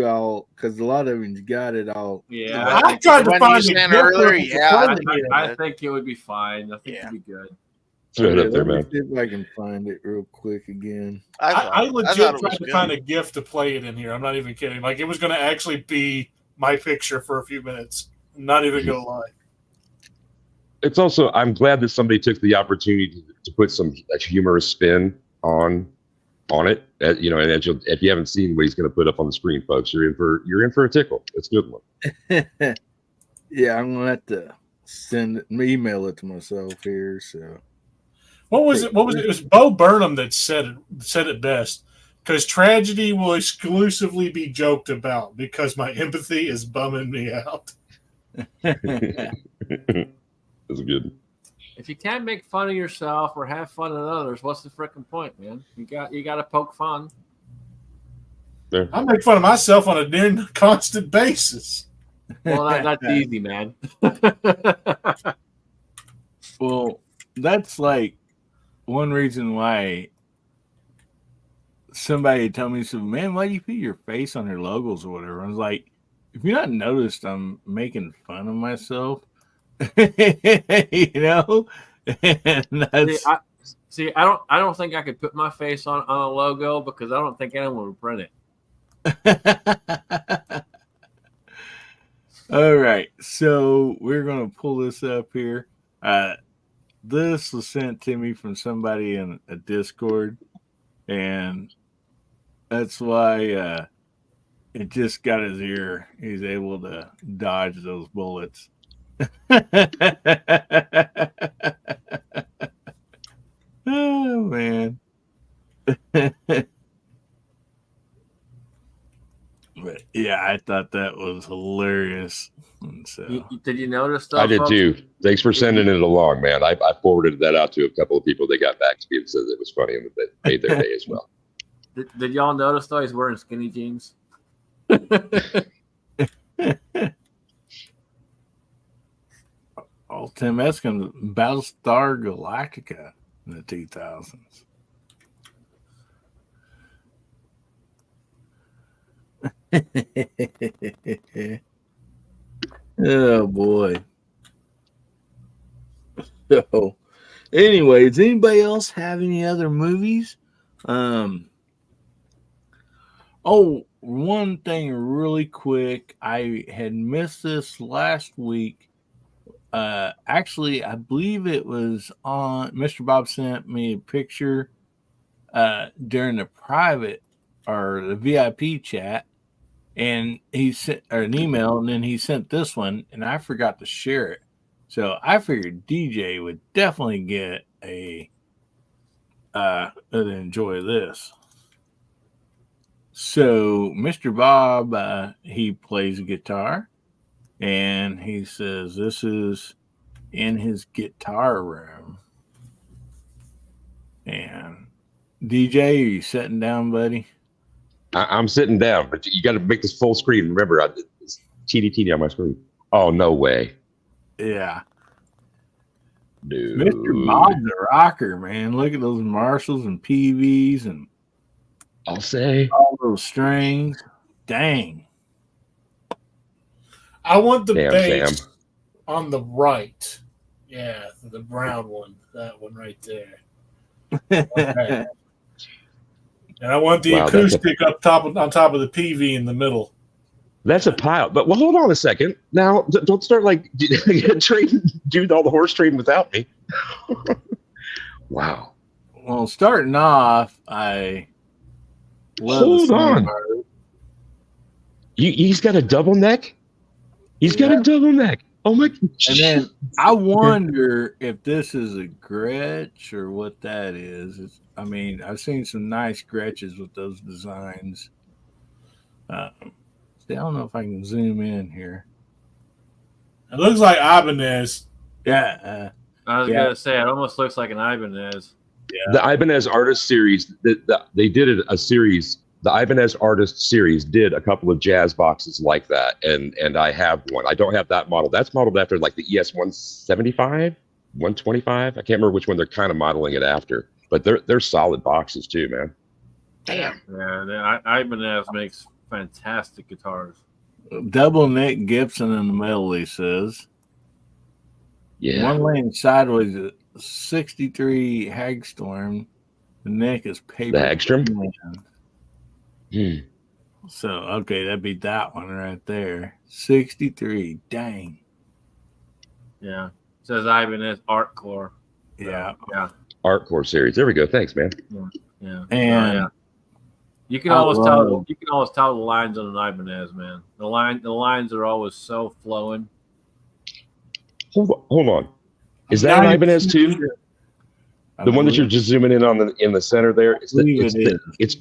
because a lot of you got it all. Yeah, I tried to find it earlier. Yeah, I think it would be fine. I think it'd be good. Throw it up there, let me man. see if I can find it real quick again. I legit thought it tried was to good. find a GIF to play it in here. I'm not even kidding. Like, it was going to actually be my picture for a few minutes. I'm not even going to lie. It's also, I'm glad that somebody took the opportunity to put some humorous spin on it. And if you haven't seen what he's going to put up on the screen, folks, you're in for a tickle. It's a good one. Yeah, I'm gonna have to email it to myself here. So What was it? It was Bo Burnham that said it best. Because tragedy will exclusively be joked about because my empathy is bumming me out. That's good. If you can't make fun of yourself or have fun with others, what's the freaking point, man? You got to poke fun. There. I make fun of myself on a near constant basis. Well, that's easy, man. Well, that's like one reason why somebody told me, man, why do you put your face on your logos or whatever? I was like, if you're not noticed, I'm making fun of myself. And that's... I don't think I could put my face on a logo because I don't think anyone would print it. All right, so we're gonna pull this up here. This was sent to me from somebody in a Discord, and that's why it just got his ear. He's able to dodge those bullets. Oh man. But Yeah, I thought that was hilarious. And so Did you notice though? I did folks? too. Thanks for sending it along, man. I forwarded that out to a couple of people. They got back to me and said it was funny and that made their day as well. Did y'all notice though he's wearing skinny jeans? Oh, Tim Eskin, Battlestar Galactica in the 2000s. Oh boy. So, anyway, does anybody else have any other movies? Oh, one thing really quick. I had missed this last week. Actually, I believe it was on Mr. Bob sent me a picture during the private or the VIP chat, and he sent or an email, and then he sent this one, and I forgot to share it. So I figured DJ would definitely get a enjoy this. So Mr. Bob, he plays guitar, and he says this is in his guitar room. And DJ, are you sitting down, buddy? I'm sitting down, but you got to make this full screen. Remember, it's teeny on my screen. Oh, no way. Yeah. Dude. Mr. Bob the Rocker, man. Look at those Marshalls and PVs and I'll say all those strings. Dang. I want the Damn, bass Sam. on the right. Yeah, the brown one. That one right there. Okay. And I want the acoustic on top of the PV in the middle. That's a pile. But well, hold on a second. Now, don't start like do all the horse trading without me. Wow. Well, starting off, I love hold on. He's got a double neck. He's got a double neck. Oh my! And then I wonder if this is a Gretsch or what that is. I mean, I've seen some nice Gretches with those designs. See, I don't know if I can zoom in here. It looks like Ibanez. Yeah. I was gonna say it almost looks like an Ibanez. Yeah. The Ibanez Artist Series. They did a series. The Ibanez Artist Series did a couple of jazz boxes like that, and I have one. I don't have that model. That's modeled after like the ES 175, 125. I can't remember which one they're kind of modeling it after, but they're solid boxes too, man. Damn. Yeah, Ibanez makes fantastic guitars. Double neck Gibson in the middle, he says. Yeah. One laying sideways at 63 Hagstorm. The neck is paper. The Hagstrom? So, okay, that'd be that one right there. 63. Dang. Yeah. It says Ibanez Art Core. Yeah. Yeah. Art Core Series. There we go. Thanks, man. Yeah. And you can always tell. You can always tell the lines on an Ibanez, man. The lines are always so flowing. Hold on. Is that an Ibanez too? The one that you're just zooming in on in the center there. It's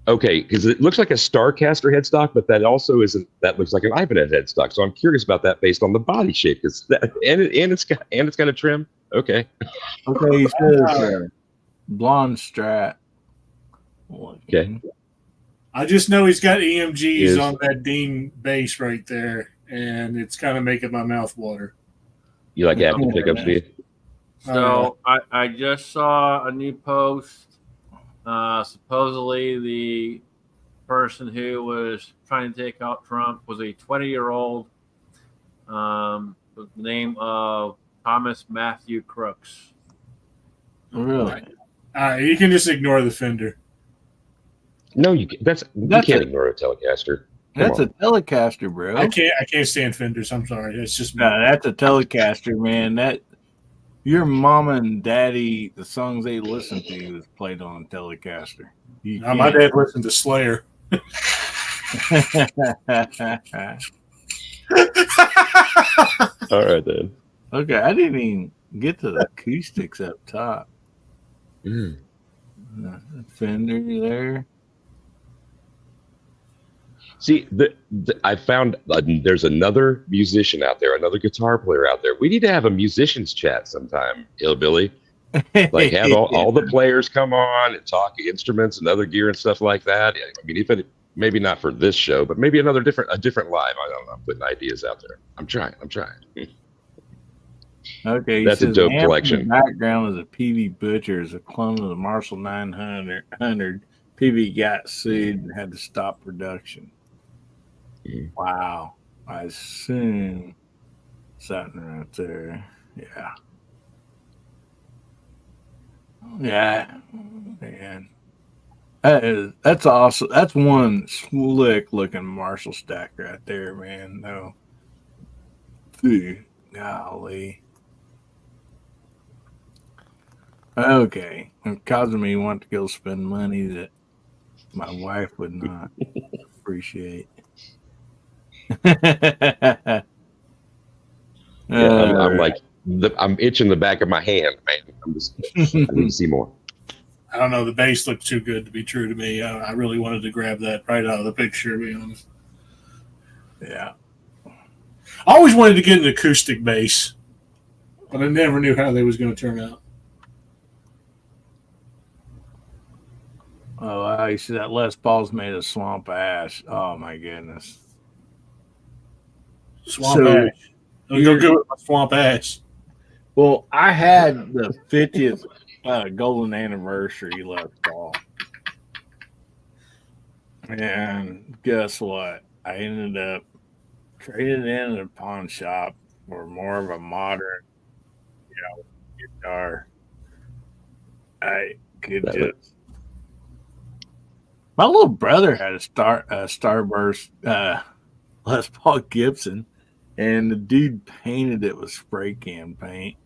okay because it looks like a Starcaster headstock, but that also isn't. That looks like an Ibanez headstock. So I'm curious about that based on the body shape. Because it's got a trim. Okay. Okay. He says blonde Strat. Okay. I just know he's got EMGs on that Dean bass right there, and it's kind of making my mouth water. You like Apple pickup speed? So I just saw a new post. Supposedly the person who was trying to take out Trump was a 20-year-old with the name of Thomas Matthew Crooks. Really? You can just ignore the fender. No, you can't ignore a Telecaster. That's a Telecaster, bro. I can't stand fenders. I'm sorry. It's just no. That's a Telecaster, man. That your mama and daddy, the songs they listened to was played on a Telecaster. My dad listened to Slayer. All right then. Okay, I didn't even get to the acoustics up top. Fender there. See, I found there's another musician out there, another guitar player out there. We need to have a musicians chat sometime, Hillbilly. Like have all the players come on and talk instruments and other gear and stuff like that. I mean, even maybe not for this show, but maybe a different live. I don't know. I'm putting ideas out there. I'm trying. Okay, That's a dope Lampe collection. In the background is a PV Butcher, is a clone of the Marshall 900. PV got sued and had to stop production. Wow. I assume something right there. Yeah. Yeah. Man. That's awesome. That's one slick looking Marshall stack right there, man. No. Dude, golly. Okay. It's causing me to want to go spend money that my wife would not appreciate. Yeah, I'm like I'm itching the back of my hand, man. I need to see more. I don't know. The bass looked too good to be true to me. I really wanted to grab that right out of the picture, to be honest. Yeah. I always wanted to get an acoustic bass, but I never knew how they was going to turn out. Oh, wow. You see that Les Paul's made of swamp ash. Oh, my goodness. Swamp ash. Go good with my swamp ash. Well, I had the 50th golden anniversary Les Paul. And guess what? I ended up trading in a pawn shop for more of a modern, guitar. I could just. My little brother had a Starburst Les Paul Gibson, and the dude painted it with spray can paint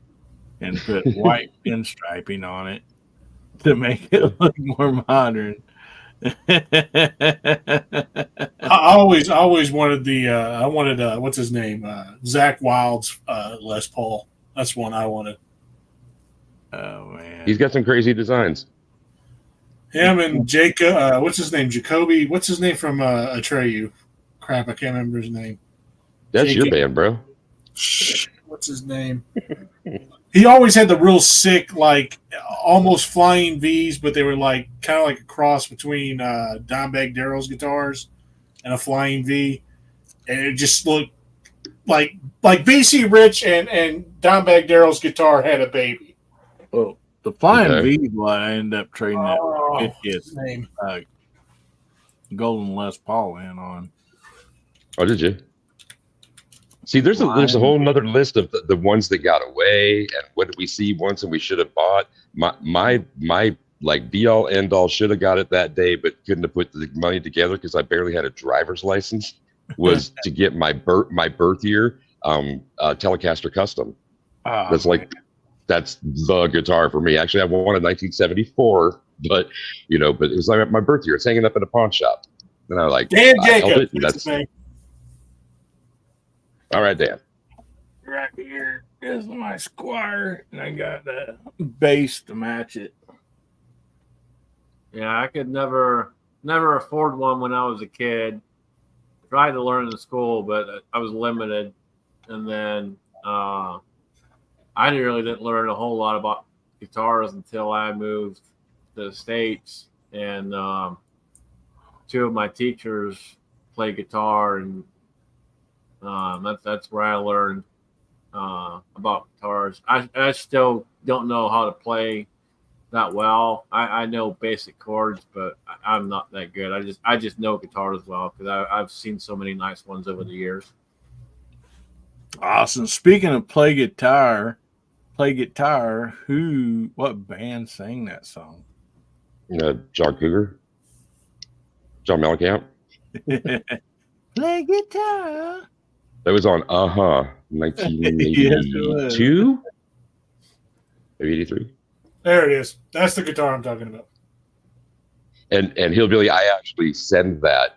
and put white pinstriping on it to make it look more modern. I always wanted what's his name? Zach Wilde's Les Paul. That's one I wanted. Oh man, he's got some crazy designs. Him and Jacob, what's his name? Jacoby. What's his name from Atreyu? Crap, I can't remember his name. That's Jacob. Your band, bro. What's his name? He always had the real sick, like almost flying V's, but they were like kind of like a cross between Dimebag Darrell's guitars and a flying V, and it just looked like BC Rich and Dimebag Darrell's guitar had a baby. Oh, the flying V is what I ended up trading that 50th golden Les Paul in on. Oh, did you? See, there's a whole nother list of the ones that got away and what did we see once and we should have bought. My like be all end all should have got it that day, but couldn't have put the money together because I barely had a driver's license. Was to get my birth year Telecaster Custom. That's the guitar for me. Actually, I won in 1974, but it was like my birth year. It's hanging up in a pawn shop, and I like Dan Jacob. held it, and that's all right, Dan. Right here is my Squire, and I got the bass to match it. Yeah, I could never afford one when I was a kid. Tried to learn in school, but I was limited, and then I really didn't learn a whole lot about guitars until I moved to the States, and two of my teachers play guitar, and that's where I learned about guitars. I still don't know how to play that well. I know basic chords, but I'm not that good. I just know guitars well because I've seen so many nice ones over the years. Awesome. Speaking of play guitar, what band sang that song? John Cougar, John Mellencamp. Play guitar. That was on 1982, maybe 83. There it is. That's the guitar I'm talking about. And Hillbilly, I actually send that.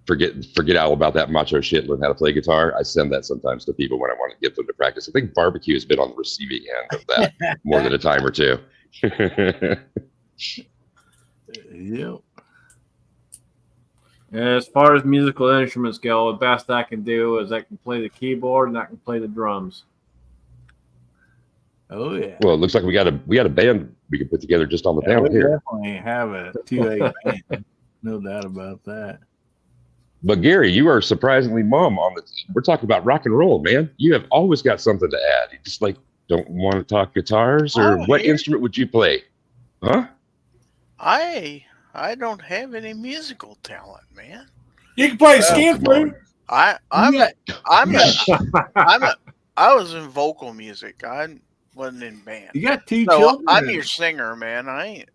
Forget all about that macho shit. Learn how to play guitar. I send that sometimes to people when I want to get them to practice. I think Barbecue has been on the receiving end of that more than a time or two. Yep. As far as musical instruments go, the best I can do is I can play the keyboard and I can play the drums. Oh yeah. Well, it looks like we got a band we can put together just on the Yeah, panel we here. definitely have a 2A band. No doubt about that. But Gary, you are surprisingly mum on the. We're talking about rock and roll, man. You have always got something to add. You just like don't want to talk guitars, or what instrument would you play? Huh? I don't have any musical talent, man. You can play skin flute. I was in vocal music. I wasn't in band. You got two So children. I'm your singer, man. I ain't.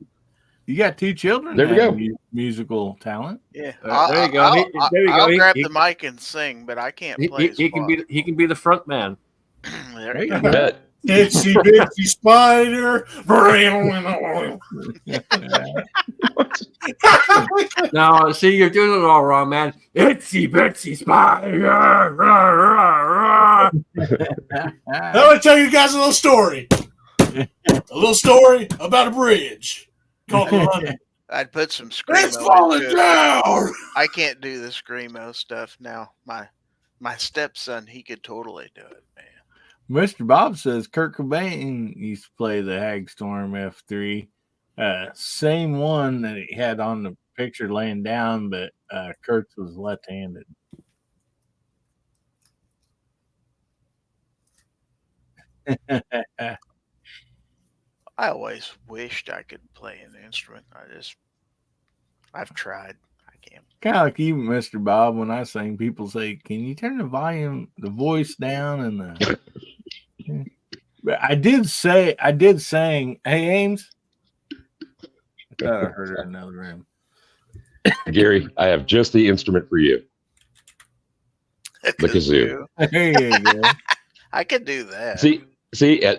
You got two children. There we that go. have musical talent. Yeah, there you go. There you go. I'll grab the mic and sing, but I can't play. He can be the front man. There you go. Bet. Itsy bitsy spider. No, see, you're doing it all wrong, man. Itsy bitsy spider. I want to tell you guys a little story. A little story about a bridge called the London. I'd put some screamo. It's falling into it. down. I can't do the screamo stuff now. My stepson, he could totally do it, man. Mr. Bob says Kurt Cobain used to play the Hagstorm F3. Same one that he had on the picture laying down, but Kurt's was left-handed. I always wished I could play an instrument. I've tried. I can't. Kind of like you, Mr. Bob. When I sing, people say, "Can you turn the volume, the voice down?" And the but I did sing. Hey, Ames. I thought I heard her in another room. Gary, I have just the instrument for you. The kazoo. There you go. I could do that. See,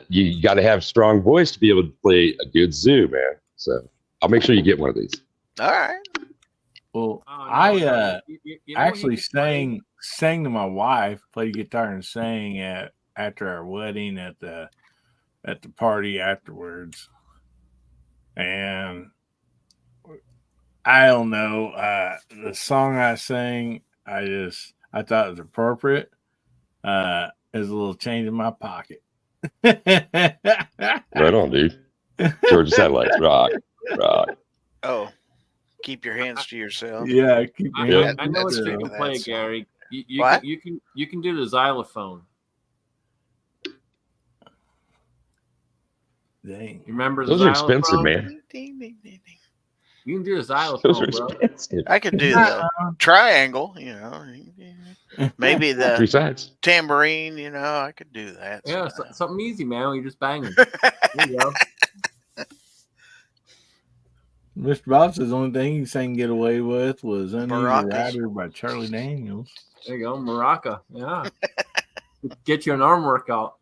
you got to have a strong voice to be able to play a good zoo, man. So I'll make sure you get one of these. All right. Well, Oh, no, I you know actually what you sang to my wife, played guitar and sang after our wedding at the party afterwards. And I don't know, the song I sang, I thought it was appropriate. There's a little change in my pocket. Right on, dude. Georgia Satellites, rock. Oh, keep your hands to yourself. Yeah, keep your hands I know what to you can yourself. play, Gary. What? You can do the xylophone. Dang. You remember Those the are expensive, xylophone? man. You can do the Those xylophone, are bro. expensive. I could do the triangle, you know. Maybe Three the sides. tambourine, you know. I could do that. Yeah, somehow. something easy, man. You just bang them. There you go. Mr. Bob says the only thing he sang "Get Away With" was "Uneasy Maracas. Rider" by Charlie Daniels. There you go, maraca. Yeah. Get you an arm workout.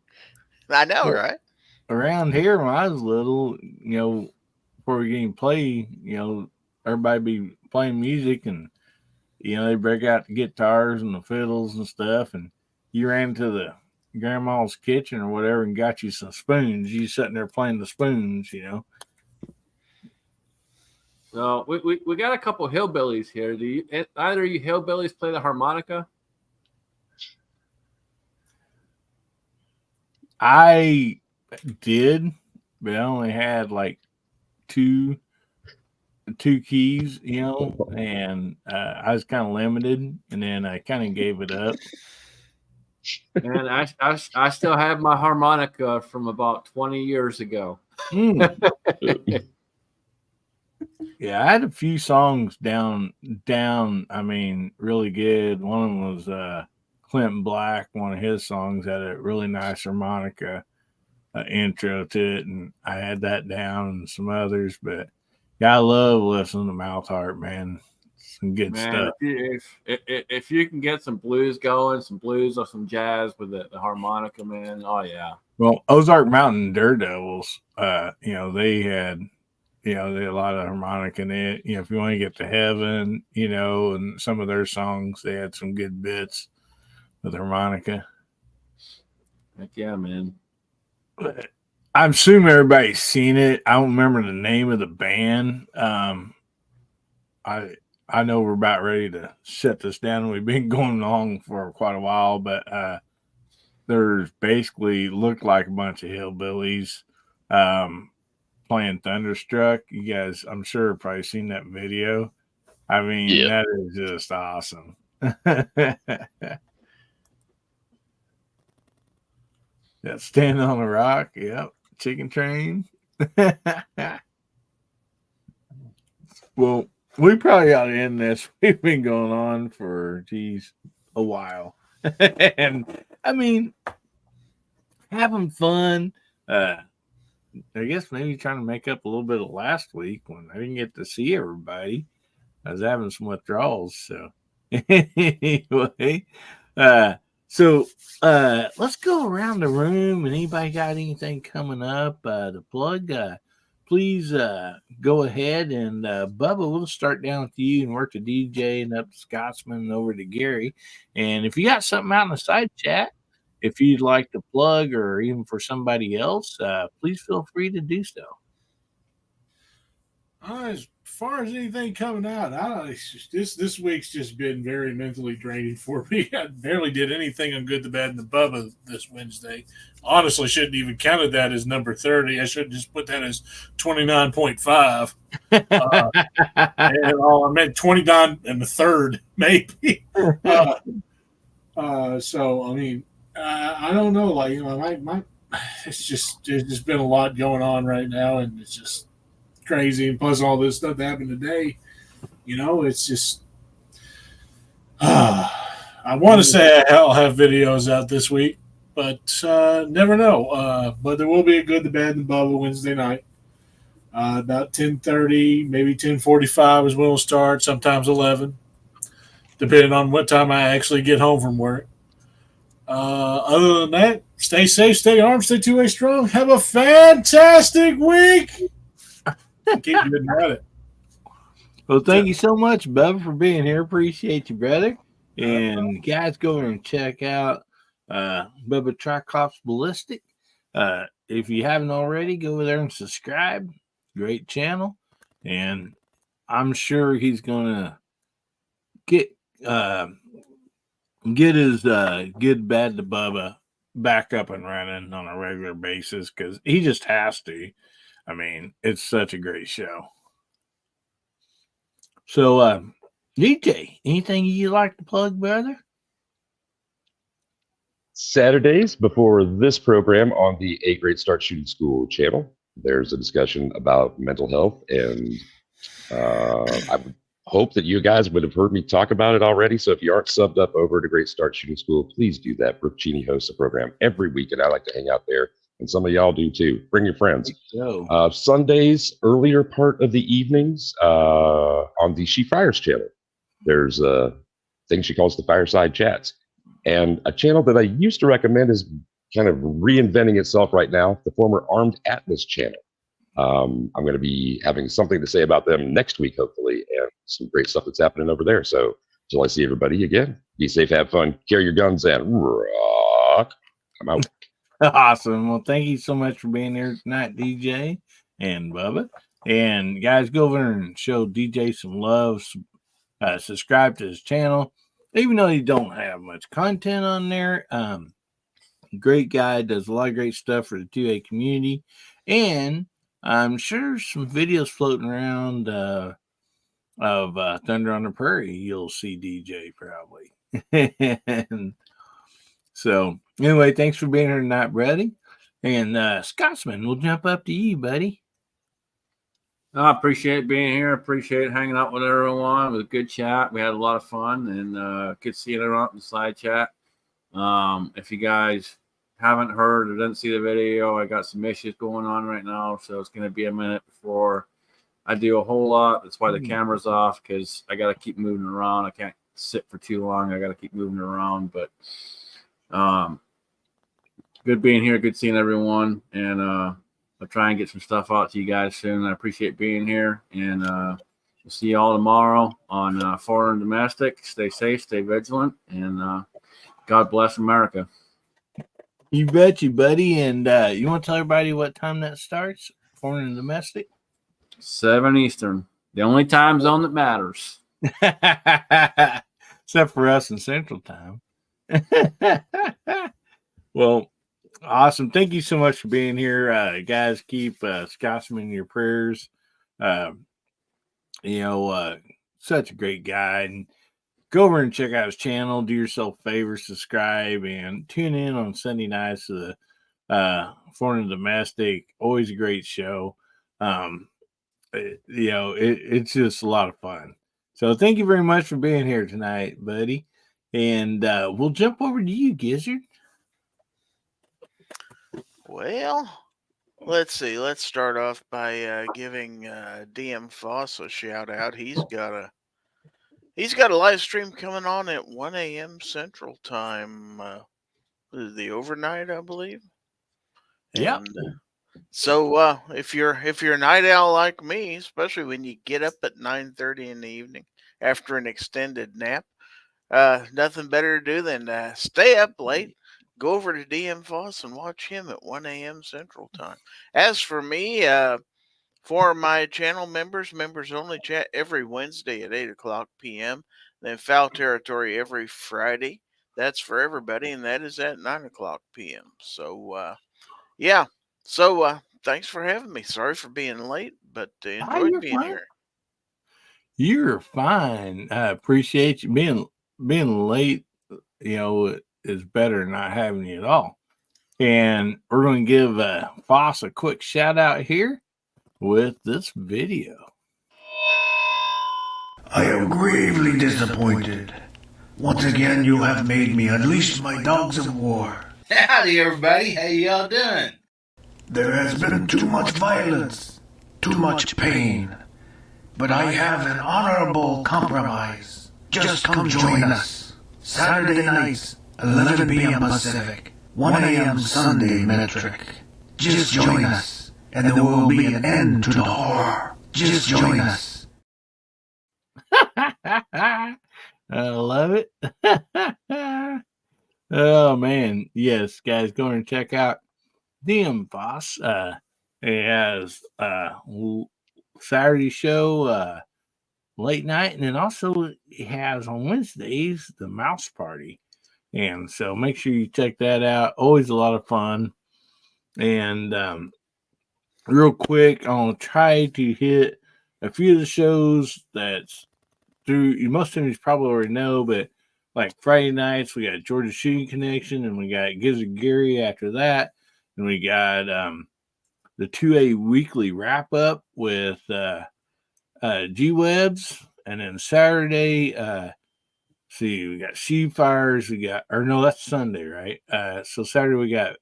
I know, right? Around here when I was little, you know, before we even play, you know, everybody be playing music and, you know, they break out the guitars and the fiddles and stuff. And you ran to the grandma's kitchen or whatever and got you some spoons. You sitting there playing the spoons, you know. No, we got a couple hillbillies here. Do you either of you hillbillies play the harmonica? I did, but I only had like two keys, you know, and I was kind of limited, and then I kind of gave it up. And I still have my harmonica from about 20 years ago. Yeah, I had a few songs down. I mean, really good. One of them was Clinton Black. One of his songs had a really nice harmonica intro to it, and I had that down, and some others. But yeah, I love listening to Mouth Heart, man. Some good stuff. If you can get some blues going, some blues or some jazz with the harmonica, man. Oh yeah. Well, Ozark Mountain Daredevils, you know, they had a lot of harmonica in it. You know, if you want to get to heaven, you know, and some of their songs, they had some good bits with harmonica. Heck yeah, man. But I assume everybody's seen it. I don't remember the name of the band. I know we're about ready to shut this down. We've been going on for quite a while, but there's basically looked like a bunch of hillbillies playing Thunderstruck. You guys, I'm sure, have probably seen that video. I mean, Yeah. that is just awesome. Yeah, standing on a rock. Yep. Chicken train. Well, we probably ought to end this. We've been going on for, a while. And I mean, having fun. I guess maybe trying to make up a little bit of last week when I didn't get to see everybody. I was having some withdrawals. So anyway, let's go around the room, and anybody got anything coming up to plug? Please go ahead, and Bubba, we'll start down with you and work to DJ and up to Scotsman and over to Gary. And if you got something out in the side chat, if you'd like to plug or even for somebody else, please feel free to do so. As far as anything coming out, this week's just been very mentally draining for me. I barely did anything on Good, the Bad, and the Bubba this Wednesday. Honestly, shouldn't even counted that as number 30. I should just put that as 29.5. I meant 29 and the third, maybe. So I mean, I don't know. Like, you know, my it's just there's just been a lot going on right now, and it's just crazy. And plus all this stuff that happened today, you know, it's just I want to say I'll have videos out this week, but never know. But there will be a Good, the Bad, and the Bubba Wednesday night. About 10:30, maybe 10:45 is when it'll start, sometimes 11, depending on what time I actually get home from work. Other than that, stay safe, stay armed, stay two-way strong. Have a fantastic week. Keep getting at it. Well, thank you so much, Bubba, for being here. Appreciate you, brother. And guys, go over and check out Bubba Triclops Ballistic. If you haven't already, go over there and subscribe. Great channel. And I'm sure he's gonna get his Good, Bad, to Bubba back up and running on a regular basis, because he just has to. I mean, it's such a great show. So, DJ, anything you like to plug, brother? Saturdays before this program on the A Great Start Shooting School channel, there's a discussion about mental health, and I would hope that you guys would have heard me talk about it already. So if you aren't subbed up over to Great Start Shooting School, please do that. Brooke Cheney hosts a program every week, and I like to hang out there, and some of y'all do too. Bring your friends. Sundays, earlier part of the evenings, on the She Fires channel, there's a thing she calls the Fireside Chats. And a channel that I used to recommend is kind of reinventing itself right now, the former Armed Atlas channel. I'm going to be having something to say about them next week, hopefully, and some great stuff that's happening over there. So until I see everybody again, be safe, have fun, carry your guns, and rock. I'm out. Awesome. Well, thank you so much for being here tonight, DJ and Bubba. And guys, go over and show DJ some love. Subscribe to his channel. Even though you don't have much content on there, great guy, does a lot of great stuff for the 2A community. And I'm sure some videos floating around of Thunder on the Prairie. You'll see DJ probably. And so anyway, thanks for being here tonight, buddy. And Scotsman, we'll jump up to you, buddy. I appreciate being here. Appreciate hanging out with everyone. It was a good chat. We had a lot of fun, and good seeing everyone in the side chat. If you guys haven't heard or didn't see the video, I got some issues going on right now, so it's going to be a minute before I do a whole lot. That's why the camera's off, because I got to keep moving around. I can't sit for too long. I got to keep moving around. But good being here. Good seeing everyone, and I'll try and get some stuff out to you guys soon. I appreciate being here, and we'll see you all tomorrow on Foreign and Domestic. Stay safe, stay vigilant, and God bless America. You bet you, buddy. And you want to tell everybody what time that starts? Foreign and Domestic? 7 Eastern. The only time zone that matters. Except for us in Central Time. Well, awesome. Thank you so much for being here. Guys, keep Scotsman in your prayers. Uh, such a great guy. And go over and check out his channel. Do yourself a favor, subscribe, and tune in on Sunday nights to the Foreign and Domestic. Always a great show. It's just a lot of fun. So thank you very much for being here tonight, buddy. And we'll jump over to you, Gizzard. Well, let's see. Let's start off by giving DM Foss a shout out. He's got a live stream coming on at 1 a.m. Central Time. The overnight, I believe. Yeah. So if you're a night owl like me, especially when you get up at 9:30 in the evening after an extended nap, nothing better to do than stay up late, go over to DM Foss and watch him at 1 a.m. Central Time. As for me, for my channel members only chat every Wednesday at 8 p.m. Then Foul Territory every Friday. That's for everybody, and that is at 9 p.m. So, yeah. So, thanks for having me. Sorry for being late, but enjoyed being here. You're fine. I appreciate you being late. Is better than not having you at all. And we're going to give Foss a quick shout out here with this video. I am gravely disappointed. Once again, you have made me unleash my dogs of war. Howdy, everybody. How y'all doing? There has been too much violence, too much pain. But I have an honorable compromise. Just come join us. Saturday nights, 11 p.m. Pacific, 1 a.m. Sunday metric. Just join us, and there will be an end to the horror. Just join us. I love it. Oh, man. Yes, guys, go and check out DM Foss. It has Saturday show, late night, and then also it has on Wednesdays the Mouse Party. And so make sure you check that out. Always a lot of fun. And real quick, I'll try to hit a few of the shows that's through. Most of you probably already know, but like Friday nights, we got Georgia Shooting Connection, and we got Gizzard Gary after that. And we got the 2A weekly wrap up with G-Webs. And then Saturday, we got Sheep Fires. That's Sunday, right? So Saturday we got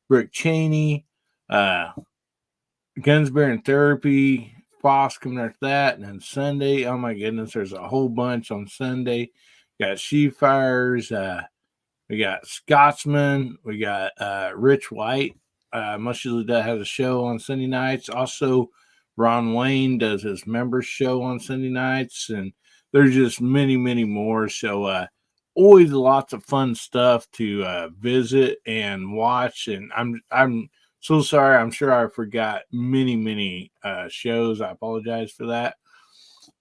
Rick Cheney, Guns, Beer, and Therapy, Foss coming after that. And then Sunday, oh my goodness, there's a whole bunch on Sunday. We got Sheep Fires. We got Scotsman. We got Rich White. Much as that has a show on Sunday nights. Also, Ron Wayne does his members show on Sunday nights, and there's just many, many more. So always lots of fun stuff to visit and watch. And I'm so sorry. I'm sure I forgot many, many shows. I apologize for that.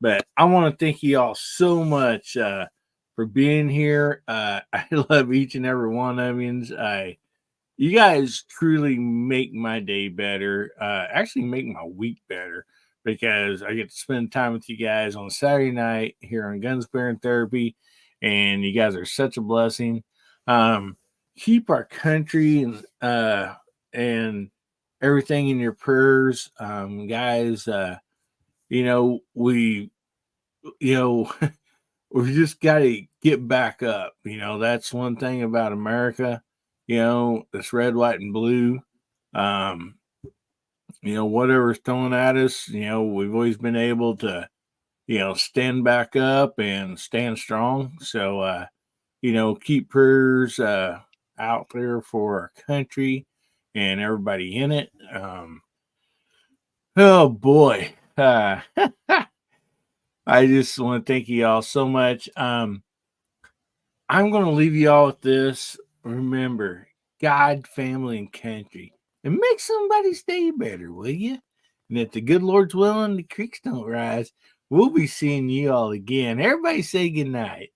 But I want to thank you all so much for being here. I love each and every one of you. You guys truly make my day better. Actually make my week better, because I get to spend time with you guys on Saturday night here on Guns, Beer, and Therapy. And you guys are such a blessing. Keep our country and everything in your prayers. Guys, we just got to get back up. That's one thing about America. This red, white, and blue. Whatever's thrown at us, we've always been able to, stand back up and stand strong. So, keep prayers out there for our country and everybody in it. Oh boy. I just want to thank you all so much. I'm going to leave you all with this. Remember, God, family, and country. And make somebody's day better, will you? And if the good Lord's willing, the creeks don't rise, we'll be seeing you all again. Everybody say goodnight.